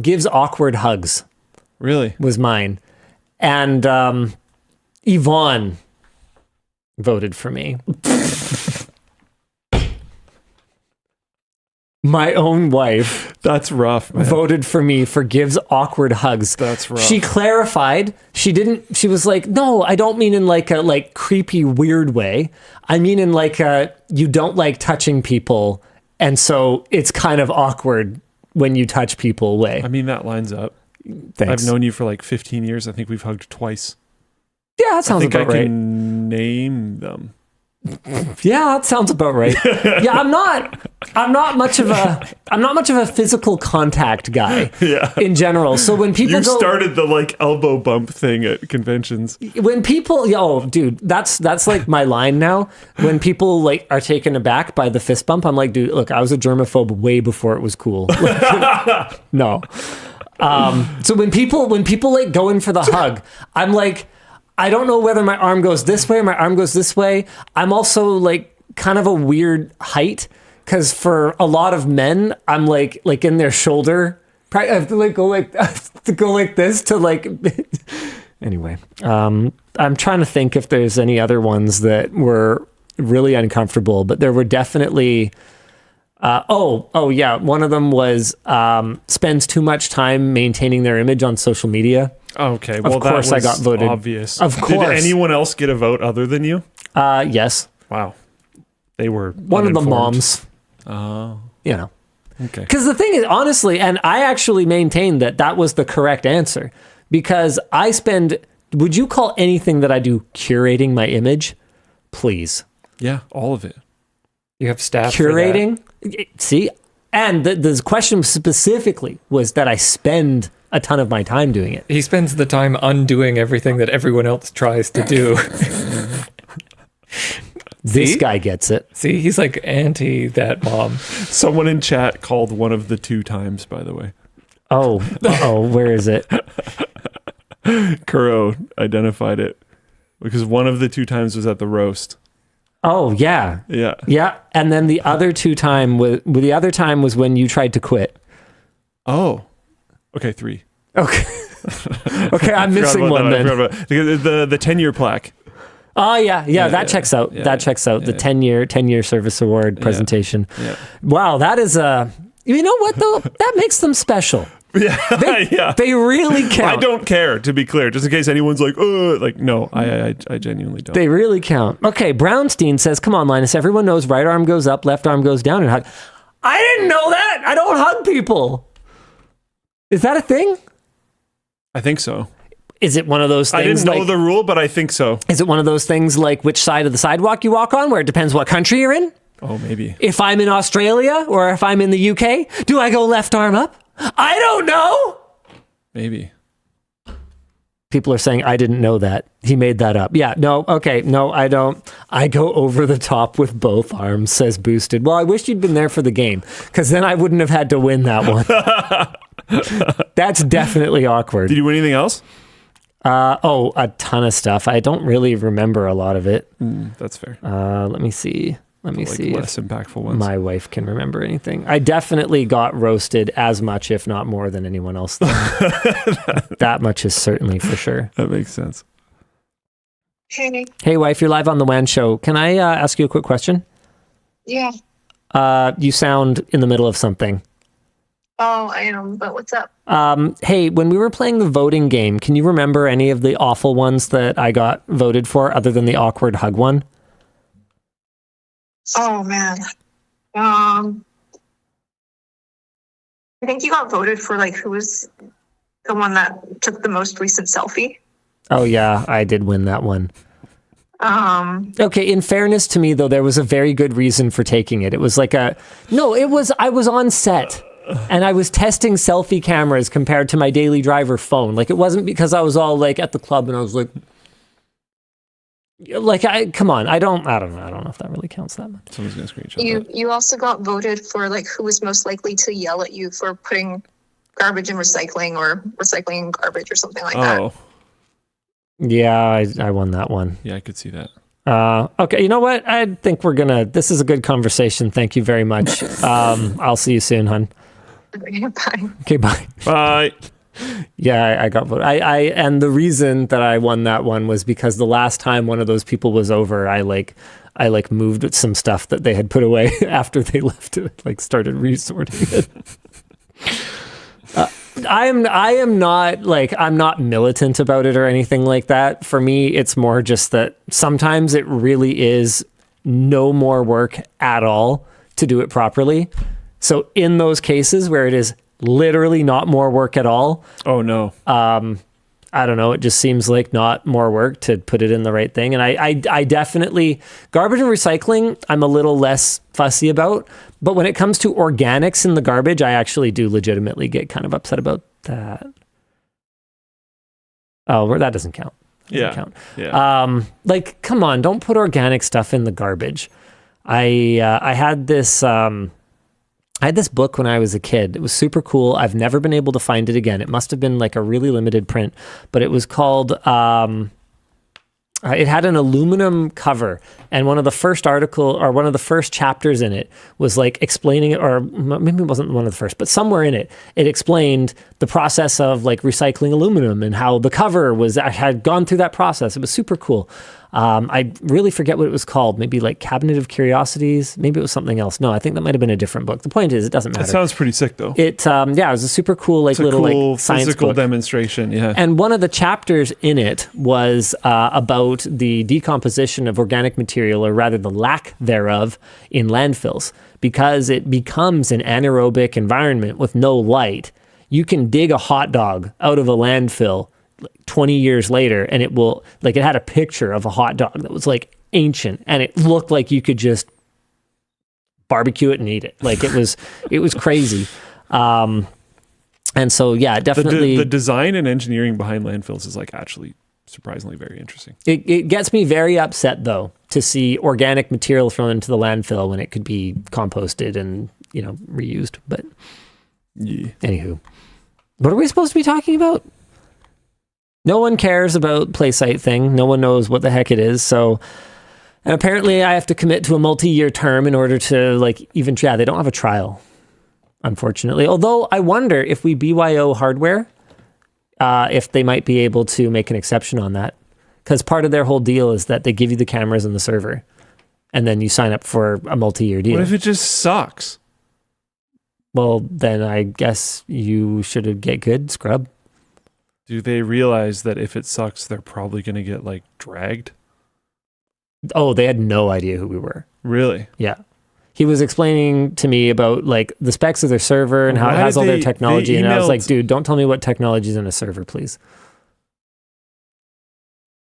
Gives awkward hugs
Really?
was mine, and Yvonne voted for me. My own wife
That's rough, man.
voted for me for gives awkward hugs.
That's rough.
She clarified. She was like, no, I don't mean in like a creepy, weird way. I mean in like you don't like touching people. And so it's kind of awkward when you touch people way.
I mean, that lines up.
Thanks.
I've known you for like 15 years. I think we've hugged twice.
Yeah, that sounds
I think
about
I
right.
can name them.
Yeah, that sounds about right. Yeah, I'm not much of a physical contact guy in general. So when people
You started the like elbow bump thing at conventions.
when people, dude, that's like my line now. When people like are taken aback by the fist bump, I'm like, dude, look, I was a germaphobe way before it was cool. No. So when people like go in for the hug, I'm like, I don't know whether my arm goes this way or my arm goes this way. I'm also like kind of a weird height because for a lot of men, I'm like in their shoulder. I have to like go like this to like. Anyway, I'm trying to think if there's any other ones that were really uncomfortable, but there were definitely. Yeah, one of them was spends too much time maintaining their image on social media.
Okay, well,
Of course
that
I
was
got voted.
obvious.
Of course.
Did anyone else get a vote other than you?
Yes.
Wow. They were
One of the
uninformed.
moms.
Oh,
You know.
okay.
Because the thing is, honestly, and I actually maintain that was the correct answer. Because would you call anything that I do curating my image? Please.
Yeah, all of it.
You have staff for that.
Curating? See? And the question specifically was that I spend a ton of my time doing it.
He spends the time undoing everything that everyone else tries to do.
This
See?
guy gets it.
See, he's like anti that mom.
Someone in chat called one of the 2 times, by the way.
Oh, where is it?
Kuro identified it because one of the 2 times was at the roast.
Oh, yeah.
Yeah.
Yeah, and then the other time was when you tried to quit.
Oh. Okay, 3.
Okay. Okay, I'm missing
Forgot
one
about that.
then.
I forgot about the 10-year plaque.
Oh yeah, that checks out.
yeah,
That checks out. The 10-year service award presentation.
Yeah.
Wow, that is you know what though? That makes them special.
Yeah.
They really count.
I don't care, to be clear, just in case anyone's like, oh, like, no, I genuinely don't.
They really count. Okay, Brownstein says, "Come on, Linus. Everyone knows right arm goes up, left arm goes down, and hug." I didn't know that. I don't hug people. Is that a thing?
I think so.
Is it one of those things?
I didn't know the rule, but I think so.
Is it one of those things like which side of the sidewalk you walk on, where it depends what country you're in?
Oh, maybe.
If I'm in Australia or if I'm in the UK, do I go left arm up? I don't know.
Maybe.
People are saying, I didn't know that. He made that up. Yeah, no, okay, no, I don't. I go over the top with both arms, says Boosted. Well, I wish you'd been there for the game, because then I wouldn't have had to win that one. That's definitely awkward.
Did you win anything else?
A ton of stuff. I don't really remember a lot of it.
That's fair.
Let me see. Let me
Like
see
less
if
impactful ones.
my wife can remember anything. I definitely got roasted as much, if not more, than anyone else. That much is certainly for sure.
That makes sense.
Hey,
Hey, wife, you're live on the WAN show. Can I ask you a quick question?
yeah.
You sound in the middle of something.
Oh, I am, but what's up?
Hey, when we were playing the voting game, can you remember any of the awful ones that I got voted for other than the awkward hug one?
Oh, man. I think you got voted for, like, who was the one that took the most recent selfie.
Oh, yeah, I did win that one. Okay, in fairness to me, though, there was a very good reason for taking it. It was like I was on set. And I was testing selfie cameras compared to my daily driver phone. Like, it wasn't because I was all like at the club and I was like, come on. I don't know if that really counts that much.
Someone's gonna screenshot that.
You also got voted for, like, who was most likely to yell at you for putting garbage in recycling or recycling garbage or something like that.
Oh,
Yeah, I won that one.
yeah, I could see that.
Okay, you know what? I think this is a good conversation. Thank you very much. I'll see you soon, hun.
Okay, bye.
Okay, bye.
Bye.
Yeah, I got voted. And the reason that I won that one was because the last time one of those people was over, I moved some stuff that they had put away after they left it, like started resorting it. I am not like, I'm not militant about it or anything like that. For me, it's more just that sometimes it really is no more work at all to do it properly. So in those cases where it is literally not more work at all.
Oh no.
I don't know. It just seems like not more work to put it in the right thing. And I definitely, garbage and recycling, I'm a little less fussy about. But when it comes to organics in the garbage, I actually do legitimately get kind of upset about that. Oh, that doesn't count.
Yeah.
Count.
Yeah.
Like, come on, don't put organic stuff in the garbage. I had this book when I was a kid. It was super cool. I've never been able to find it again. It must have been like a really limited print, but it was called, it had an aluminum cover, and one of the first chapters in it was like explaining it, or maybe it wasn't one of the first, but somewhere in it explained the process of like recycling aluminum and how the cover had gone through that process. It was super cool. I really forget what it was called. Maybe like Cabinet of Curiosities. Maybe it was something else. No, I think that might have been a different book. The point is, it doesn't matter.
That sounds pretty sick, though.
It was a super cool, like,
it's a cool
like science
physical
book.
demonstration. Yeah.
And one of the chapters in it was about the decomposition of organic material, or rather the lack thereof, in landfills. Because it becomes an anaerobic environment with no light, you can dig a hot dog out of a landfill 20 years later, and it will, like, it had a picture of a hot dog that was like ancient, and it looked like you could just barbecue it and eat it. Like, it was crazy. And so, yeah, definitely
the design and engineering behind landfills is like actually surprisingly very interesting.
It gets me very upset, though, to see organic material thrown into the landfill when it could be composted and, reused. But
yeah.
Anywho, what are we supposed to be talking about? No one cares about PlaySight thing. No one knows what the heck it is. So, and apparently I have to commit to a multi-year term in order to they don't have a trial, unfortunately. Although I wonder if we BYO hardware, if they might be able to make an exception on that. Because part of their whole deal is that they give you the cameras and the server, and then you sign up for a multi-year deal.
What if it just sucks?
Well, then I guess you should get good, scrub.
Do they realize that if it sucks, they're probably going to get dragged?
Oh, they had no idea who we were.
Really?
Yeah. He was explaining to me about the specs of their server and how it has all their technology. And I was like, dude, don't tell me what technology is in a server, please.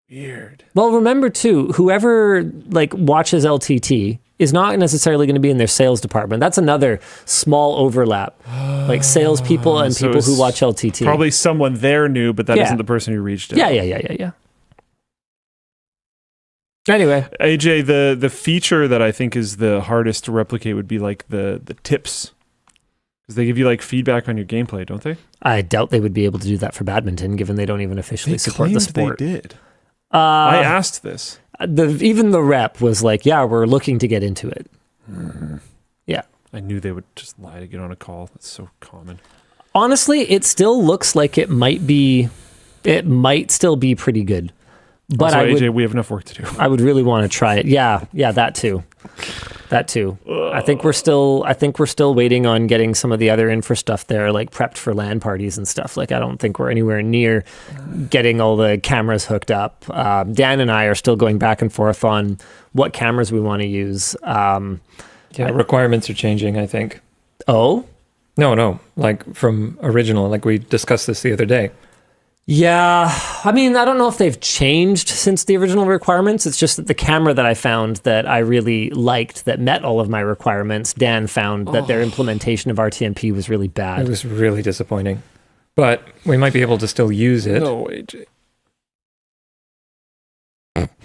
Weird.
Well, remember too, whoever watches LTT is not necessarily going to be in their sales department. That's another small overlap. Salespeople and people who watch LTT.
Probably someone there knew, but that isn't the person who reached out.
Yeah. Anyway.
AJ, the feature that I think is the hardest to replicate would be the tips. Because they give you feedback on your gameplay, don't they?
I doubt they would be able to do that for badminton, given they don't even officially support the sport.
They did. I asked this.
Even the rep was we're looking to get into it. Yeah.
I knew they would just lie to get on a call. That's so common.
Honestly, it still looks like it might still be pretty good. But
also, AJ, we have enough work to do.
I would really want to try it. Yeah, that too.
That too. I think we're still waiting on getting some of the other infra stuff there, like prepped for LAN parties and stuff. Like I don't think we're anywhere near getting all the cameras hooked up. Dan and I are still going back and forth on what cameras we want to use.
Requirements are changing, I think.
Oh?
No, like from original, like we discussed this the other day.
Yeah, I mean, I don't know if they've changed since the original requirements. It's just that the camera that I found that I really liked that met all of my requirements, Dan found that their implementation of RTMP was really bad.
It was really disappointing. But we might be able to still use it.
No, AJ.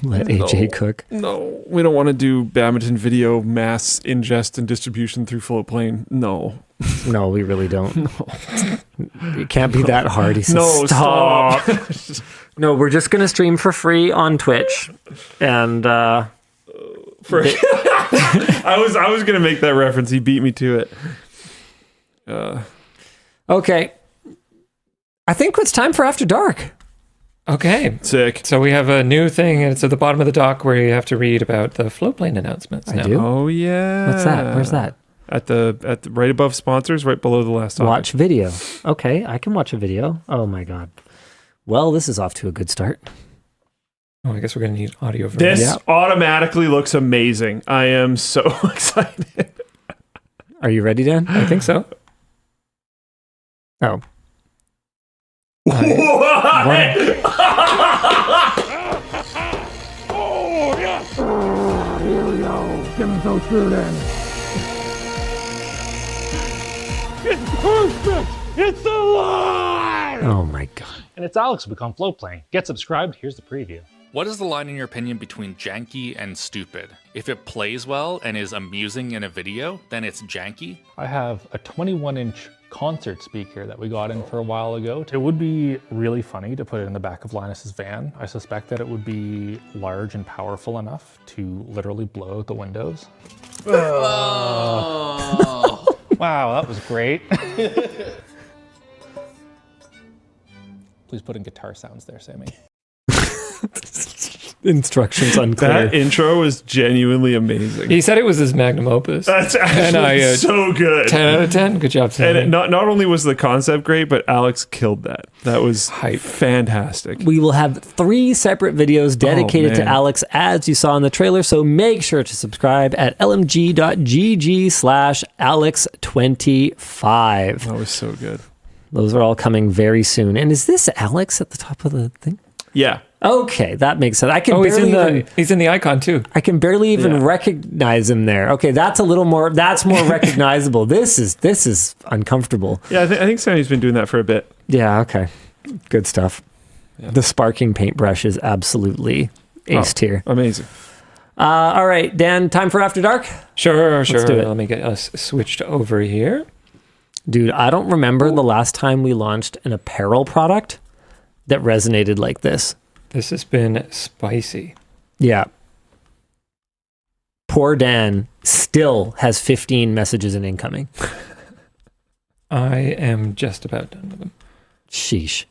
Let AJ cook.
No, we don't want to do badminton video mass ingest and distribution through Floatplane. No.
No, we really don't. No. It can't be that hard. He says,
No, stop.
No, we're just going to stream for free on Twitch. And
I was going to make that reference. He beat me to it.
Okay. I think it's time for After Dark.
Okay.
Sick.
So we have a new thing, and it's at the bottom of the dock where you have to read about the Floatplane announcements now.
I do?
Oh, yeah.
What's that? Where's that?
At the right above sponsors, right below the last topic.
Watch video. Okay, I can watch a video. Oh my god. Well, this is off to a good start.
Oh, I guess we're going to need audio for
This automatically looks amazing. I am so excited.
Are you ready, Dan?
I think so.
Oh.
Oh, yes! Here we go. Give us those screwed in. It's perfect! It's alive!
Oh my god.
And it's Alex with Become Floatplane. Get subscribed, here's the preview.
What is the line in your opinion between janky and stupid? If it plays well and is amusing in a video, then it's janky.
I have a 21-inch concert speaker that we got in for a while ago. It would be really funny to put it in the back of Linus's van. I suspect that it would be large and powerful enough to literally blow out the windows.
Oh.
Wow, that was great. Please put in guitar sounds there, Sammy.
Instructions unclear.
That intro is genuinely amazing.
He said it was his magnum opus.
That's actually so good.
10 out of 10. Good job, Sammy.
And it, not only was the concept great, but Alex killed that. That was
Hype.
fantastic.
We will have 3 separate videos dedicated to
man.
Alex, as you saw in the trailer, so make sure to subscribe at lmg.gg/alex25.
That was so good.
Those are all coming very soon. And is this Alex at the top of the thing?
Yeah.
Okay, that makes sense. I can
he's
barely
he's in the icon too.
I can barely even
Yeah.
recognize him there. Okay, that's more recognizable. This is uncomfortable.
Yeah, I think Sandy's been doing that for a bit.
Yeah, okay. Good stuff. Yeah. The sparking paintbrush is absolutely ace tier.
Amazing.
All right, Dan, time for After Dark?
Sure.
do it.
Let me get us switched over here.
Dude, I don't remember the last time we launched an apparel product that resonated like this.
This has been spicy.
Yeah. Poor Dan still has 15 messages in incoming.
I am just about done with them.
Sheesh.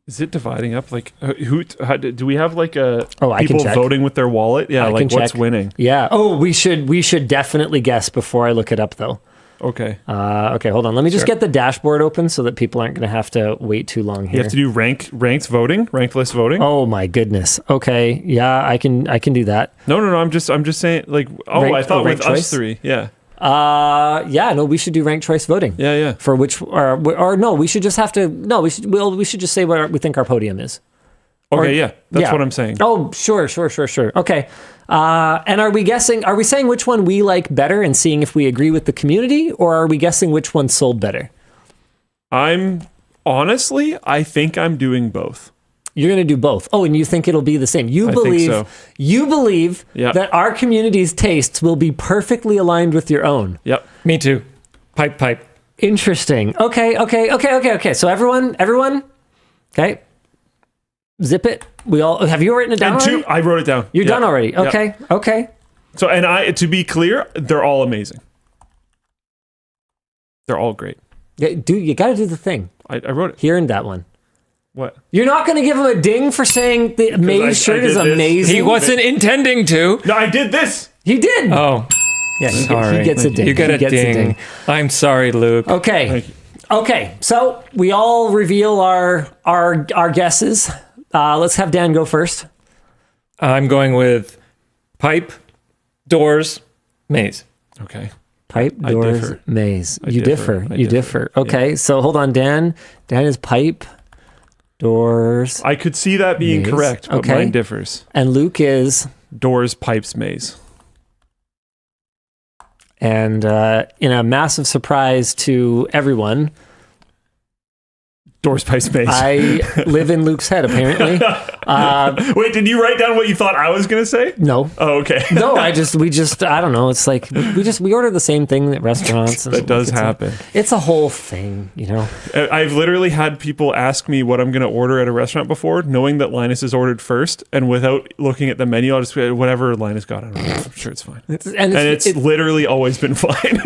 Is it dividing up? Like, do we have like a
I can
people
check.
voting with their wallet? Yeah,
I
like
can
what's
check.
winning?
Yeah. Oh, we should definitely guess before I look it up, though.
Okay.
Okay, hold on. Let me just get the dashboard open so that people aren't going to have to wait too long here.
You have to do ranked voting, ranked list voting.
Oh my goodness. Okay, yeah, I can do that.
No. I'm just saying. Like, I thought with
ranked
us
choice?
3. Yeah.
Yeah, no, we should do ranked choice voting.
Yeah.
For which, or no, we should just have to. No, we should just say what we think our podium is.
Okay. That's what I'm saying.
Oh, sure. Okay. And are we saying which one we like better and seeing if we agree with the community, or are we guessing which one sold better?
I think I'm doing both.
You're going to do both. Oh, and you think it'll be the same. You believe that our community's tastes will be perfectly aligned with your own.
Yep.
Me too. Pipe.
Interesting. Okay. So everyone, okay. Zip it. Have you written it down?
And I wrote it down.
You're done already. Okay.
Yep.
Okay.
So, to be clear, they're all amazing. They're all great.
Yeah, you got to do the thing.
I wrote it.
Here in that one.
What?
You're not going to give him a ding for saying the Maze shirt is
did this.
amazing.
He wasn't intending to.
No, I did this.
He did.
Oh,
yeah,
sorry.
he gets a ding.
You get
He
a
gets
ding. I'm sorry, Luke.
Okay. Okay. So we all reveal our guesses. Let's have Dan go first.
I'm going with pipe, doors, maze.
Okay.
Pipe,
I
doors,
differ.
maze.
I
You
differ.
differ.
I
You
differ.
differ. Okay. So hold on, Dan. Dan is pipe, doors,
I could see that being
Maze.
correct, but
Okay.
mine differs.
and Luke is.
Doors, pipes, maze.
And in a massive surprise to everyone,
Doors, pipes, maze.
I live in Luke's head, apparently.
Wait, did you write down what you thought I was going to say?
No.
Oh, okay.
No, I don't know. It's like we order the same thing at restaurants. And
That does
it's
happen.
It's a whole thing, you know.
I've literally had people ask me what I'm going to order at a restaurant before, knowing that Linus has ordered first, and without looking at the menu, I'll just be like, whatever Linus got, I don't know. I'm sure it's fine.
And
It's literally always been fine.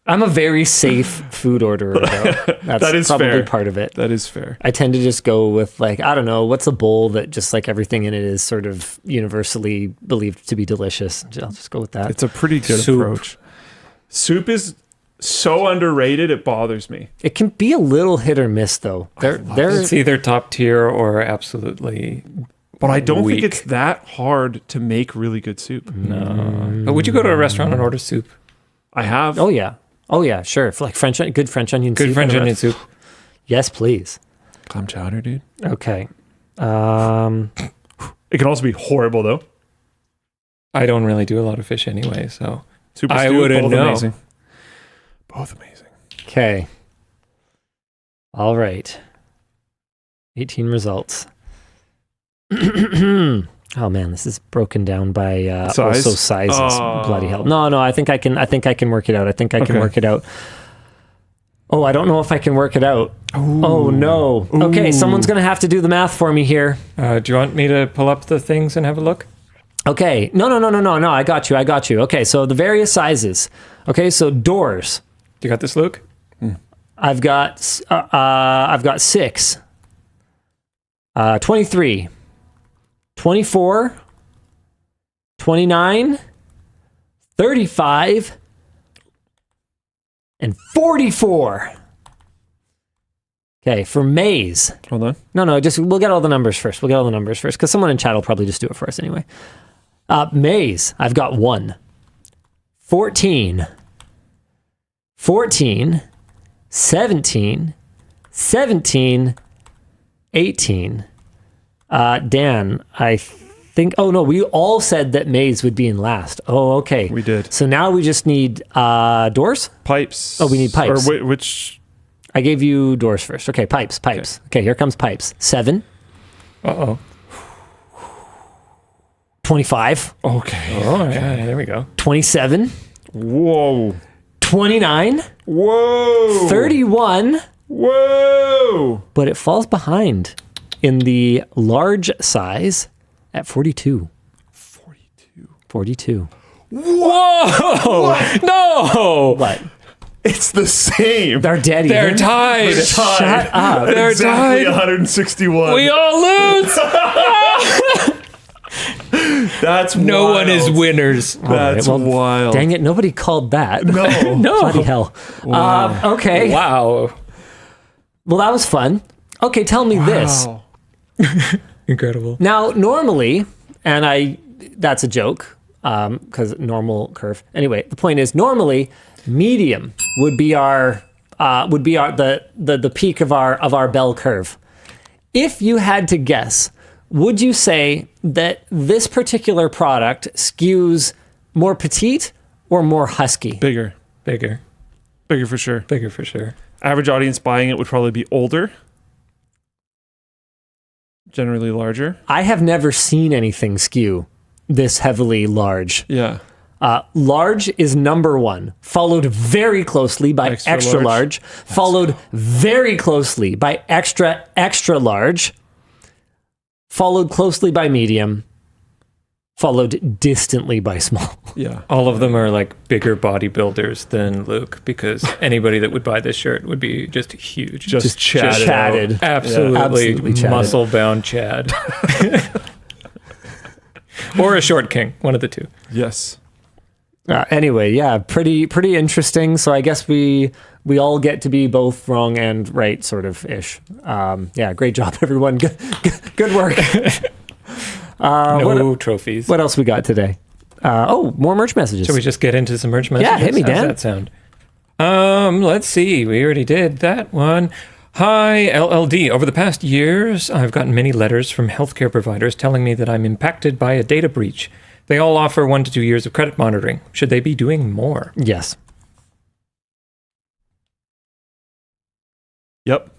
I'm a very safe food orderer, though. That's
That is
probably
fair.
part of it.
That is fair.
I tend to just go with, like, I don't know, what's a bowl that just like everything in it is sort of universally believed to be delicious. I'll just go with that.
It's a pretty good
Soup.
approach. Soup is so underrated, it bothers me.
It can be a little hit or miss, though.
It's either top tier or absolutely.
But I don't
Weak.
think it's that hard to make really good soup.
No. But would you go to a restaurant and order soup?
I have.
Oh yeah, sure. For like good French onion soup.
Good French onion soup.
Yes, please.
Clam chowder, dude.
Okay.
It can also be horrible, though.
I don't really do a lot of fish anyway, so
Super
I
stew,
wouldn't
both
know.
amazing. Both amazing.
Okay. All right. 18 results. Oh man, this is broken down by
Size?
also sizes.
Oh.
Bloody hell! No, I think I can work it out. I think I can
Okay.
work it out. Oh, I don't know if I can work it out. Oh no. Okay, someone's gonna have to do the math for me here.
do you want me to pull up the things and have a look?
Okay. No. I got you. Okay, so the various sizes. Okay, so doors.
Do you got this, Luke?
I've got 6. 23. 24, 29, 35, and 44. Okay, for maze.
Hold on.
No, we'll get all the numbers first. Because someone in chat will probably just do it for us anyway. Maze, I've got 1. 14, 14, 17, 17, 18. Dan, I think... Oh, no, we all said that maze would be in last. Oh, okay.
We did.
So now we just need doors?
Pipes.
Oh, we need pipes.
Or which...
I gave you doors first. Okay, pipes. Okay, here comes pipes. 7.
Uh-oh.
25.
Okay.
Oh, yeah, there we go.
27.
Whoa.
29.
Whoa.
31.
Whoa.
But it falls behind in the large size at 42. 42.
Whoa! No!
What?
It's the same.
They're dead.
They're
even?
tied.
Shut up.
They're
exactly
tied.
161.
We all lose.
That's
No
wild.
one is winners.
That's
All right, well,
wild.
Dang it, nobody called that.
No.
No.
Bloody hell. Okay.
Wow.
Well, that was fun. Okay, tell me this.
Wow.
Incredible.
Now, normally, and that's a joke, because normal curve. Anyway, the point is, normally, medium would be the peak of our bell curve. If you had to guess, would you say that this particular product skews more petite or more husky?
Bigger.
Bigger
For sure.
for sure.
Average audience buying it would probably be older. Generally larger.
I have never seen anything skew this heavily large.
Yeah.
Large is number 1, followed very closely by
Extra
extra
large.
large, followed very closely by extra large, followed closely by medium, followed distantly by small.
Yeah.
All of them are like bigger bodybuilders than Luke because anybody that would buy this shirt would be just huge.
Just chatted.
Chatted.
Absolutely,
Absolutely chatted.
muscle-bound Chad. Or a short king, one of the two.
Yes.
Anyway, yeah, pretty interesting. So I guess we all get to be both wrong and right, sort of ish. Yeah, great job, everyone. Good work.
No trophies.
What else we got today? More merch messages.
Shall we just get into some merch messages?
Yeah, hit me, Dan.
How's that sound? Let's see. We already did that one. Hi, LLD. Over the past years, I've gotten many letters from healthcare providers telling me that I'm impacted by a data breach. They all offer 1 to 2 years of credit monitoring. Should they be doing more?
Yes.
Yep.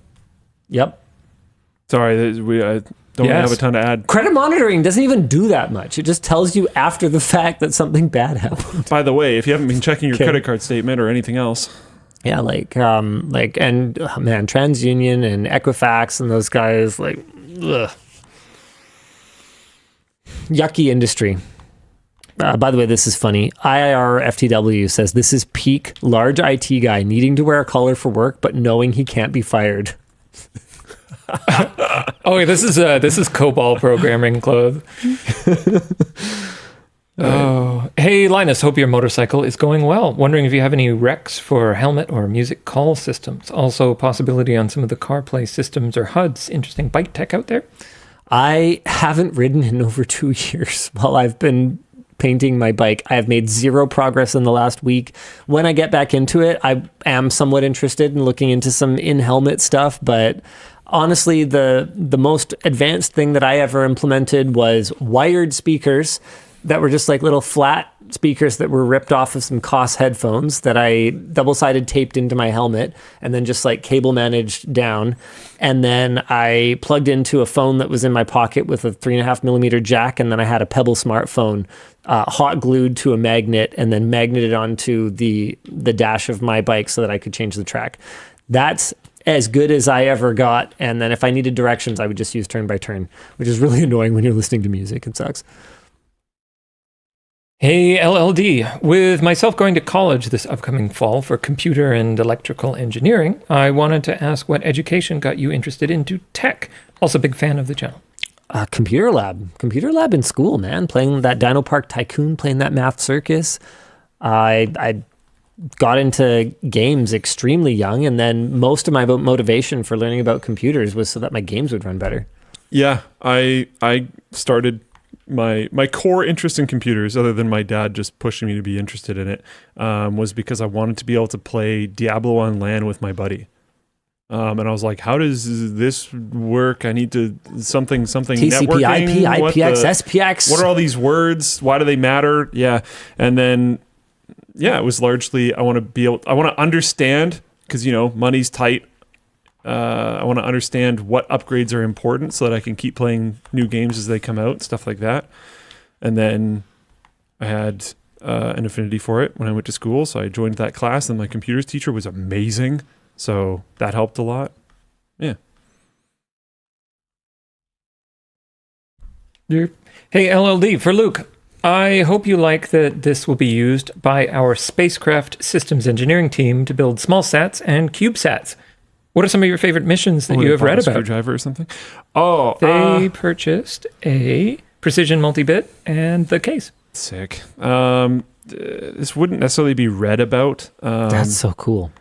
Sorry, we don't have a ton to add.
Credit monitoring doesn't even do that much. It just tells you after the fact that something bad happened.
By the way, if you haven't been checking your credit card statement or anything else.
Yeah, and TransUnion and Equifax and those guys, ugh. Yucky industry. By the way, this is funny. IIR says this is peak large IT guy needing to wear a collar for work, but knowing he can't be fired.
Oh, this is COBOL programming clothes. Oh, hey Linus, hope your motorcycle is going well. Wondering if you have any recs for helmet or music call systems. Also, possibility on some of the CarPlay systems or HUDs. Interesting bike tech out there.
I haven't ridden in over 2 years while I've been painting my bike. I have made zero progress in the last week. When I get back into it, I am somewhat interested in looking into some in-helmet stuff, but honestly, the most advanced thing that I ever implemented was wired speakers that were just like little flat speakers that were ripped off of some COS headphones that I double-sided taped into my helmet and then just like cable managed down. And then I plugged into a phone that was in my pocket with a 3.5mm jack. And then I had a Pebble smartphone hot glued to a magnet and then magneted onto the dash of my bike so that I could change the track. That's as good as I ever got. And then if I needed directions, I would just use turn by turn, which is really annoying when you're listening to music. It sucks.
Hey LLD, with myself going to college this upcoming fall for computer and electrical engineering, I wanted to ask what education got you interested into tech. Also, big fan of the channel.
Computer lab in school, man. Playing that DinoPark Tycoon, playing that Math Circus. I got into games extremely young, and then most of my motivation for learning about computers was so that my games would run better.
Yeah, I started my core interest in computers, other than my dad just pushing me to be interested in it, was because I wanted to be able to play Diablo on LAN with my buddy. And I was like, how does this work? I need to something
TCP,
networking.
IP, IPX, SPX.
What are all these words? Why do they matter? Yeah. And then, yeah, it was largely, I want to understand, because, money's tight. I want to understand what upgrades are important so that I can keep playing new games as they come out, stuff like that. And then I had an affinity for it when I went to school, so I joined that class, and my computers teacher was amazing, so that helped a lot. Yeah.
Hey, LLD, for Luke, I hope you like that this will be used by our spacecraft systems engineering team to build small sats and CubeSats. What are some of your favorite missions that you have read about?
Screwdriver or something?
They purchased a precision multi-bit and the case.
Sick. This wouldn't necessarily be read about.
That's so cool.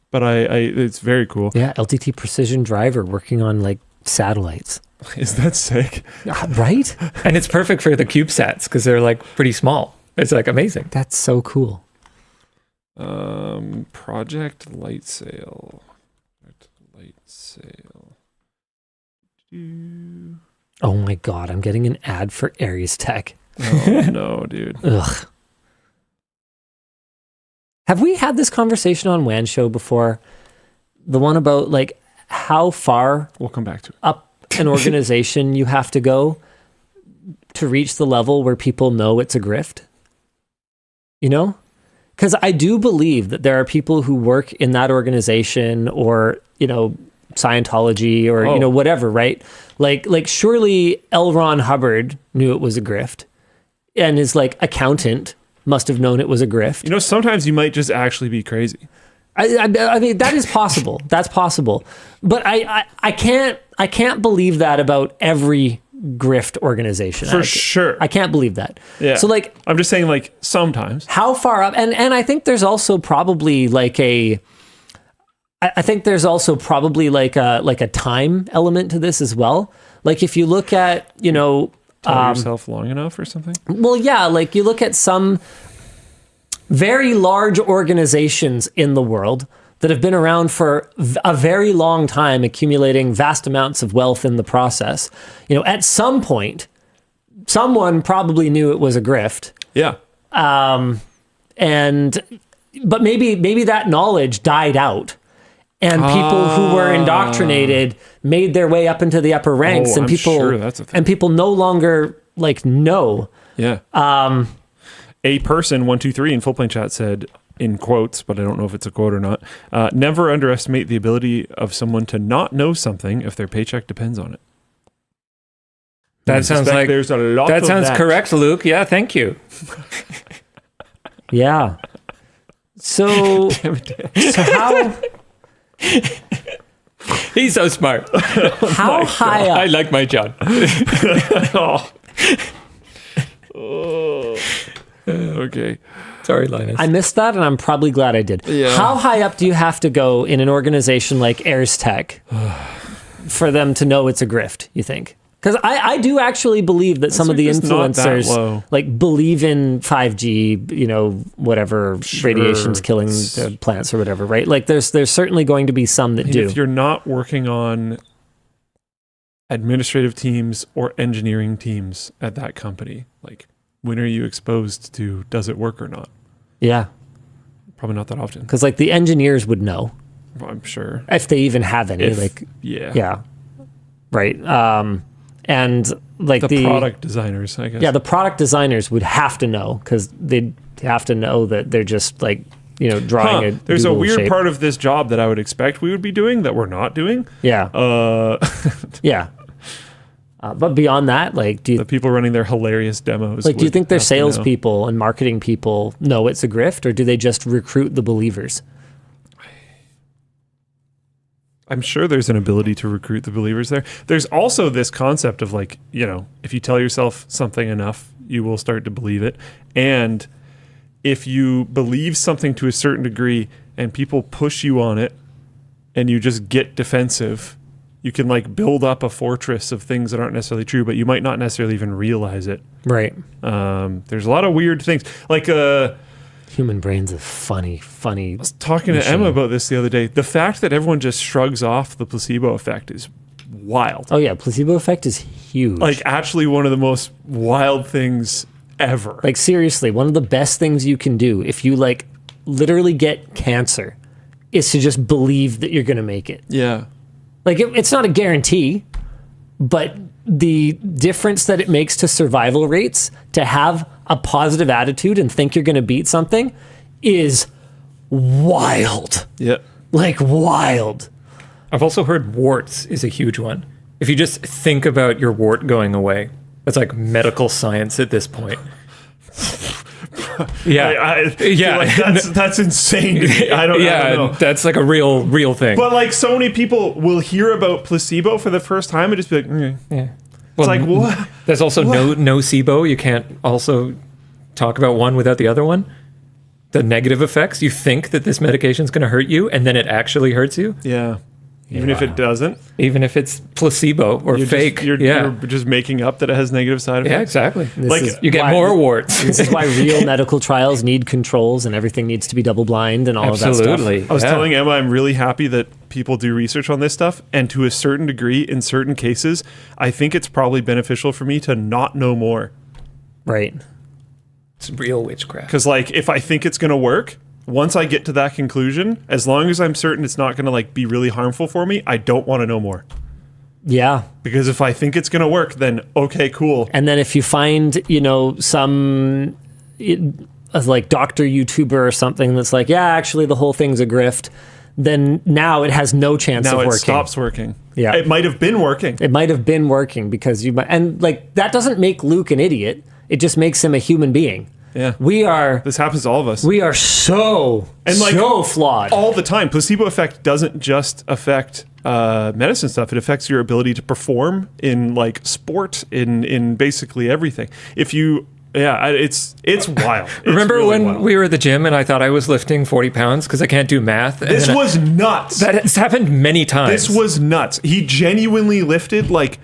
But it's very cool.
Yeah, LTT precision driver working on like satellites.
Is that sick?
Right?
And it's perfect for the CubeSats because they're like pretty small. It's like amazing.
That's so cool.
Project Light Sail.
Oh my god, I'm getting an ad for Aries Tech.
Oh no, dude.
Ugh. Have we had this conversation on WAN Show before? The one about like how far
we'll come back to it.
Up an organization you have to go to reach the level where people know it's a grift? Because I do believe that there are people who work in that organization or, Scientology or, whatever, right? Like surely L. Ron Hubbard knew it was a grift, and his like accountant must have known it was a grift.
Sometimes you might just actually be crazy.
I mean, that is possible. That's possible. But I can't believe that about every grift organization.
For sure.
I can't believe that.
Yeah.
So like,
I'm just saying, like, sometimes.
how far up? And I think there's also probably like a time element to this as well. Like if you look at,
Tell yourself long enough or something.
well, yeah, like you look at some very large organizations in the world that have been around for a very long time, accumulating vast amounts of wealth in the process. At some point, someone probably knew it was a grift.
Yeah.
But maybe that knowledge died out, and people who were indoctrinated made their way up into the upper ranks, and
I'm
people
sure that's a thing.
and people no longer like know.
Yeah. A person 123 in Floatplane chat said, in quotes, but I don't know if it's a quote or not, never underestimate the ability of someone to not know something if their paycheck depends on it.
That sounds like
there's a lot
that
of
sounds
that.
correct, Luke. Yeah, thank you.
Yeah. So how
He's so smart.
how high up?
I like my John.
Okay.
Sorry, Linus.
I missed that, and I'm probably glad I did.
Yeah.
How high up do you have to go in an organization like Airs Tech for them to know it's a grift, you think? Because I do actually believe that some of the
just not that
influencers
low.
like believe in 5G, whatever radiation's killing the plants or whatever, right? Like there's certainly going to be some that do.
If you're not working on administrative teams or engineering teams at that company, like, when are you exposed to does it work or not?
Yeah.
Probably not that often.
Because like the engineers would know
I'm sure.
if they even have any.
Yeah.
Yeah. Right. And like
The product designers, I guess.
Yeah, the product designers would have to know because they'd have to know that they're just like, drawing a
There's a
Google
weird
shape.
part of this job that I would expect we would be doing that we're not doing.
Yeah. Yeah. But beyond that, like,
The people running their hilarious demos.
do you
would
think their
have to know.
salespeople and marketing people know it's a grift, or do they just recruit the believers?
I'm sure there's an ability to recruit the believers there. There's also this concept of like, if you tell yourself something enough, you will start to believe it. And if you believe something to a certain degree and people push you on it and you just get defensive, you can like build up a fortress of things that aren't necessarily true, but you might not necessarily even realize it.
Right.
There's a lot of weird things. Like,
Human brain's a funny.
I was talking to
machine.
Emma about this the other day. The fact that everyone just shrugs off the placebo effect is wild.
Oh yeah, placebo effect is huge.
Like, actually one of the most wild things ever.
Like seriously, one of the best things you can do if you like literally get cancer is to just believe that you're going to make it.
Yeah.
Like it's not a guarantee, but the difference that it makes to survival rates to have a positive attitude and think you're going to beat something is wild.
Yeah.
Like wild.
I've also heard warts is a huge one. If you just think about your wart going away, that's like medical science at this point. Yeah.
I feel like that's insane to me. I don't know.
That's like a real thing.
But like so many people will hear about placebo for the first time and just be like,
yeah.
It's like, what?
There's also no SIBO. You can't also talk about one without the other one. The negative effects. You think that this medication is going to hurt you, and then it actually hurts you.
Yeah. Even if it doesn't.
Even if it's placebo or fake.
You're just making up that it has negative side effects.
Yeah, exactly. You get
why-
more warts.
This is why real medical trials need controls and everything needs to be double blind and all of that stuff.
Absolutely.
I was telling Emma I'm really happy that people do research on this stuff, and to a certain degree, in certain cases, I think it's probably beneficial for me to not know more.
Right.
It's real witchcraft.
Because like if I think it's going to work, once I get to that conclusion, as long as I'm certain it's not going to like be really harmful for me, I don't want to know more.
Yeah.
Because if I think it's going to work, then okay, cool.
And then if you find, some like doctor YouTuber or something that's like, yeah, actually the whole thing's a grift, then now it has no chance
Now
of
it
working.
stops working.
Yeah.
It might have been working.
It might have been working because and like that doesn't make Luke an idiot. It just makes him a human being.
Yeah.
This
happens to all of us.
We are so flawed.
All the time. Placebo effect doesn't just affect medicine stuff. It affects your ability to perform in like sport, in basically everything. If you, it's wild. It's
Remember
really
when
wild.
we were at the gym and I thought I was lifting 40 pounds because I can't do math?
This was nuts.
That has happened many times.
This was nuts. He genuinely lifted like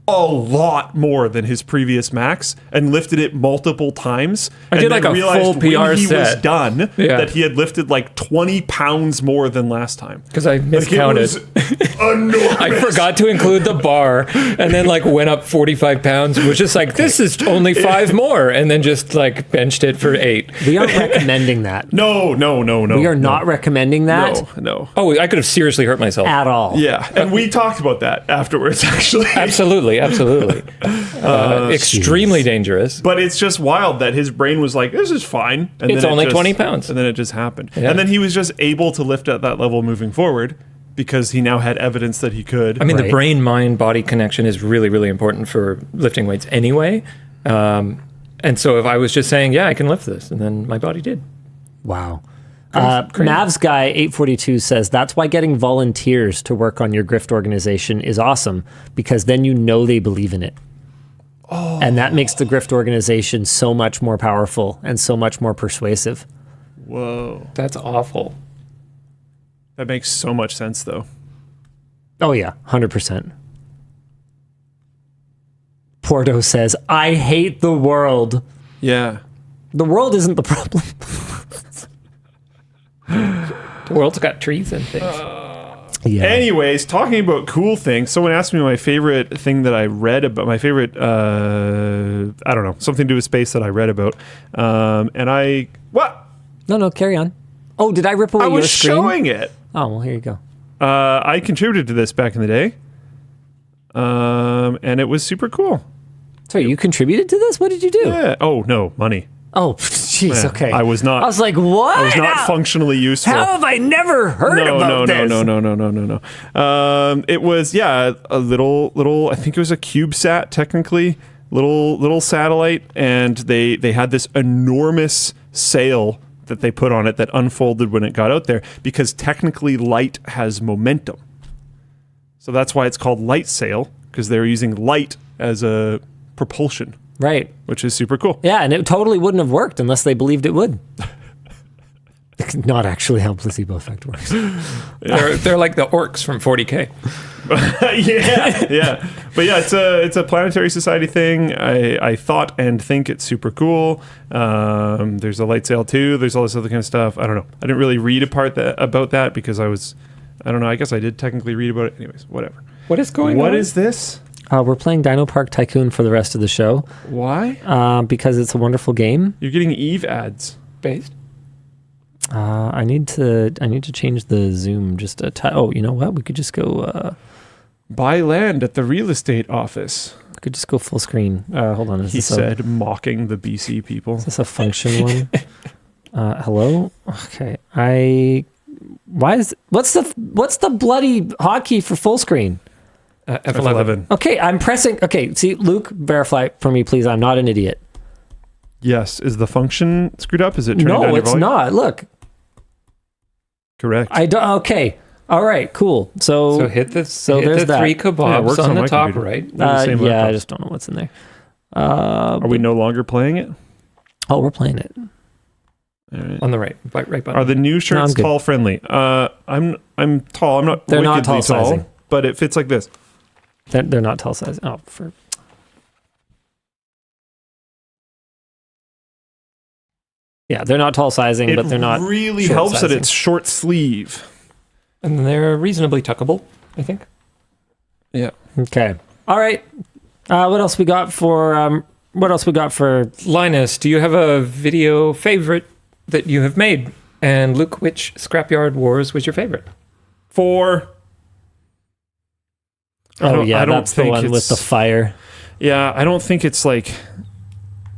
a lot more than his previous max and lifted it multiple times.
I did
and
like
then
a
realized
full PR
when he was
set.
done
Yeah.
that he had lifted like 20 pounds more than last time.
because I
Like,
miscounted.
it was enormous.
I forgot to include the bar and then like went up 45 pounds, was just like, this is only 5 more, and then just like benched it for 8.
We aren't recommending that.
No.
We are not recommending that
No.
Oh, I could have seriously hurt myself.
at all.
Yeah, and we talked about that afterwards, actually.
Absolutely. Extremely dangerous.
But it's just wild that his brain was like, this is fine. And
It's
then it
only
just-
20 pounds.
And then it just happened.
Yeah.
And then he was just able to lift at that level moving forward because he now had evidence that he could.
I mean,
Right.
the brain-mind-body connection is really, really important for lifting weights anyway. And so if I was just saying, yeah, I can lift this, and then my body did.
Wow. Mavs Guy 842 says that's why getting volunteers to work on your Grift organization is awesome, because then you know they believe in it. Oh. And that makes the Grift organization so much more powerful and so much more persuasive.
Whoa.
That's awful.
That makes so much sense, though.
Oh, yeah, 100%. Porto says, I hate the world.
Yeah.
The world isn't the problem.
The world's got trees and things.
Yeah.
Anyways, talking about cool things, someone asked me my favorite thing that I read about, my favorite, I don't know, something to do with space that I read about. What?
No, carry on. Oh, did I rip away
I
your
was
screen?
showing it.
Oh, well, here you go.
I contributed to this back in the day. And it was super cool.
Sorry, you contributed to this? What did you do?
Yeah. Oh, no, money.
Oh, jeez,
Yeah,
okay.
I was not.
I was like, what?
I was not functionally useful.
How have I never heard about this?
No. It was, a little, I think it was a CubeSat, technically, little satellite, and they had this enormous sail that they put on it that unfolded when it got out there, because technically light has momentum. So that's why it's called light sail, because they're using light as a propulsion.
Right.
Which is super cool.
Yeah, and it totally wouldn't have worked unless they believed it would. Not actually how placebo effect works.
They're like the orcs from 40K.
yeah. But yeah, it's a Planetary Society thing. I thought and think it's super cool. There's a light sail too. There's all this other kind of stuff. I don't know. I didn't really read about that because I don't know. I guess I did technically read about it. Anyways, whatever.
What is going on?
What is this?
We're playing DinoPark Tycoon for the rest of the show.
Why?
Because it's a wonderful game.
You're getting Eve ads.
Based?
I need to change the zoom just a oh, you know what? We could just go.
Buy land at the real estate office.
We could just go full screen. Hold on.
He said, mocking the BC people.
Is this a function one? Hello. Okay. What's the bloody hotkey for full screen?
F11.
Okay, I'm pressing. Okay, see, Luke, verify for me, please. I'm not an idiot.
Yes. Is the function screwed up? Is it turning down
No,
your
it's
volume?
not. Look.
Correct.
I don't. Okay. All right. Cool. So
hit the
there's
3
Yeah, it
kebabs
works
on
on
the
my
top
computer.
right.
They're the same
yeah, I
laptop.
just don't know what's in there.
Are we no longer playing it?
Oh, we're playing it.
All right.
On the right button.
Are the new
No,
shirts
I'm good.
tall friendly? I'm tall. I'm not.
They're not
wickedly
tall sizing.
but it fits like this.
They're not tall size. Oh, for. Yeah, they're not tall sizing, but they're not.
It really
short
helps that
sizing.
it's short sleeve.
And they're reasonably tuckable, I think.
Yeah.
Okay. All right. What else we got for?
Linus, do you have a video favorite that you have made? And Luke, which Scrapyard Wars was your favorite?
4.
Oh yeah,
I don't
that's the
think
one with the
it's-
fire.
Yeah, I don't think it's like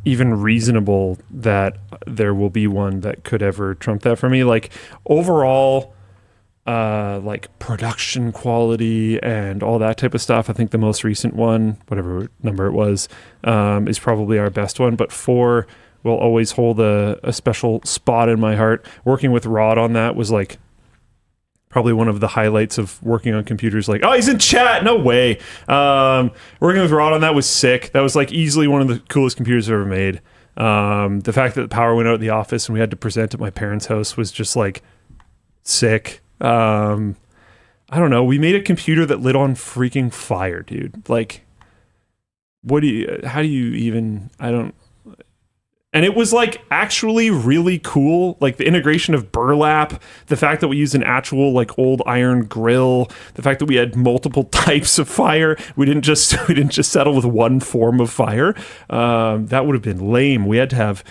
even reasonable that there will be one that could ever trump that for me. Like overall, like production quality and all that type of stuff. I think the most recent one, whatever number it was, is probably our best one. But 4 will always hold a special spot in my heart. Working with Rod on that was like probably one of the highlights of working on computers. Like, oh, he's in chat. No way. Working with Rod on that was sick. That was like easily one of the coolest computers I've ever made. The fact that the power went out at the office and we had to present at my parents' house was just like sick. I don't know. We made a computer that lit on freaking fire, dude. Like, how do you even, and it was like actually really cool. Like the integration of burlap, the fact that we used an actual like old iron grill, the fact that we had multiple types of fire. We didn't just settle with one form of fire. That would have been lame. We had to have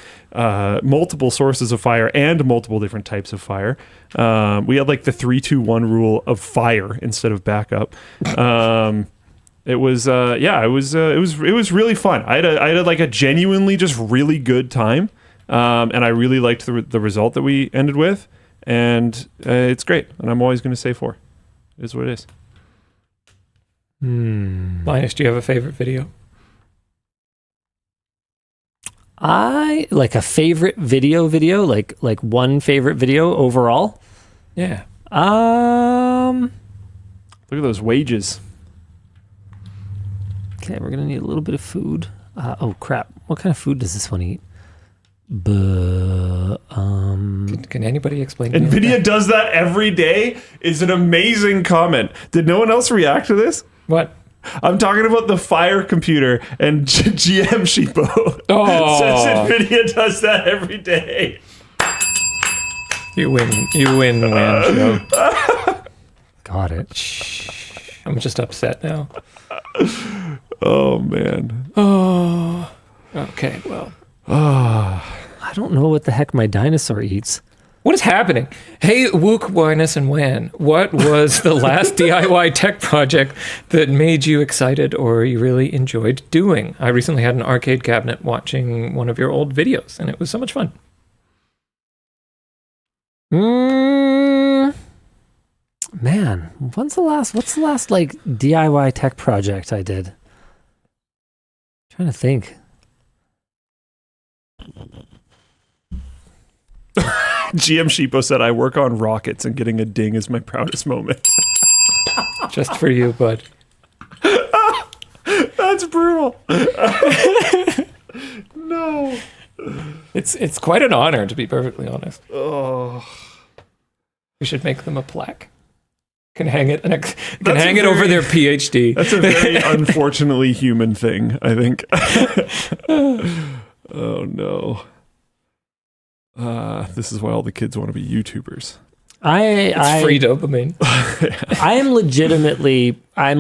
multiple sources of fire and multiple different types of fire. We had like the 3-2-1 rule of fire instead of backup. It was really fun. I had like a genuinely just really good time, and I really liked the result that we ended with, and it's great. And I'm always going to say 4. It is what it is.
Linus, do you have a favorite video?
I like a favorite video, like one favorite video overall.
Yeah.
Look at those wages.
Okay, we're gonna need a little bit of food. Oh crap! What kind of food does this one eat?
Can anybody explain?
NVIDIA does that every day is an amazing comment. Did no one else react to this?
What?
I'm talking about the Fire computer and GM Sheepo.
Oh.
Says NVIDIA does that every day.
You win, Joe.
Got it.
I'm just upset now.
Oh man.
Oh. Okay. Well.
I don't know what the heck my dinosaur eats.
What is happening? Hey, Wook, Winus, and Wan, what was the last DIY tech project that made you excited or you really enjoyed doing? I recently had an arcade cabinet watching one of your old videos, and it was so much fun.
Man, what's the last like DIY tech project I did? Trying to think.
GM Sheepo said, I work on rockets and getting a ding is my proudest moment.
Just for you, bud.
That's brutal. No.
It's quite an honor, to be perfectly honest.
Oh.
We should make them a plaque. Can hang it over their PhD.
That's a very unfortunately human thing, I think. Oh no. This is why all the kids want to be YouTubers.
It's free dopamine.
I'm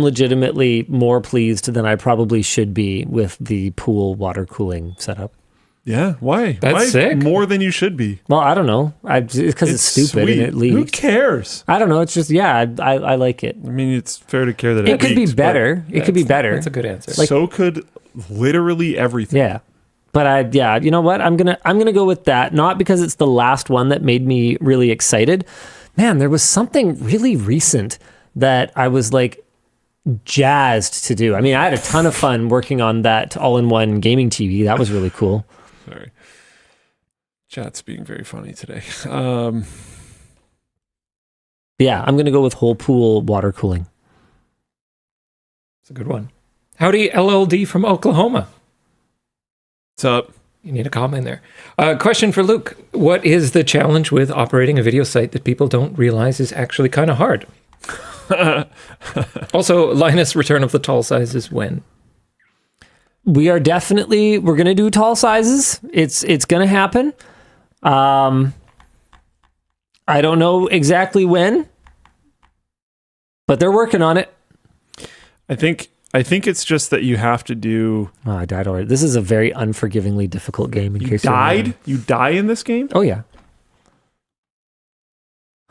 legitimately more pleased than I probably should be with the pool water cooling setup.
Yeah, why?
That's
why
sick.
More than you should be.
Well, I don't know. It's because it's stupid
sweet.
and it leaks.
Who cares?
I don't know. It's just, I like it.
I mean, it's fair to care that
It could
leaks,
be better. It could be better.
That's a good answer.
So could literally everything.
Yeah. But you know what? I'm gonna go with that. Not because it's the last one that made me really excited. Man, there was something really recent that I was like jazzed to do. I mean, I had a ton of fun working on that all-in-one gaming TV. That was really cool.
Sorry. Chat's being very funny today.
Yeah, I'm gonna go with whole pool water cooling.
It's a good one. Howdy, LLD from Oklahoma.
What's up?
You need a comment there. Question for Luke. What is the challenge with operating a video site that people don't realize is actually kind of hard? Also, Linus, return of the tall sizes when?
We're going to do tall sizes. It's going to happen. I don't know exactly when, but they're working on it.
I think it's just that you have to do.
Oh, I died already. This is a very unforgivingly difficult game.
You died? You die in this game?
Oh yeah,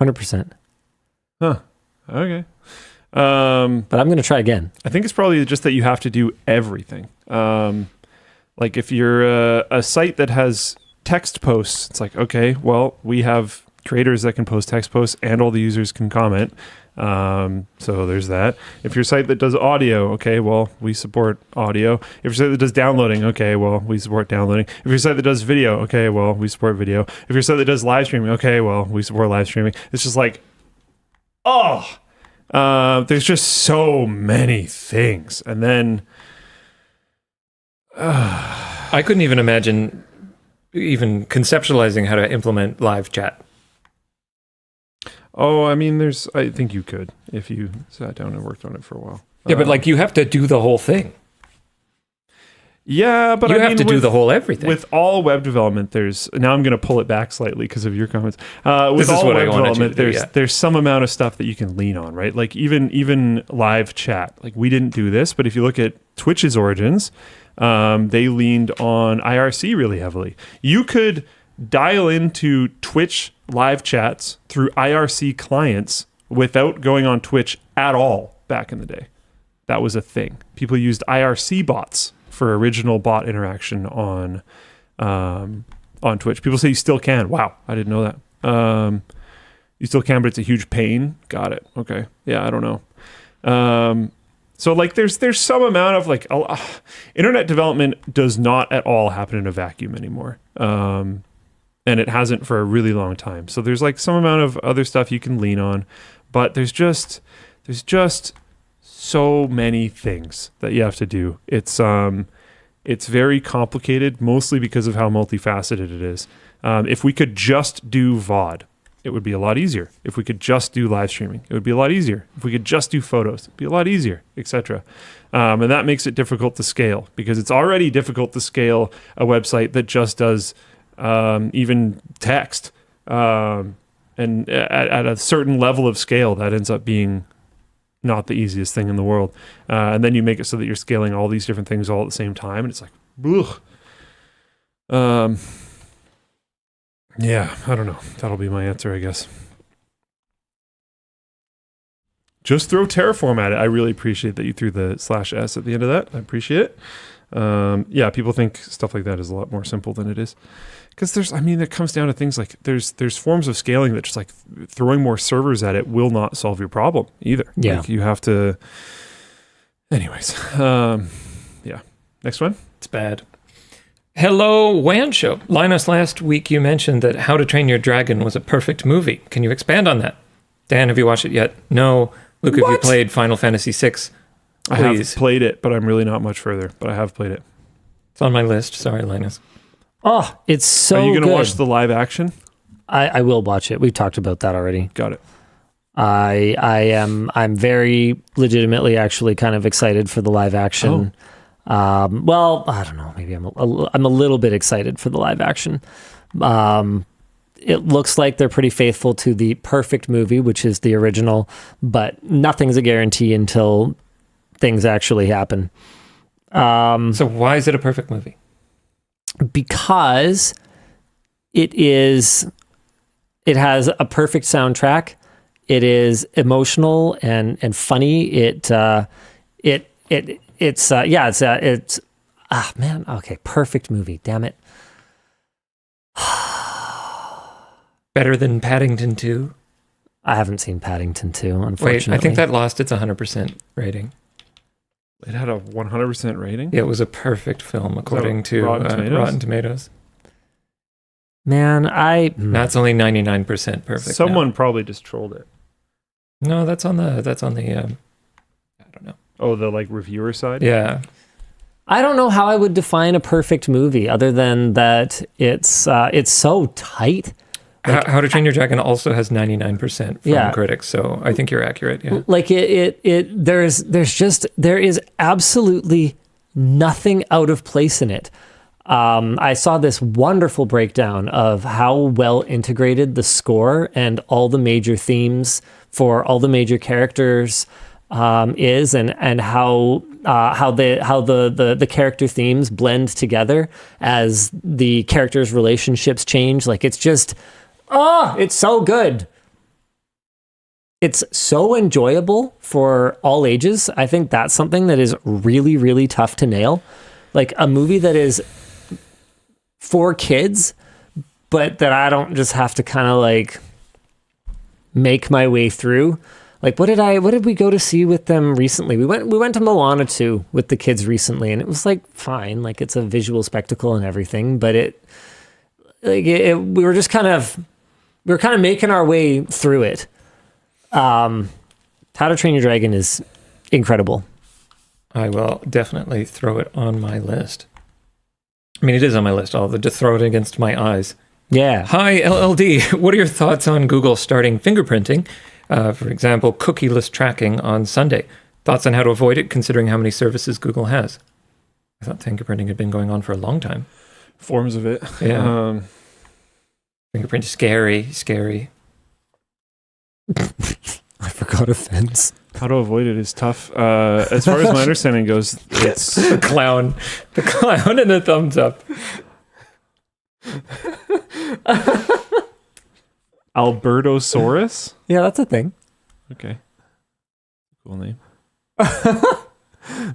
100%.
Huh. Okay.
But I'm going to try again.
I think it's probably just that you have to do everything. Like if you're a site that has text posts, it's like, okay, well, we have creators that can post text posts and all the users can comment. So there's that. If you're a site that does audio, okay, well, we support audio. If you're a site that does downloading, okay, well, we support downloading. If you're a site that does video, okay, well, we support video. If you're a site that does live streaming, okay, well, we support live streaming. It's just like There's just so many things. And then
I couldn't even imagine even conceptualizing how to implement live chat.
I mean, I think you could if you sat down and worked on it for a while.
Yeah, but like you have to do the whole thing.
Yeah, but
you
I
have
mean,
to do the whole everything.
With all web development, now I'm going to pull it back slightly because of your comments. With
this is
all
what
web
I wanted you to
development,
do,
there's some amount of stuff that you can lean on, right? Like even live chat. Like we didn't do this, but if you look at Twitch's origins, they leaned on IRC really heavily. You could dial into Twitch live chats through IRC clients without going on Twitch at all back in the day. That was a thing. People used IRC bots for original bot interaction on Twitch. People say you still can. Wow, I didn't know that. You still can, but it's a huge pain. Got it. Okay. Yeah, I don't know. So like there's some amount of like internet development does not at all happen in a vacuum anymore. And it hasn't for a really long time. So there's like some amount of other stuff you can lean on, but there's just so many things that you have to do. It's very complicated, mostly because of how multifaceted it is. If we could just do VOD, it would be a lot easier. If we could just do live streaming, it would be a lot easier. If we could just do photos, it'd be a lot easier, etc. And that makes it difficult to scale because it's already difficult to scale a website that just does even text. And at a certain level of scale, that ends up being not the easiest thing in the world. And then you make it so that you're scaling all these different things all at the same time. And it's like, ugh. Yeah, I don't know. That'll be my answer, I guess. Just throw Terraform at it. I really appreciate that you threw the /s at the end of that. I appreciate it. Yeah, people think stuff like that is a lot more simple than it is. Because it comes down to things like there's forms of scaling that just like throwing more servers at it will not solve your problem either.
Yeah.
Like you have to. Anyways, yeah. Next one.
It's bad. Hello, WAN Show. Linus, last week you mentioned that How to Train Your Dragon was a perfect movie. Can you expand on that? Dan, have you watched it yet? No. Luke, have you played Final Fantasy VI?
I have played it, but I'm really not much further. But I have played it.
It's on my list. Sorry, Linus.
Oh, it's so good.
Are you going to watch the live action?
I will watch it. We've talked about that already.
Got it.
I'm very legitimately actually kind of excited for the live action. Well, I don't know. Maybe I'm a little bit excited for the live action. It looks like they're pretty faithful to the perfect movie, which is the original, but nothing's a guarantee until things actually happen.
So why is it a perfect movie?
Because it has a perfect soundtrack. It is emotional and funny. It's man, okay, perfect movie. Damn it.
Better than Paddington 2?
I haven't seen Paddington 2, unfortunately.
Wait, I think that lost its 100% rating.
It had a 100% rating?
Yeah, it was a perfect film according to Rotten Tomatoes.
Man,
That's only 99% perfect.
Someone probably just trolled it.
No, that's on the I don't know.
Oh, the like reviewer side?
Yeah.
I don't know how I would define a perfect movie other than that it's so tight.
Like, How to Train Your Dragon also has 99% from critics, so I think you're accurate. Yeah,
like there is absolutely nothing out of place in it. I saw this wonderful breakdown of how well integrated the score and all the major themes for all the major characters is, and how the character themes blend together as the characters' relationships change. Like it's just. Oh, it's so good. It's so enjoyable for all ages. I think that's something that is really, really tough to nail. Like a movie that is for kids, but that I don't just have to kind of like make my way through. Like what did we go to see with them recently? We went to Moana 2 with the kids recently, and it was like fine. Like it's a visual spectacle and everything, but we were kind of making our way through it.
How to Train Your Dragon is incredible.
I will definitely throw it on my list. I mean, it is on my list. I'll just throw it against my eyes.
Yeah.
Hi, LLD. What are your thoughts on Google starting fingerprinting? For example, cookieless tracking on Sunday. Thoughts on how to avoid it, considering how many services Google has? I thought fingerprinting had been going on for a long time.
Forms of it.
Yeah. Fingerprint is scary.
I forgot a fence.
How to avoid it is tough. As far as my understanding goes, it's
The clown and the thumbs up.
Albertosaurus.
Yeah, that's a thing.
Okay. Cool name.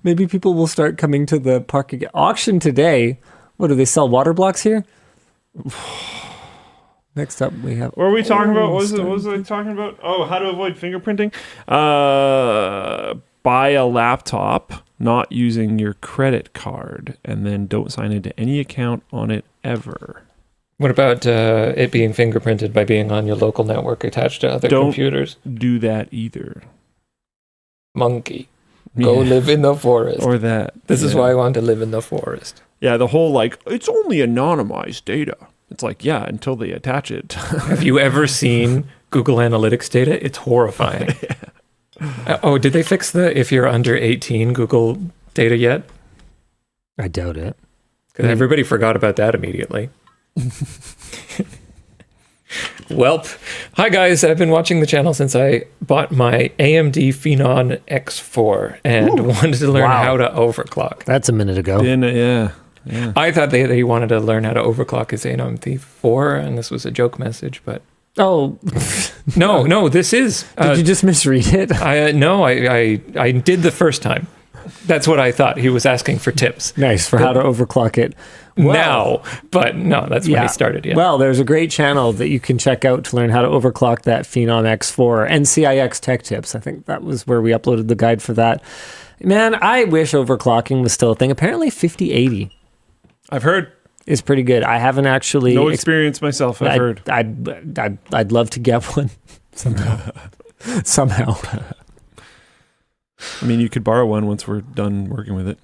Maybe people will start coming to the park again. Auction today. What, do they sell water blocks here? Next up, we have...
What were we talking about? What was I talking about? Oh, how to avoid fingerprinting? Buy a laptop not using your credit card, and then don't sign into any account on it ever.
What about it being fingerprinted by being on your local network attached to other computers?
Do that either.
Monkey. Go live in the forest.
Or that.
This is why I want to live in the forest.
Yeah, the whole it's only anonymized data. It's like, yeah, until they attach it.
Have you ever seen Google Analytics data? It's horrifying. Oh, did they fix the if you're under 18 Google data yet?
I doubt it.
Because everybody forgot about that immediately. Welp. Hi guys, I've been watching the channel since I bought my AMD Phenon X4 and wanted to learn how to overclock.
That's a minute ago.
Yeah.
I thought they wanted to learn how to overclock his AMD 4, and this was a joke message, but
Oh.
no, this is.
Did you just misread it?
I did the first time. That's what I thought. He was asking for tips.
Nice, for how to overclock it.
Now, but no, that's when he started. Yeah.
Well, there's a great channel that you can check out to learn how to overclock that Phenom X4, NCIX Tech Tips. I think that was where we uploaded the guide for that. Man, I wish overclocking was still a thing. Apparently 5080
I've heard.
Is pretty good. I haven't actually...
No experience myself, I've heard.
I'd love to get one somehow.
I mean, you could borrow one once we're done working with it,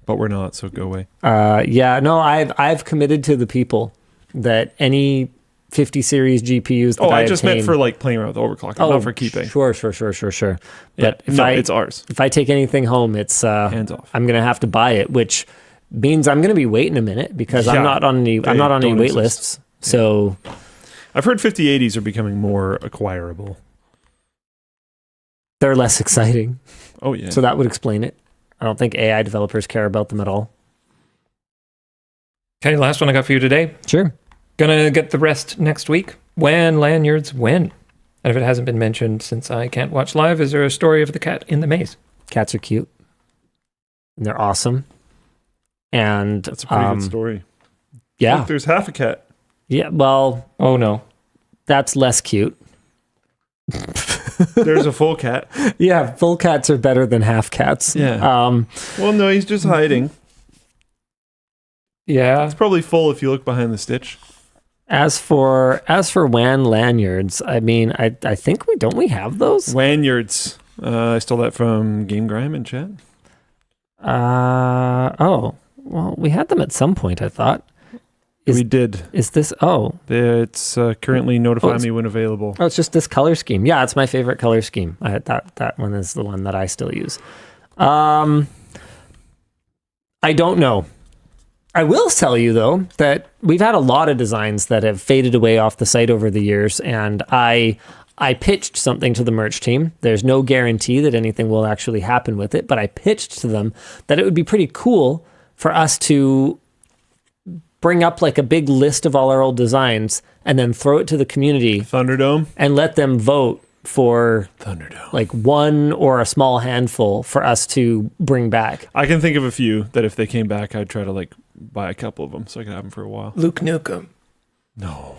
but we're not, so go away.
I've committed to the people that any 50 series GPUs that
I just meant for like playing around with overclocking, not for keeping.
Sure. But
it's ours.
If I take anything home, it's
hands off.
I'm going to have to buy it, which means I'm going to be waiting a minute because I'm not on any wait lists. So
I've heard 5080s are becoming more acquirable.
They're less exciting.
Oh yeah.
So that would explain it. I don't think AI developers care about them at all.
Okay, last one I got for you today.
Sure.
Gonna get the rest next week. WAN lanyards when? And if it hasn't been mentioned since I can't watch live, is there a story of the cat in the maze?
Cats are cute. And they're awesome. And
that's a pretty good story.
Yeah.
Look, there's half a cat.
Yeah, well...
Oh, no.
That's less cute.
There's a full cat.
Yeah, full cats are better than half cats.
Yeah. Well, no, he's just hiding.
Yeah.
It's probably full if you look behind the stitch.
As for WAN lanyards, I mean, I think we have those?
Lanyards. I stole that from Game Grime in chat.
Well, we had them at some point, I thought.
We did.
Is this... Oh.
It's currently notify me when available.
Oh, it's just this color scheme. Yeah, it's my favorite color scheme. That one is the one that I still use. I don't know. I will tell you, though, that we've had a lot of designs that have faded away off the site over the years, and I pitched something to the merch team. There's no guarantee that anything will actually happen with it, but I pitched to them that it would be pretty cool for us to bring up like a big list of all our old designs and then throw it to the community.
Thunderdome.
And let them vote for
Thunderdome,
like one or a small handful for us to bring back.
I can think of a few that if they came back, I'd try to like buy a couple of them so I could have them for a while.
Luke Nukem.
No.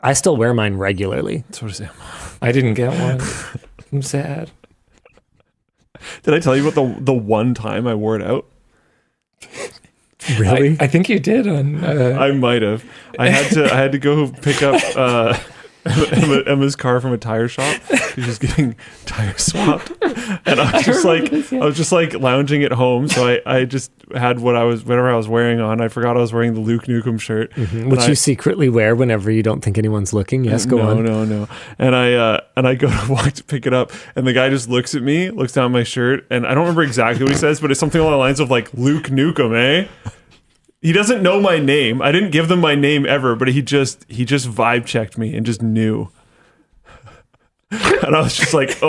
I still wear mine regularly.
So does Emma.
I didn't get one. I'm sad.
Did I tell you about the one time I wore it out?
Really?
I think you did on...
I might have. I had to go pick up Emma's car from a tire shop. She's just getting tire swapped, and I was just like lounging at home. So I just had whatever I was wearing on. I forgot I was wearing the Luke Nukem shirt,
which you secretly wear whenever you don't think anyone's looking. Yes, go on.
No. And I go to walk to pick it up, and the guy just looks at me, looks down my shirt, and I don't remember exactly what he says, but it's something along the lines of like Luke Nukem, eh? He doesn't know my name. I didn't give them my name ever, but he just vibe checked me and just knew. And I was just like,
Why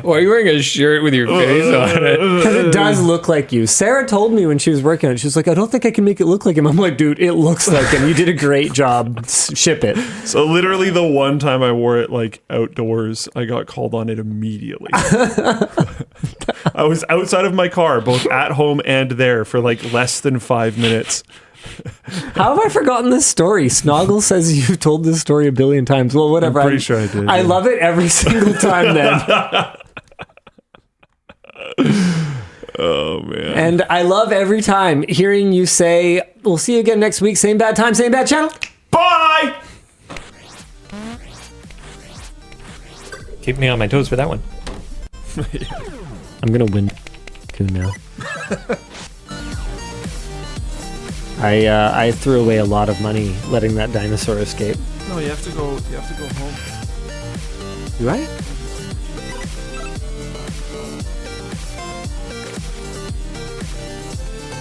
are you wearing a shirt with your face on it?
Because it does look like you. Sarah told me when she was working on it, she was like, I don't think I can make it look like him. I'm like, dude, it looks like him. You did a great job. Ship it.
So literally the one time I wore it like outdoors, I got called on it immediately. I was outside of my car, both at home and there, for like less than 5 minutes.
How have I forgotten this story? Snoggle says you've told this story a billion times. Well, whatever.
I'm pretty sure I did.
I love it every single time then.
Oh, man.
And I love every time hearing you say, we'll see you again next week. Same bad time, same bad channel.
Bye!
Keep me on my toes for that one.
I'm going to win too now. I threw away a lot of money letting that dinosaur escape.
No, you have to go home.
Do I?